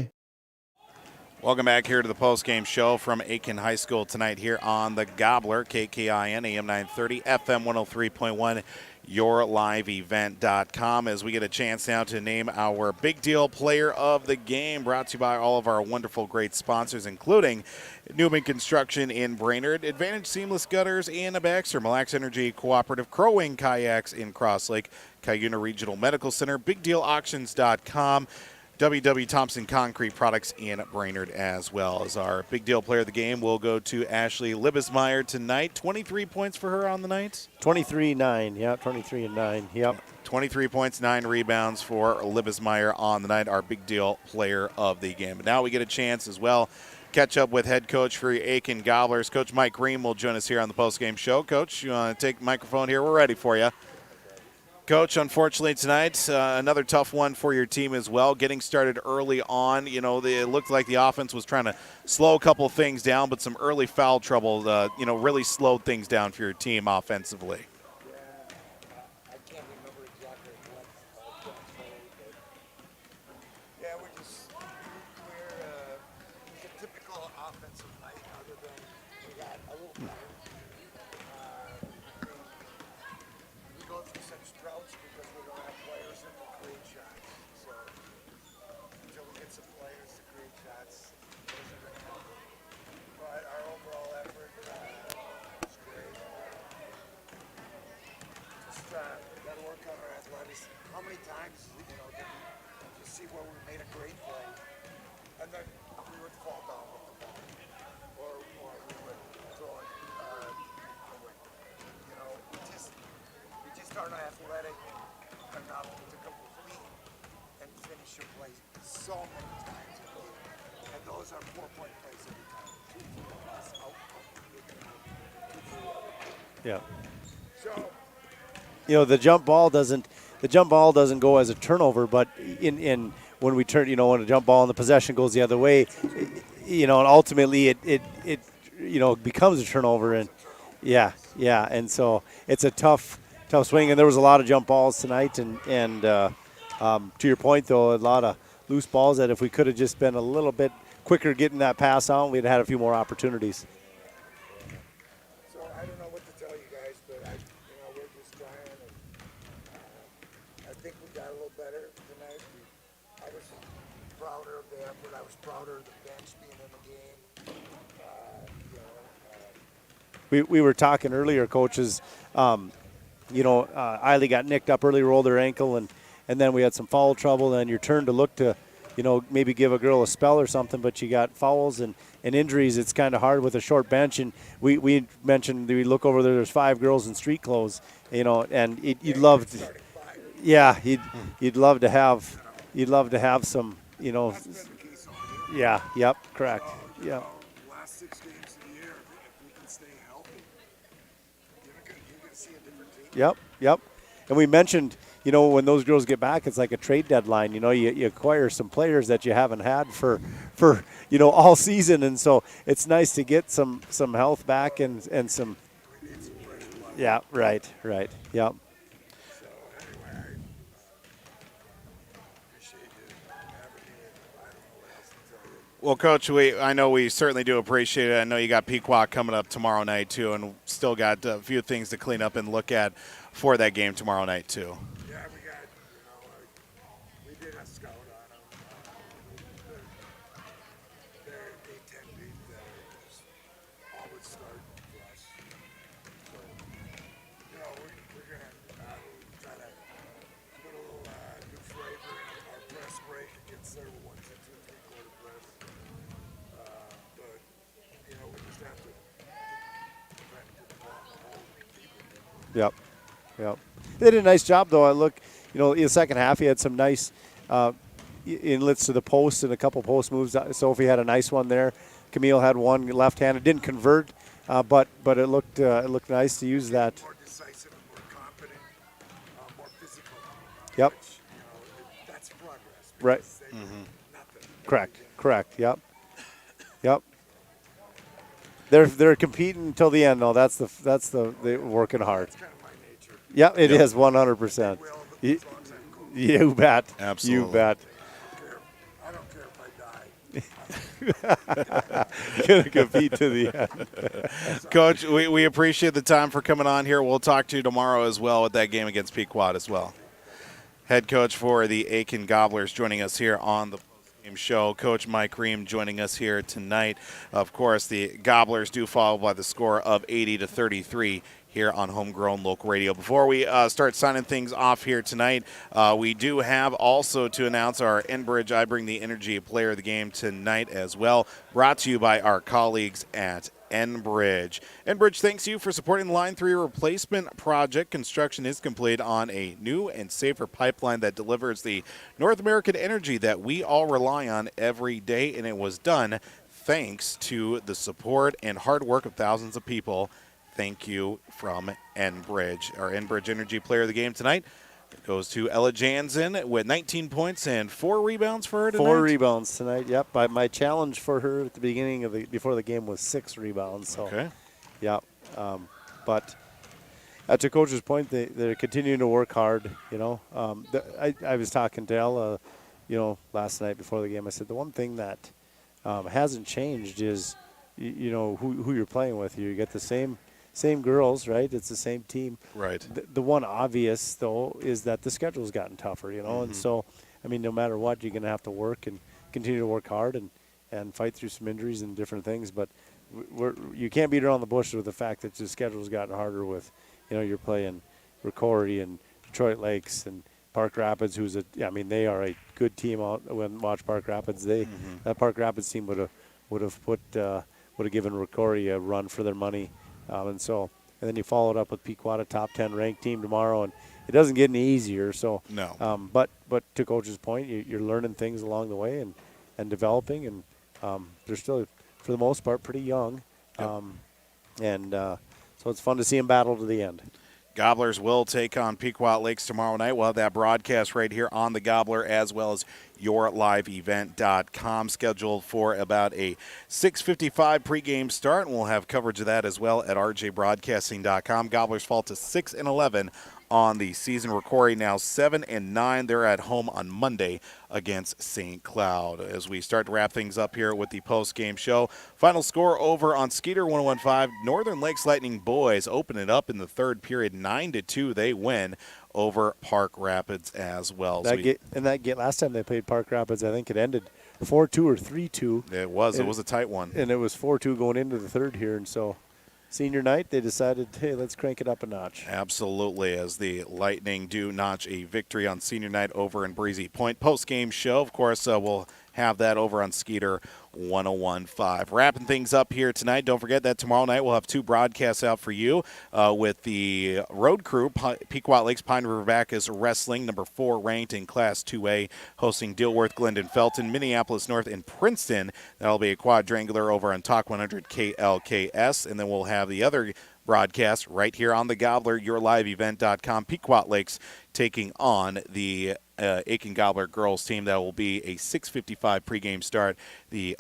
Welcome back here to the post-game show from Aitkin High School tonight here on the Gobbler, KKIN, AM 930, FM 103.1, yourliveevent.com, as we get a chance now to name our big deal player of the game, brought to you by all of our wonderful, great sponsors, including Newman Construction in Brainerd, Advantage Seamless Gutters in Baxter, Mille Lacs Energy Cooperative, Crow Wing Kayaks in Cross Lake, Cuyuna Regional Medical Center, BigDealAuctions.com, W.W. Thompson Concrete Products in Brainerd, as well as our big deal player of the game. Will go to Ashley Libesmeyer tonight. 23 points for her on the night. 23-9, yeah, 23-9, yep. 23 points, 9 rebounds for Libesmeyer on the night, our big deal player of the game. But now we get a chance as well catch up with head coach for Aitkin Gobblers. Coach Mike Green will join us here on the postgame show. Coach, you want to take the microphone here? We're ready for you. Coach, unfortunately tonight, another tough one for your team as well. Getting started early on, it looked like the offense was trying to slow a couple things down, but some early foul trouble, really slowed things down for your team offensively. Yeah. The jump ball doesn't go as a turnover, but in when we turn, when a jump ball and the possession goes the other way, and ultimately it becomes a turnover, and and so it's a tough swing, and there was a lot of jump balls tonight, and to your point though, a lot of loose balls that if we could have just been a little bit quicker getting that pass on, we'd have had a few more opportunities. We were talking earlier, coaches, Eiley got nicked up early, rolled her ankle, and then we had some foul trouble, and your turn to look to, maybe give a girl a spell or something, but you got fouls and injuries. It's kind of hard with a short bench, and we mentioned, we look over there's 5 girls in street clothes, and you'd love to have some, correct, yeah. Yep. And we mentioned, when those girls get back, it's like a trade deadline. You acquire some players that you haven't had for all season, and so it's nice to get some health back and some. Yeah, right. Yep. Well, Coach, I know we certainly do appreciate it. I know you got Pequot coming up tomorrow night, too, and still got a few things to clean up and look at for that game tomorrow night, too. Yeah, we did a scout on them. They're A-10 beat that just always start for us. So, we're going to try to put a little new flavor in our press break against their 1 2 3/4 press. But, we just have to get the ball in the hole and keep it. Yep. They did a nice job, though. I look, in the second half, he had some nice, inlets to the post and a couple post moves. Sophie had a nice one there. Camille had one left-handed, didn't convert, but it looked nice to use that. More decisive, more confident, more physical. Yep. Which, that's progress. Right. Nothing. Correct. Yep. They're competing until the end, though. That's they're working hard. That's kind of my nature. Yep, it is 100%. You bet. Absolutely. You bet. I don't care if I die. Gonna compete to the end. Coach, we appreciate the time for coming on here. We'll talk to you tomorrow as well with that game against Pequot as well. Head coach for the Aitkin Gobblers joining us here on the game show. Coach Mike Ream joining us here tonight. Of course, the Gobblers do fall by the score of 80-33 here on Homegrown Local Radio. Before we start signing things off here tonight, we do have also to announce our Enbridge I Bring the Energy Player of the Game tonight as well, brought to you by our colleagues at Enbridge. Enbridge thanks you for supporting the Line 3 replacement project. Construction is complete on a new and safer pipeline that delivers the North American energy that we all rely on every day, and it was done thanks to the support and hard work of thousands of people. Thank you from Enbridge. Our Enbridge Energy Player of the Game tonight goes to Ella Jansen with 19 points and 4 rebounds for her tonight. 4 rebounds tonight. Yep. My challenge for her at the beginning of before the game was 6 rebounds. So, okay. Yep. But to Coach's point, they're continuing to work hard. You know, I was talking to Ella, last night before the game. I said the one thing that hasn't changed is, who you're playing with. You get the same girls, right? It's the same team. Right. The one obvious, though, is that the schedule's gotten tougher, and so, I mean, no matter what, you're going to have to work and continue to work hard and fight through some injuries and different things. But you can't beat around the bush with the fact that the schedule's gotten harder with, you're playing Rocori and Detroit Lakes and Park Rapids, they are a good team out when watch Park Rapids. That Park Rapids team would have given Rocori a run for their money. And then you follow it up with Pequot, a top 10 ranked team tomorrow, and it doesn't get any easier. So, no. But to Coach's point, you're learning things along the way and developing, and they're still, for the most part, pretty young. Yep. So it's fun to see them battle to the end. Gobblers will take on Pequot Lakes tomorrow night. We'll have that broadcast right here on the Gobbler, as well as yourliveevent.com, scheduled for about a 6:55 pregame start, and we'll have coverage of that as well at rjbroadcasting.com. Gobblers fall to 6-11 on the season. Rocori now 7-9. They're at home on Monday against St. Cloud. As we start to wrap things up here with the post-game show, final score over on Skeeter 101.5. Northern Lakes Lightning boys open it up in the third period, 9-2. They win over Park Rapids as well. Last time they played Park Rapids, I think it ended 4-2 or 3-2. It was a tight one. And it was 4-2 going into the third here, and so senior night, they decided, hey, let's crank it up a notch. Absolutely, as the Lightning do notch a victory on senior night over in Breezy Point. Post-game show, of course, we'll have that over on Skeeter 101.5. Wrapping things up here tonight. Don't forget that tomorrow night we'll have 2 broadcasts out for you with the road crew, Pequot Lakes Pine River Bacchus Wrestling, number 4 ranked in Class 2A, hosting Dilworth, Glendon, Felton, Minneapolis North, and Princeton. That'll be a quadrangular over on Talk 100 KLKS, and then we'll have the other broadcast right here on the Gobbler, yourliveevent.com. Pequot Lakes taking on the Aitkin Gobbler girls team. That will be a 6:55 pregame start. The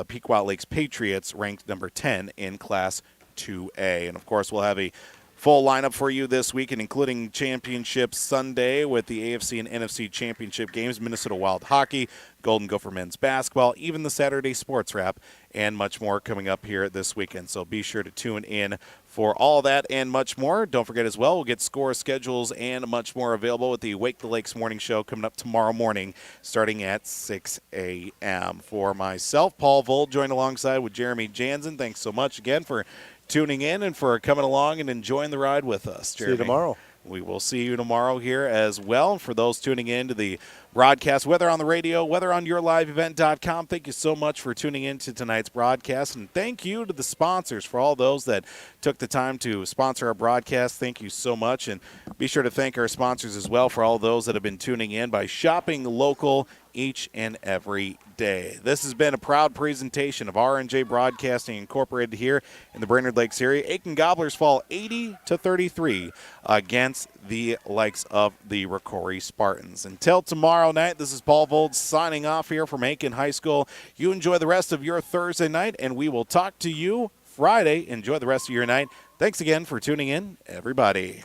Pequot Lakes Patriots ranked number 10 in Class 2A. And, of course, we'll have a full lineup for you this weekend, including Championship Sunday with the AFC and NFC Championship games, Minnesota Wild Hockey, Golden Gopher men's basketball, even the Saturday sports wrap, and much more coming up here this weekend. So be sure to tune in for all that and much more. Don't forget as well, we'll get score schedules and much more available with the Wake the Lakes Morning Show coming up tomorrow morning starting at 6 a.m. For myself, Paul Vold, joined alongside with Jeremy Jansen. Thanks so much again for tuning in and for coming along and enjoying the ride with us, Jeremy. See you tomorrow. We will see you tomorrow here as well. For those tuning in to the broadcast, whether on the radio, whether on yourliveevent.com, thank you so much for tuning in to tonight's broadcast. And thank you to the sponsors for all those that took the time to sponsor our broadcast. Thank you so much. And be sure to thank our sponsors as well for all those that have been tuning in by shopping local each and every day. This has been a proud presentation of R&J Broadcasting Incorporated here in the Brainerd Lakes area. Aitkin Gobblers fall 80-33 against the likes of the Rocori Spartans. Until tomorrow night, this is Paul Vold signing off here from Aitkin High School. You enjoy the rest of your Thursday night, and we will talk to you Friday. Enjoy the rest of your night. Thanks again for tuning in, everybody.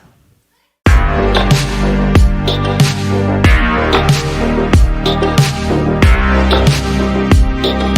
Thank you.